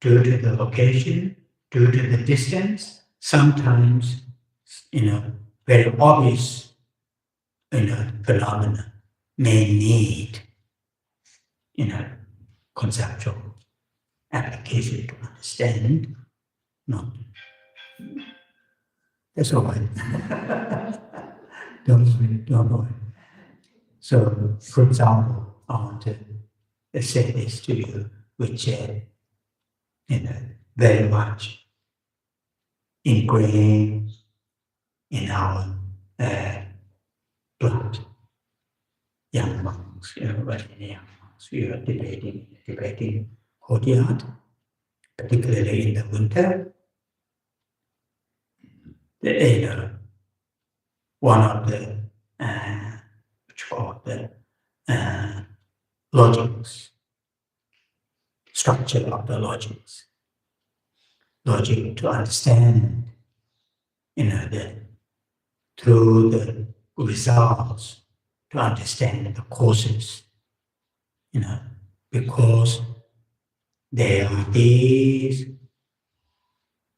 due to the location, due to the distance, sometimes, very obvious, phenomena may need, conceptual application to understand. No. That's all right. Don't worry. So, for example, I want to say this to you, which very much ingrained in our blood. Young monks, when young monks, we are debating courtyard, particularly in the winter. One of the logics, structure of the logics, logic to understand, through the results, to understand the causes, because there are these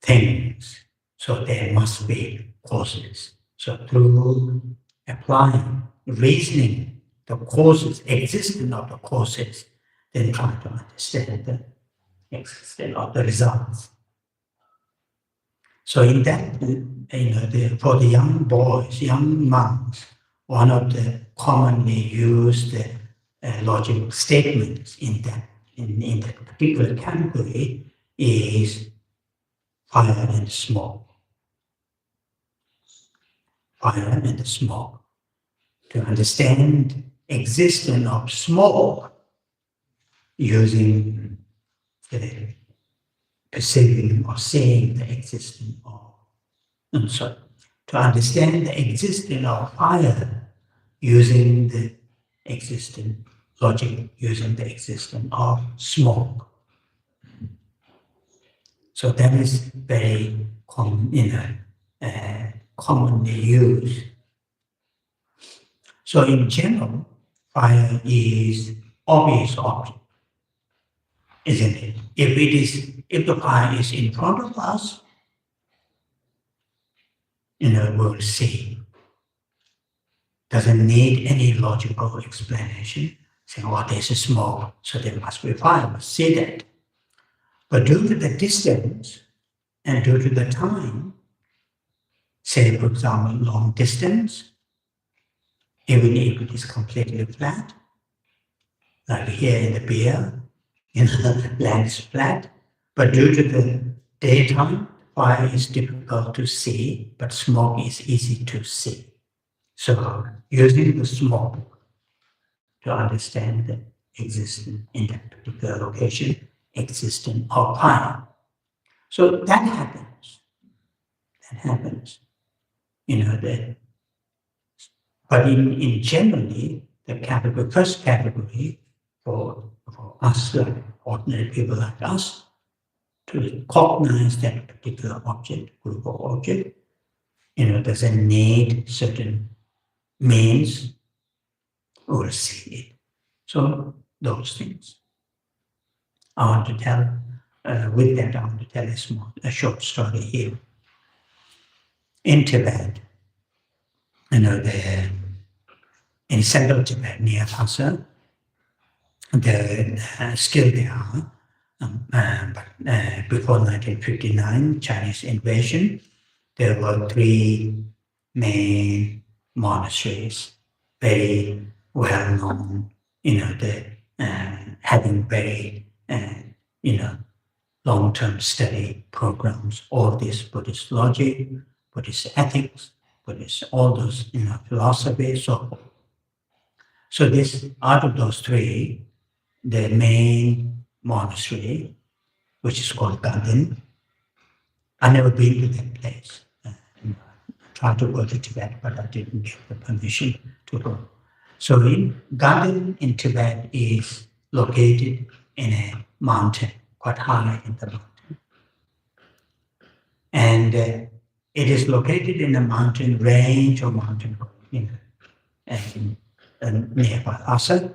things, so there must be causes. So through applying, reasoning the causes, existence of the causes, then try to understand the existence of the results. So in that, for the young boys, young monks, one of the commonly used logical statements in that particular category is fire and smoke. Fire and smoke. To understand existence of smoke using the perceiving or seeing the existence of, to understand the existence of fire using the existence, logic using the existence of smoke. So that is very common, commonly used. So in general, fire is obvious object, isn't it? If the fire is in front of us, we'll see. Doesn't need any logical explanation. Saying, oh, there's a smoke, so there must be fire. We'll see that. But due to the distance and due to the time, say, for example, long distance, even if it is completely flat, like here in the beer, land is flat, but due to the daytime, fire is difficult to see, but smoke is easy to see. So using the smoke to understand the existence in that particular location, existence of fire. So that happens. But in generally, the first category for us, like ordinary people like us, to cognize that particular object, group of object, doesn't need certain means will see it. So those things. I want to tell, with that I want to tell a short story here. In Tibet, in central Tibet near Lhasa, still there are, but before 1959 Chinese invasion, there were 3 main monasteries, very well known, having very, long-term study programs, all this Buddhist logic, Buddhist ethics, Buddhist, all those, philosophy, so forth. So out of those 3, the main monastery, which is called Gandhin, I've never been to that place. I tried to go to Tibet, but I didn't get the permission to go. So Gandhin in Tibet is located in a mountain, quite high in the mountain. And it is located in a mountain range or mountain, nearby Lhasa.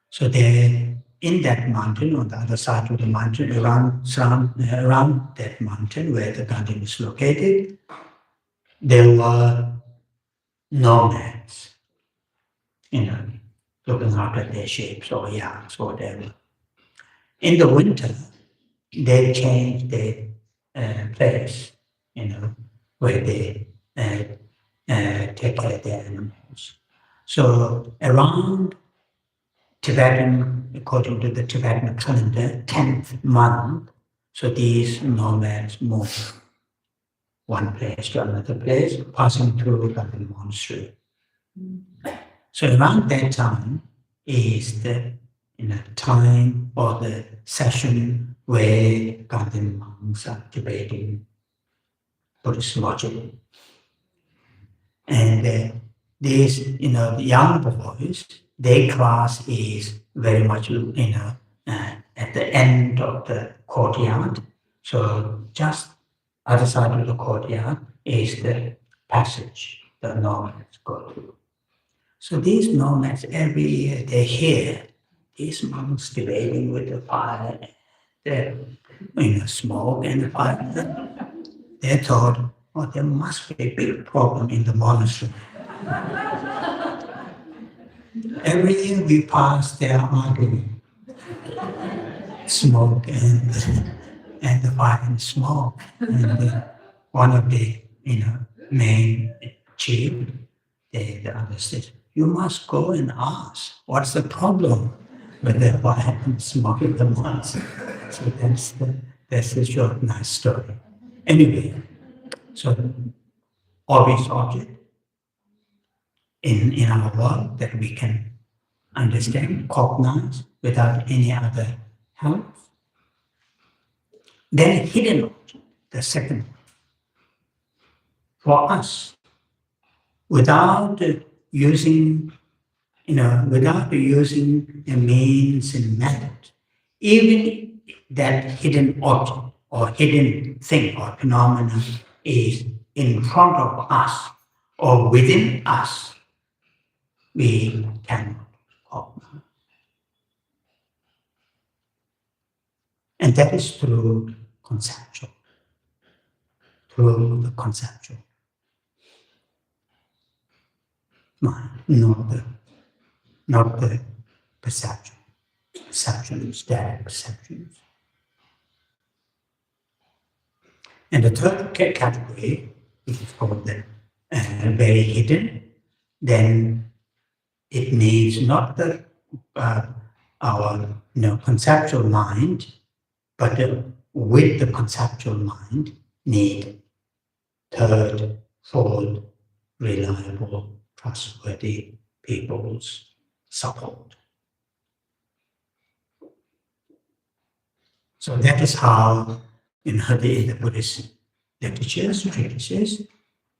So there, in that mountain, on the other side of the mountain, around that mountain where the Gandhin is located, there were nomads, looking after their sheep or yaks or whatever. In the winter, they changed their place, where they take care of their animals. So around Tibetan, according to the Tibetan calendar, 10th month, so these nomads move one place to another place, passing through the monastery. So around that time is the time or the session where Gandhin monks are debating Buddhist logic. And these, the young boys, their class is very much, at the end of the courtyard. So just other side of the courtyard is the passage the nomads go through. So these nomads, every year they hear these monks debating with the fire, the smoke and the fire. They thought, oh, there must be a big problem in the monastery. Every year we pass, they are arguing. Smoke and the fire and smoke. And one of the main chief, the other says, you must go and ask, what's the problem with the fire and smoke in the monks? So that's a short, nice story. Anyway, so obvious object in our world that we can understand, cognize without any other help. Then hidden object, the second one. For us, without using a means and method, even that hidden object or hidden thing or phenomenon is in front of us or within us, we cannot cognize. And that is through conceptual, through the conceptual mind, not the perception. Perceptions, direct perceptions. And the third category, which is called the very hidden, then it needs not our conceptual mind, but with the conceptual mind need third, fourth, reliable, trustworthy people's support. So that is how the Buddhist literatures, treatises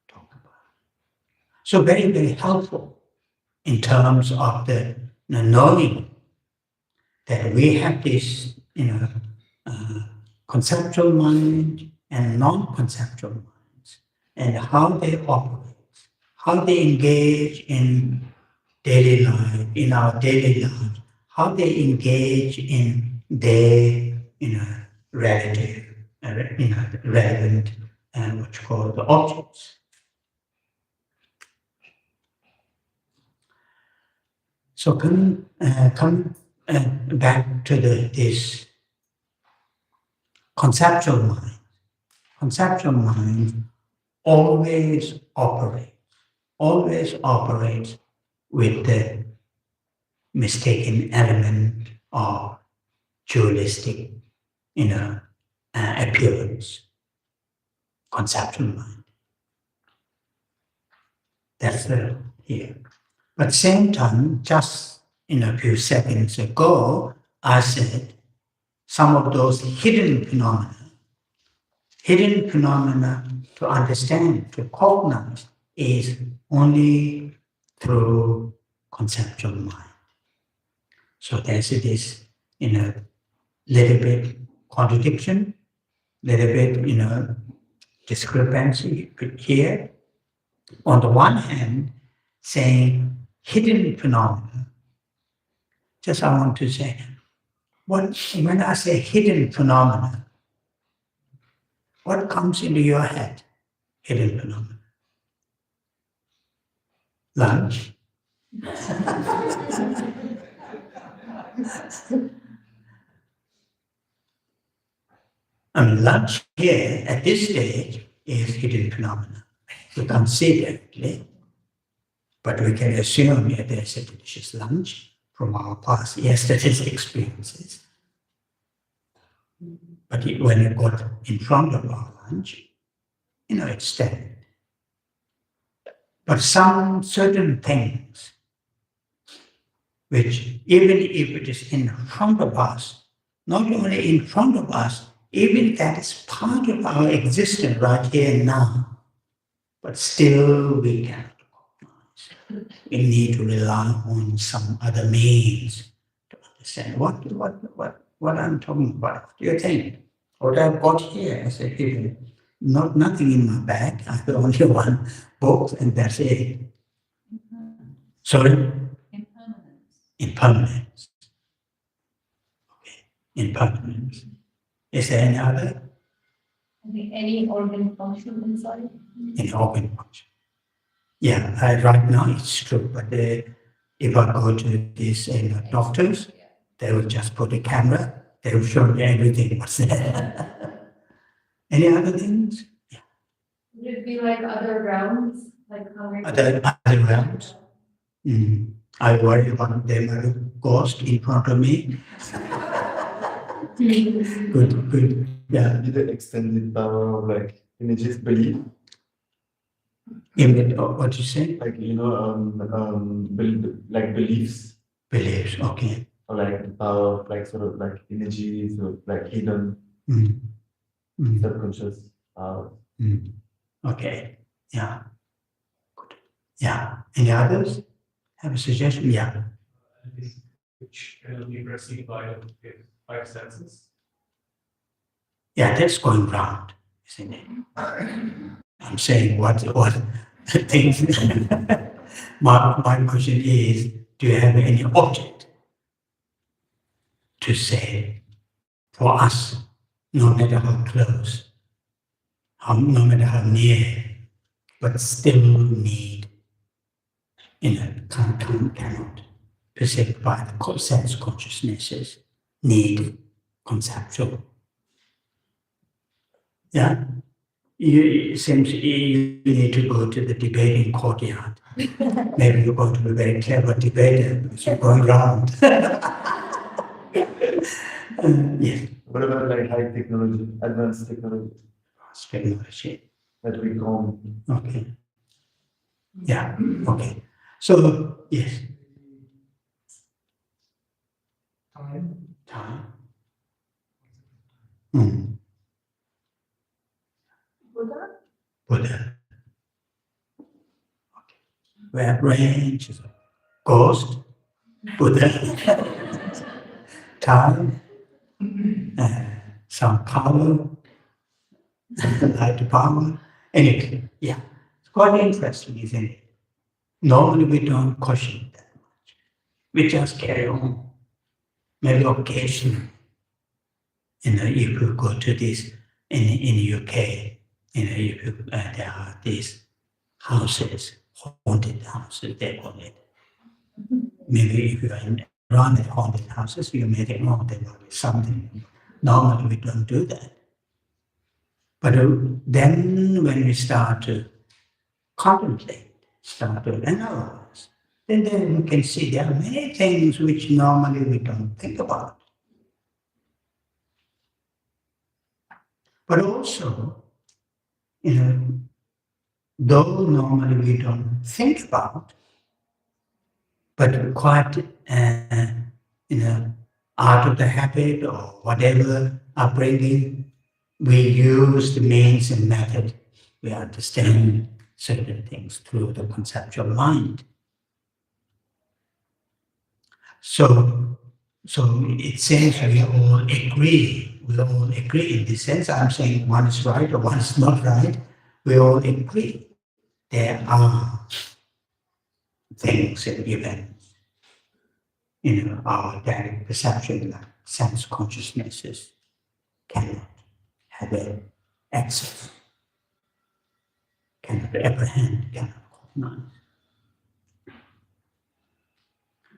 talk about it. So very, very helpful in terms of the knowing that we have this conceptual mind and non-conceptual minds, and how they operate, how they engage in daily life, in our daily life, how they engage in their, relative, relevant, and what you call the objects. So coming back to this conceptual mind always operates with the mistaken element of dualistic, appearance. Conceptual mind. That's here. But same time, just a few seconds ago, I said some of those hidden phenomena to understand, to cognize, is only through conceptual mind. So there's this, little bit contradiction, little bit, discrepancy here. On the one hand, saying hidden phenomena, just I want to say, when I say hidden phenomena, what comes into your head? Hidden phenomena. Lunch. Lunch here at this stage is hidden phenomena. We can't see directly, but we can assume that there's a delicious lunch from our past yesterday's experiences. But when it got in front of our lunch, it's standard. But some certain things, which even if it is in front of us, not only in front of us, even that is part of our existence right here and now, but still we cannot recognize. We need to rely on some other means to understand what I'm talking about. What do you think? What I've got here as a hidden, nothing in my bag. I have only one book, and that's it. Sorry? Impermanence. Okay. Impermanence. Is there any other? Any organ function inside? Any organ function. Yeah, right now it's true, but if I go to these doctors, they will just put a camera, they will show me everything what's there. Any other things? Yeah. Would it be like other realms? Like other realms? I worry about them are a ghost in front of me. Good. Yeah. The extended power of like images belief. What you say? Like like beliefs. Beliefs, okay. Or like the power of like sort of like energies or like hidden subconscious power. Okay. Yeah. Good. Yeah. Any others? Have a suggestion? Yeah. Which can be perceived by the five senses. Yeah, that's going round, isn't it? I'm saying what things. My question is, do you have any object to say for us, no matter how close, no matter how near, but still need, cannot perceived by the sense consciousnesses, need conceptual. Yeah? It seems you need to go to the debating courtyard. Maybe you're going to be a very clever debater because you're going round. Yes. What about like high technology, advanced technology? Advanced technology. That we call. Okay. Yeah. Okay. So yes. Time. Buddha. Okay. Where range is a ghost, Buddha, time, some power, light power. Anyway, yeah. It's quite interesting, isn't it? Normally we don't question that. we just carry on. Maybe occasionally, if you go to this in UK, if you, there are these houses, haunted houses, they call it. Maybe if you are around the haunted houses, you may think, oh, there will be something. Normally, we don't do that. But then when we start to contemplate, start to analyze, then we can see there are many things which normally we don't think about. But also, though normally we don't think about, but quite, out of the habit or whatever upbringing, we use the means and method. We understand certain things through the conceptual mind. So it seems we all agree. We all agree in this sense. I'm saying one is right or one is not right. We all agree. There are things and events, our direct perception, like sense consciousnesses, cannot have access, cannot apprehend, cannot recognize.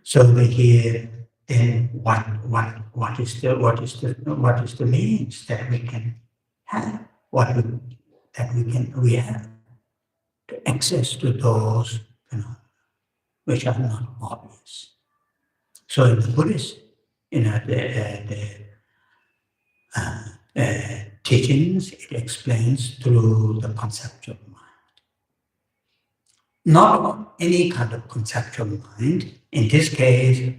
So here, then what is the means that we can have? We have to access to those which are not obvious. So in the Buddhist, the teachings, it explains through the conceptual mind. Not any kind of conceptual mind. In this case,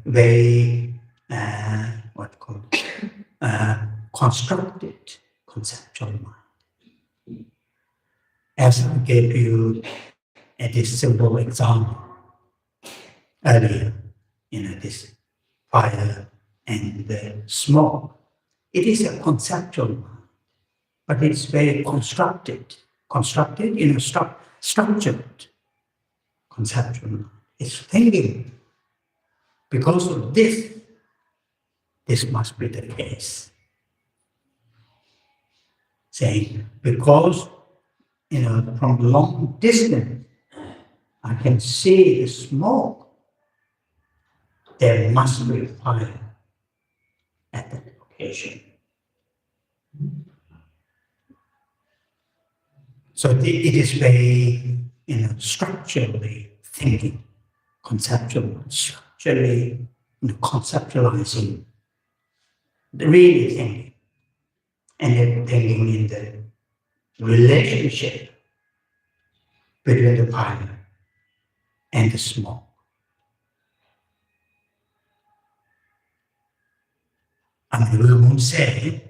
very constructed conceptual mind. As I gave you this simple example earlier, this fire and the smoke. It is a conceptual mind, but it's very constructed, structured conceptual mind. It's thinking. Because of this must be the case. Saying, because, from long distance, I can see the smoke, there must be fire at that location. So it is very, structurally thinking, structurally conceptualizing, really thinking, and then thinking in the relationship between the fire and the smoke. I mean, we won't say,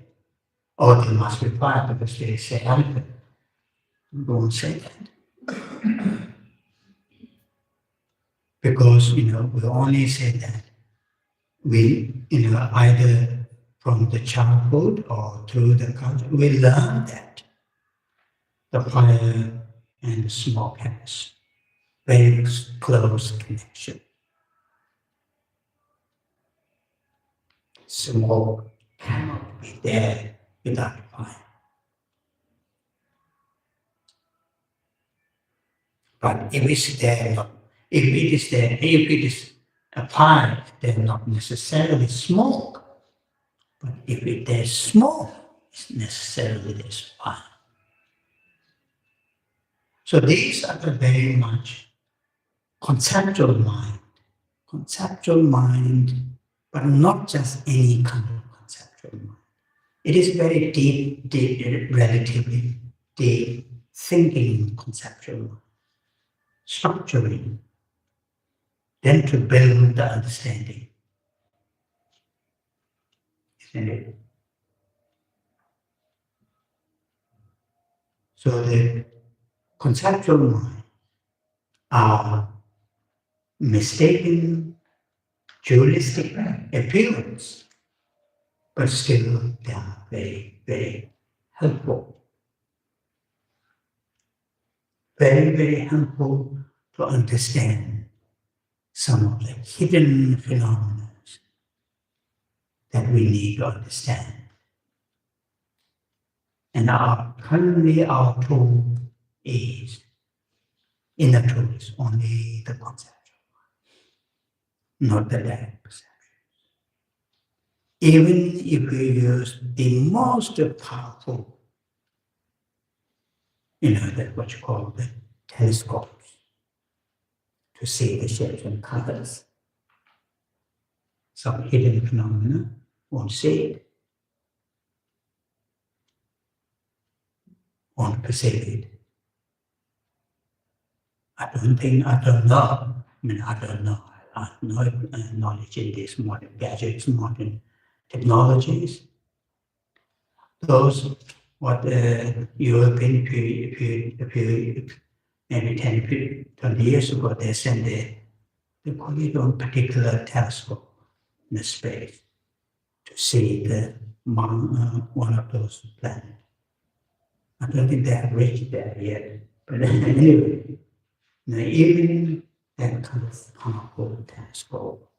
oh, there must be fire because they say anything. We won't say that. Because, we only say that we, either from the childhood or through the culture, we learn that the fire and the smoke has very close connection. Smoke cannot be there without fire. But if it is a fire, then not necessarily smoke. But if there's smoke, it's necessarily there's fire. So these are the very much conceptual mind, but not just any kind of conceptual mind. It is very deep, relatively deep thinking conceptual mind. Structuring, then to build the understanding. Isn't it? So the conceptual mind are mistaken, dualistic appearance, but still they are very, very helpful. Very, very helpful to understand some of the hidden phenomena that we need to understand. And currently our tool is, inner tool is only the conceptual, not the direct perception. Even if we use the most powerful, that what you call the telescopes, to see the shapes and colors, some hidden phenomena won't see it, won't perceive it. I don't know. I don't know. I have no knowledge in these modern gadgets, modern technologies. Those, what the European, maybe 10, 20 years ago, they sent they put it on particular telescope in the space to see one of those planets. I don't think they have reached there yet, but anyway, even that kind of powerful telescope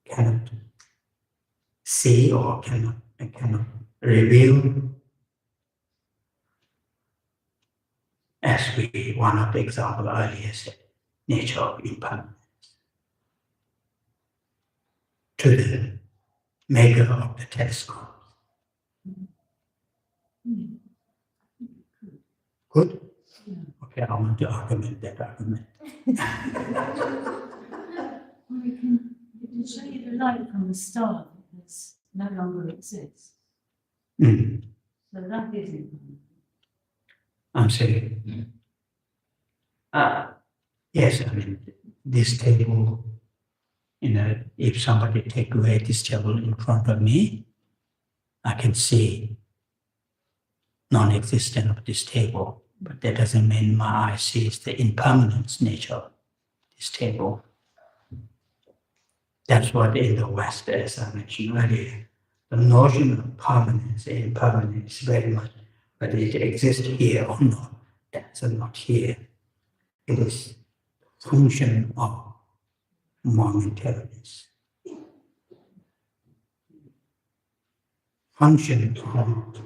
cannot see or cannot reveal, as one of the examples earlier said, nature of impermanence to the maker of the telescope. Good? Okay, I want to argument that argument. Well, we can show you the light from the star that no longer exists. Mm. So that is important. I'm saying, yes, I mean, this table, if somebody take away this table in front of me, I can see non-existence of this table, but that doesn't mean my eye sees the impermanence nature of this table. That's what in the West, as I mentioned earlier, the notion of permanence and impermanence is very much, whether it exists here or not, that's not here. It is a function of momentariness. Function of,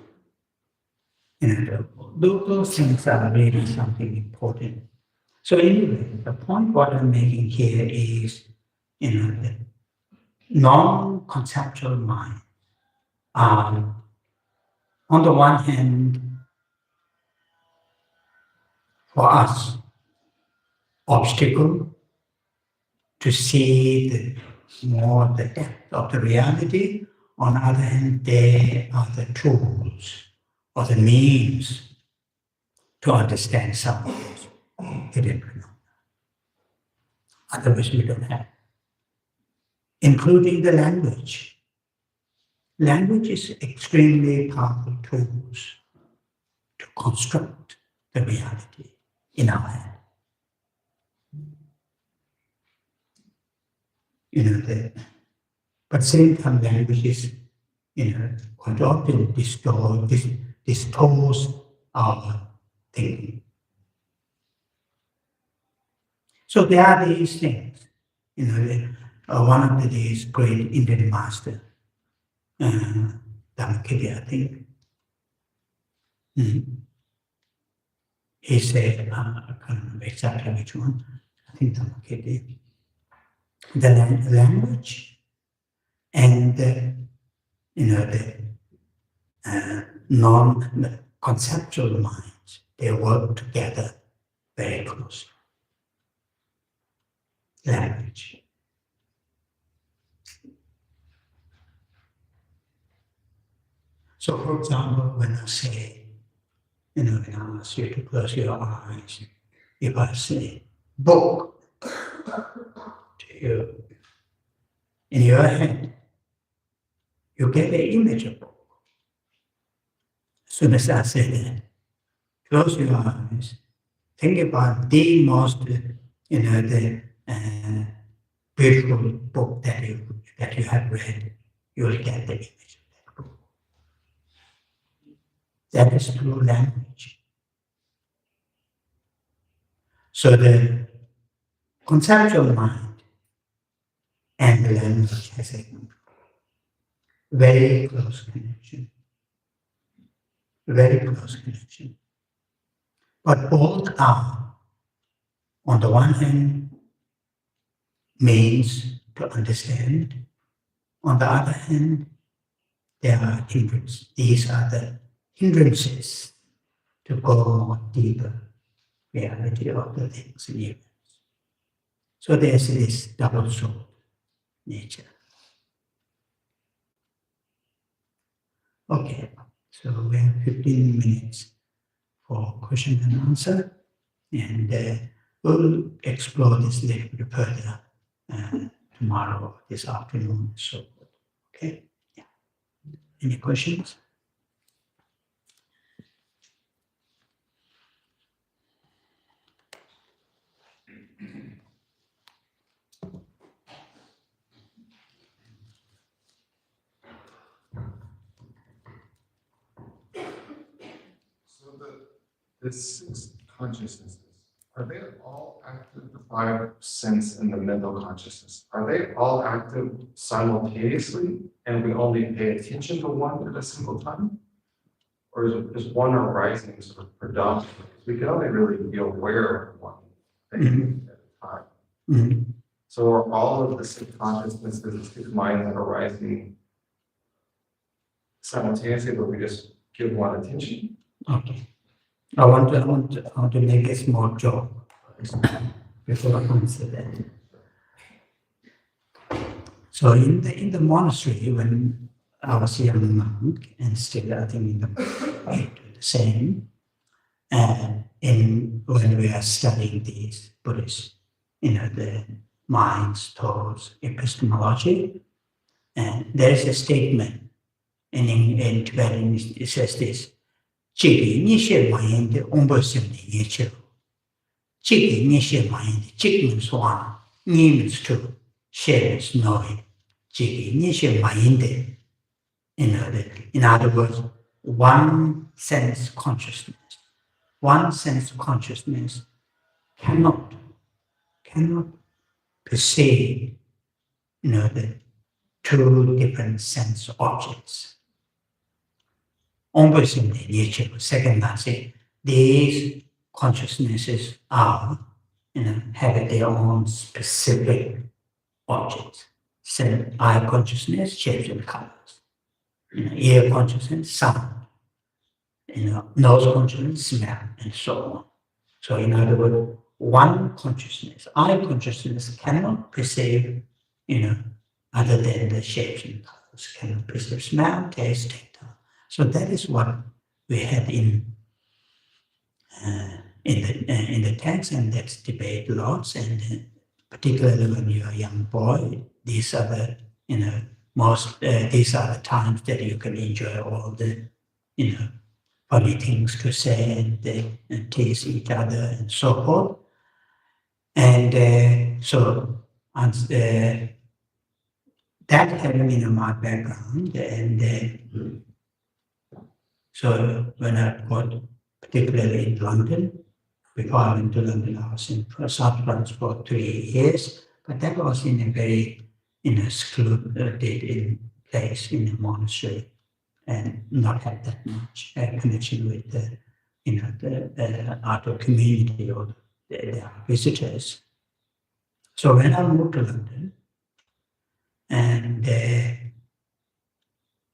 those things are really something important. So anyway, the point what I'm making here is, the non-conceptual mind are, on the one hand, for us, obstacle to see the depth of the reality. On the other hand, they are the tools or the means to understand some of those hidden phenomena. Otherwise, we don't have. Including the language. Language is extremely powerful tools to construct the reality in our head. But same time, language is, quite often distorts our thinking. So there are these things. One of these great Indian master, Dhammakirti, I think, he said, I can't remember exactly which one, I think Dhammakirti, the language and the non-conceptual minds, they work together very closely. Language. So, for example, when I say, when I ask you to close your eyes, if I say book to you, in your head, you get an image of book. As soon as I say that, close your eyes, think about the most, the beautiful book that you have read, you will get the image of that book. That is through language. So the conceptual mind and the language has a very close connection. Very close connection. But both are, on the one hand, means to understand. On the other hand, there are hindrances. These are the hindrances to go more deeper reality of the things in events. So there's this double soul nature. Okay, so we have 15 minutes for question and answer, and we'll explore this a little bit further tomorrow, this afternoon, so forth. Okay? Yeah. Any questions? So the six consciousnesses, are they all active, the five sense and the mental consciousness, are they all active simultaneously and we only pay attention to one at a single time? Or is one arising sort of predominantly? Because we can only really be aware of one thing at a time. Mm-hmm. So are all of the six consciousnesses, the six minds that are arising simultaneously, but we just give one attention? Okay. I want to make a small joke first before I answer that. So in the monastery, when I was a young monk, and still I think in the same, when we are studying these Buddhist, the minds, thoughts, epistemology, and there is a statement in Tibetan, it says this: "Chigi nishe mind ombosim ni yechiru. Chigi nishe mind, chig means one, ni means two, she means knowing. Chigi nishe mind." In other words, one sense consciousness. One sense consciousness cannot perceive, the two different sense objects. Ombosim ni yechiru. Second, I say these consciousnesses are, have their own specific objects. Sense, eye consciousness, shapes and colors. Ear consciousness, sound. Nose consciousness, smell, and so on. So in other words, one consciousness, eye consciousness cannot perceive, other than the shapes and colors, cannot perceive smell, taste, tactile. So that is what we had in the text, and that's debate lots, and particularly when you're a young boy, these are the, these are the times that you can enjoy all the, funny things to say and tease each other and so forth. And that having in my background, and so when I got, particularly in London, before I went to London, I was in South France for 3 years, but that was in a very, secluded in place in a monastery, and not had that much connection with the art community or the visitors. So when I moved to London, and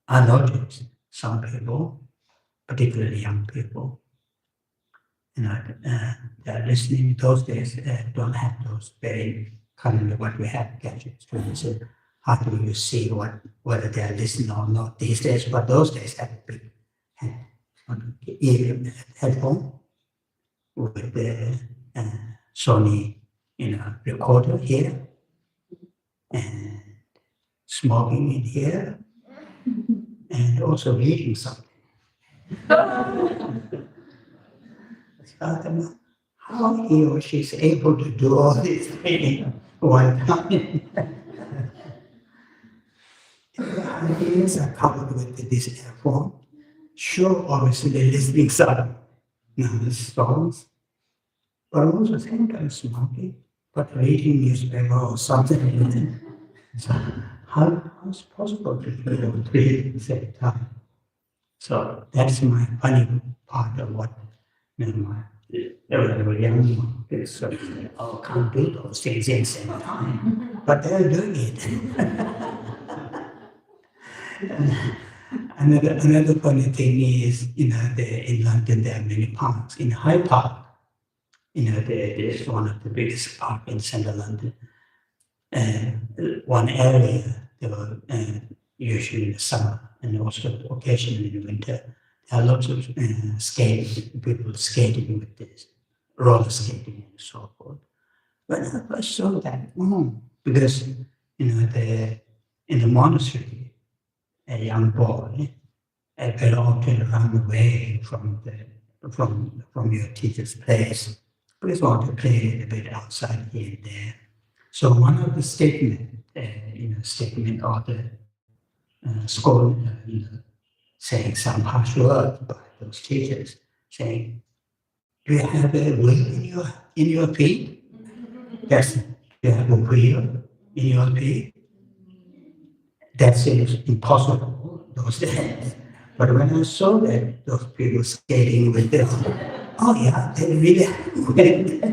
I noticed some people, particularly young people, they're listening. Those days don't have those very kind of what we have gadgets. So how do you see whether they're listening or not these days? But those days had a big headphone with the Sony, recorder here, and smoking in here, and also reading something. How he or she is able to do all these things one time. The ideas are covered with this earphone. Sure, obviously listening some songs, but also same time smoking. but reading newspaper or something. So how is it possible to do all three at the same time? So that's my funny part of what my young one is. So, oh, can't do those things at the same time, but they're doing it. Another funny thing is, in London there are many parks. In Hyde Park, there's one of the biggest parks in central London. One area, there were usually in the summer and also occasionally in the winter, there are lots of people skating with this, roller skating and so forth. When I first saw that, because in the monastery, a young boy very often run away from your teacher's place, because want to play a little bit outside here and there. So one of the statement or the school, saying some harsh words by those teachers, saying, "Do you have a wheel in your feet? Yes, do you have a wheel in your feet?" That seems impossible those days. But when I saw that those people skating with this, oh yeah, they really went.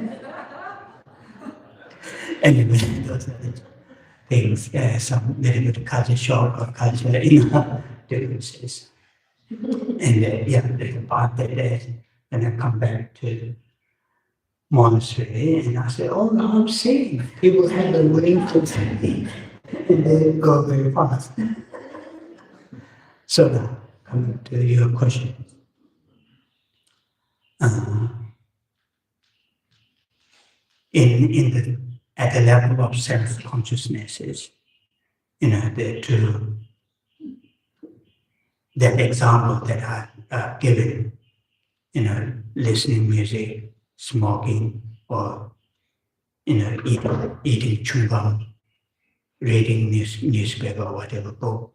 Anyway, those are the things, some little bit of culture shock or culture, differences. And the part that when I come back to the monastery, and I say, oh, now I'm seeing people have a wing to see, and they go very fast. So now, coming to your question. At the level of self-consciousnesses, that example that I've given, listening music, smoking, or eating chewing gum, reading newspaper or whatever book,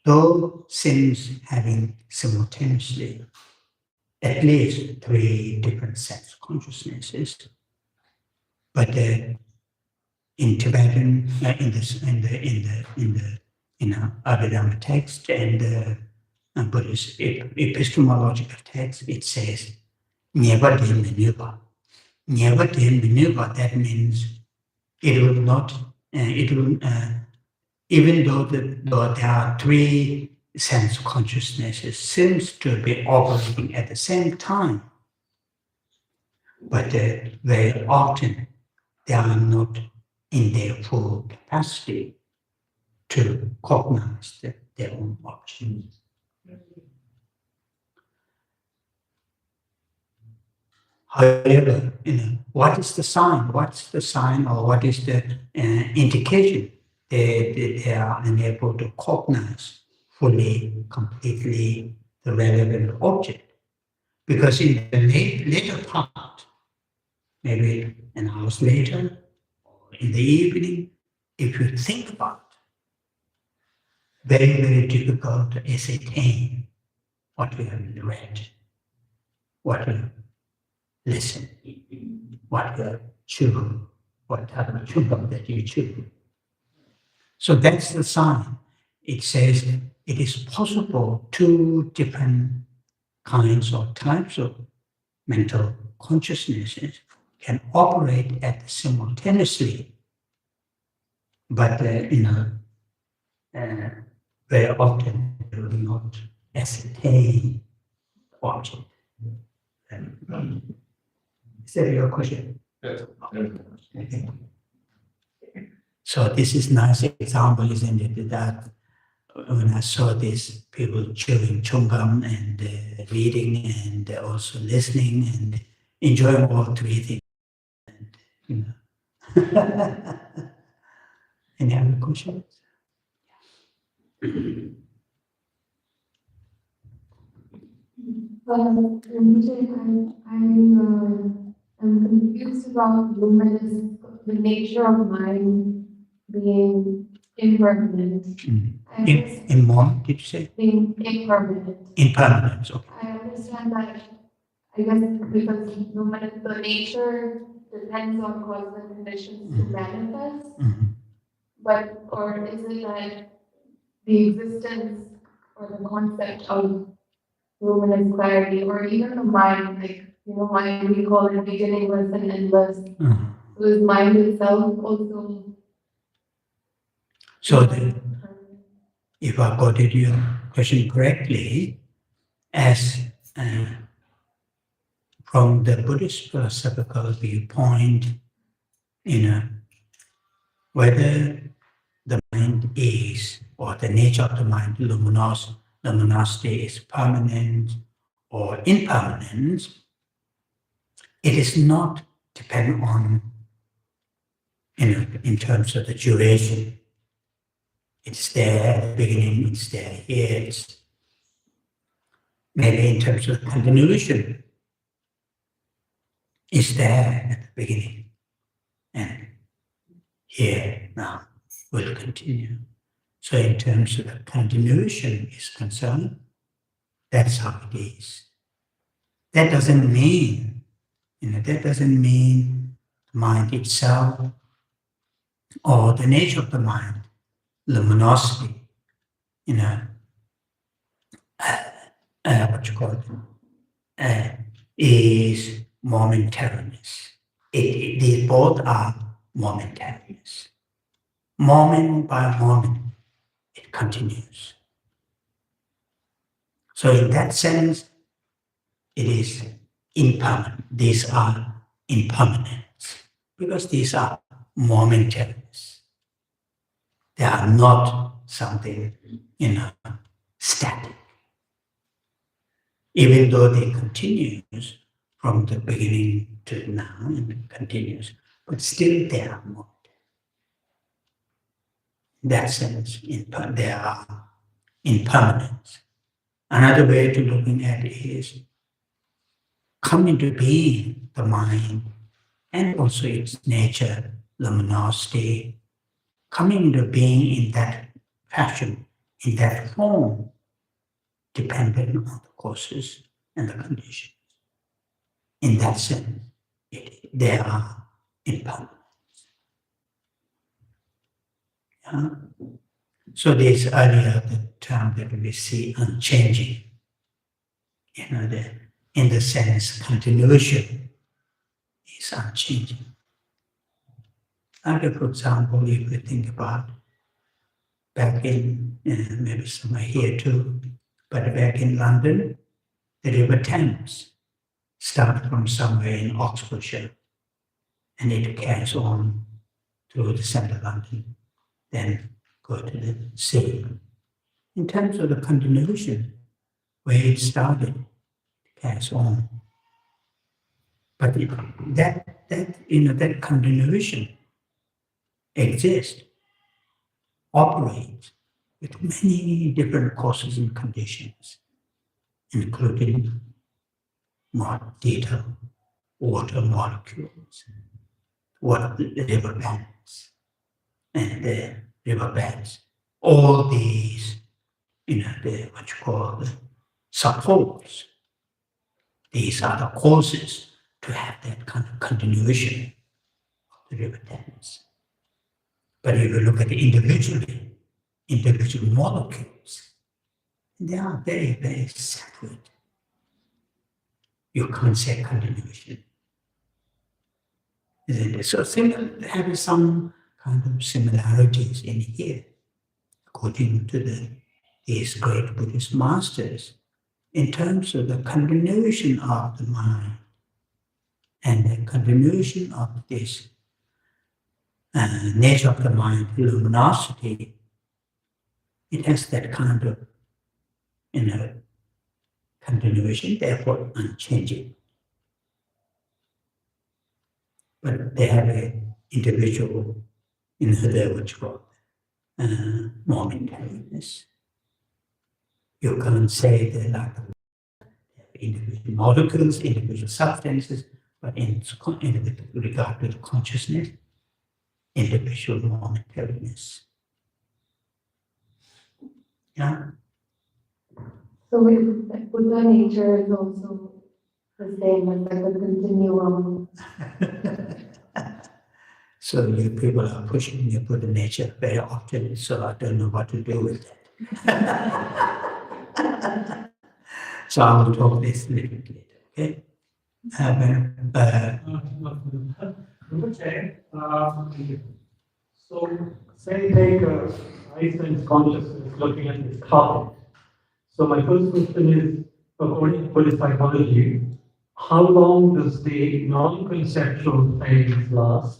those things having simultaneously at least 3 different sets of consciousnesses. But in Tibetan, in the Abhidhamma text and the Buddhist epistemological text, it says "Nyeva de menuba." Nyeva de menuba. That means it will not. Even though there are 3 sense consciousnesses, seems to be operating at the same time, but very often they are not in their full capacity to cognize their own options. However, what is the sign? What's the sign, or what is the indication that they are unable to cognize fully, completely the relevant object? Because in the later part, maybe an hour later, or in the evening, if you think about it, very, very difficult to ascertain what you have read, what you listen, what you chew, what type of chewing that you chew. So that's the sign. It says it is possible 2 different kinds or types of mental consciousnesses can operate at simultaneously, but very often they will not ascertain the object. Is that your question? Yes. Okay. So this is nice example, isn't it? That when I saw these people chewing chewing gum and reading and also listening and enjoying all 3 things. And, Any other questions? I'm confused about the nature of mind being impermanent. In moment, did you say? Being impermanent. Impermanence, okay. I understand that, I guess, because no matter the nature depends on cause and conditions to manifest, Mhm. but, or is it that the existence or the concept of luminous clarity, or even the mind, like, mind we call it beginningless and endless, Mhm. so is mind itself also? So if I got it your question correctly, as from the Buddhist philosophical viewpoint, whether the mind is, or the nature of the mind, luminosity is permanent or impermanent, it is not dependent on, in terms of the duration. It's there at the beginning, it's there here, it's maybe in terms of continuation, it's there at the beginning and here now will continue. So in terms of the continuation is concerned, that's how it is. That doesn't mean, the mind itself or the nature of the mind, luminosity, what you call it, is momentariness. These both are momentariness. Moment by moment, it continues. So in that sense, it is impermanent. These are impermanence because these are momentariness. They are not something, static. Even though they continues from the beginning to now and it continues, but still they are not. In that sense, they are impermanent. Another way to looking at it is come into being the mind and also its nature, luminosity, coming into being in that fashion, in that form, dependent on the causes and the conditions. In that sense, they are impermanent. Yeah? So this earlier the term that we see unchanging, in the sense continuation is unchanging. Like for example, if we think about back in, maybe somewhere here too, but back in London, the River Thames started from somewhere in Oxfordshire and it carries on to the centre of London, then go to the sea. In terms of the continuation, where it started, it carries on. But that continuation exists, operates with many different causes and conditions, including more detailed water molecules, the river banks, and the river beds. All these, what you call the supports. These are the causes to have that kind of continuation of the river dams. But if you look at the individual molecules, they are very, very separate. You can't say continuation. Isn't it? So there is some kind of similarities in here, according to these great Buddhist masters, in terms of the continuation of the mind and the continuation of this nature of the mind, luminosity. It has that kind of, continuation, therefore unchanging. But they have an individual, what you call momentariness. You can't say they're like individual molecules, individual substances, but with regard to consciousness, individual momentariness. Yeah. So if Buddha nature is also the same as like a continuum. So you people are pushing me for the nature very often, so I don't know what to do with it. So I will talk this a little bit later, okay? Okay. So, say take eye sense consciousness looking at this topic. So my first question is, according to Buddhist psychology, how long does the non-conceptual phase last,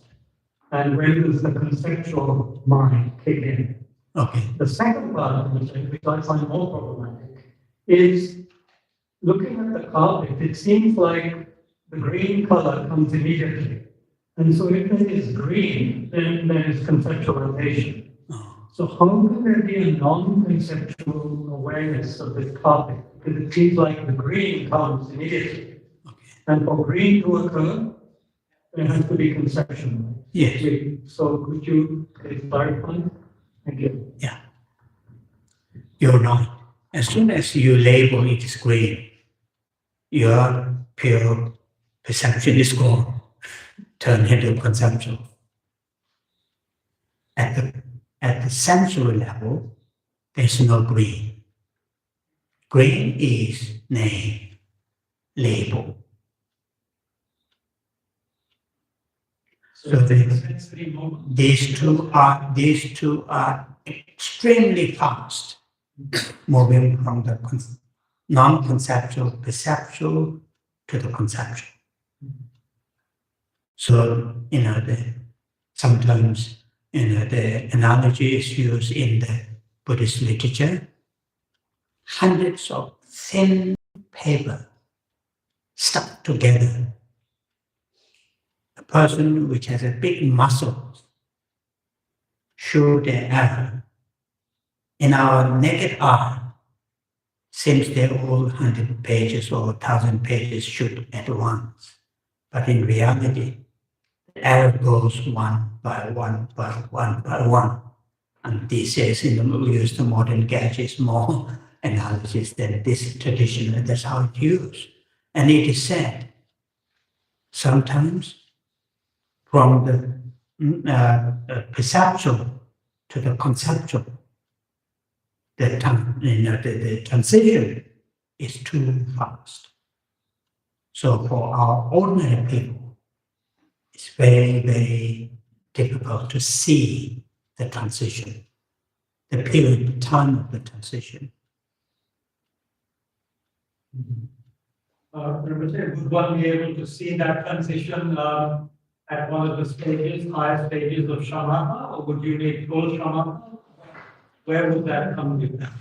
and when does the conceptual mind kick in? Okay. The second part, which I find more problematic, is looking at the carpet. It seems like the green color comes immediately. And so if it is green, then there is conceptualization. Oh, So how can there be a non-conceptual awareness of this carpet? Because it seems like the green comes immediately. okay. And for green to occur, there has to be conception. Yes. So could you clarify? Thank you. Yeah. You're right. As soon as you label it as green, your pure perception is gone, turned into conceptual. At the sensual level, there's no green. Green is name, label. So these two are extremely fast, moving from the non-conceptual perceptual to the conceptual. So sometimes the analogy is used in the Buddhist literature. Hundreds of thin paper stuck together. A person which has a big muscle show their error. In our naked eye, seems they're all 100 pages or 1,000 pages shoot at once. But in reality, the error goes one by one by one by one. And these days, we use the modern gadgets more analysis than this tradition. That's how it's used. And it is said, sometimes from the perceptual to the conceptual, the transition is too fast. So for our ordinary people, it's very, very difficult to see the transition, the period of time of the transition. Rinpoche, would one be able to see that transition at one of the higher stages of shamatha, or would you need full shamatha? Where would that come with that?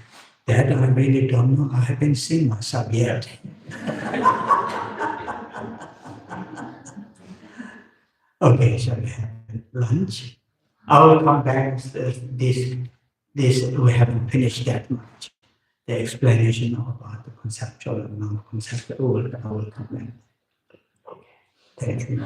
That I really don't know. I haven't seen myself yet. Okay, so we have lunch. I will come back to this. We haven't finished that much. The explanation about the conceptual and non-conceptual. I will come back. Okay. Thank you.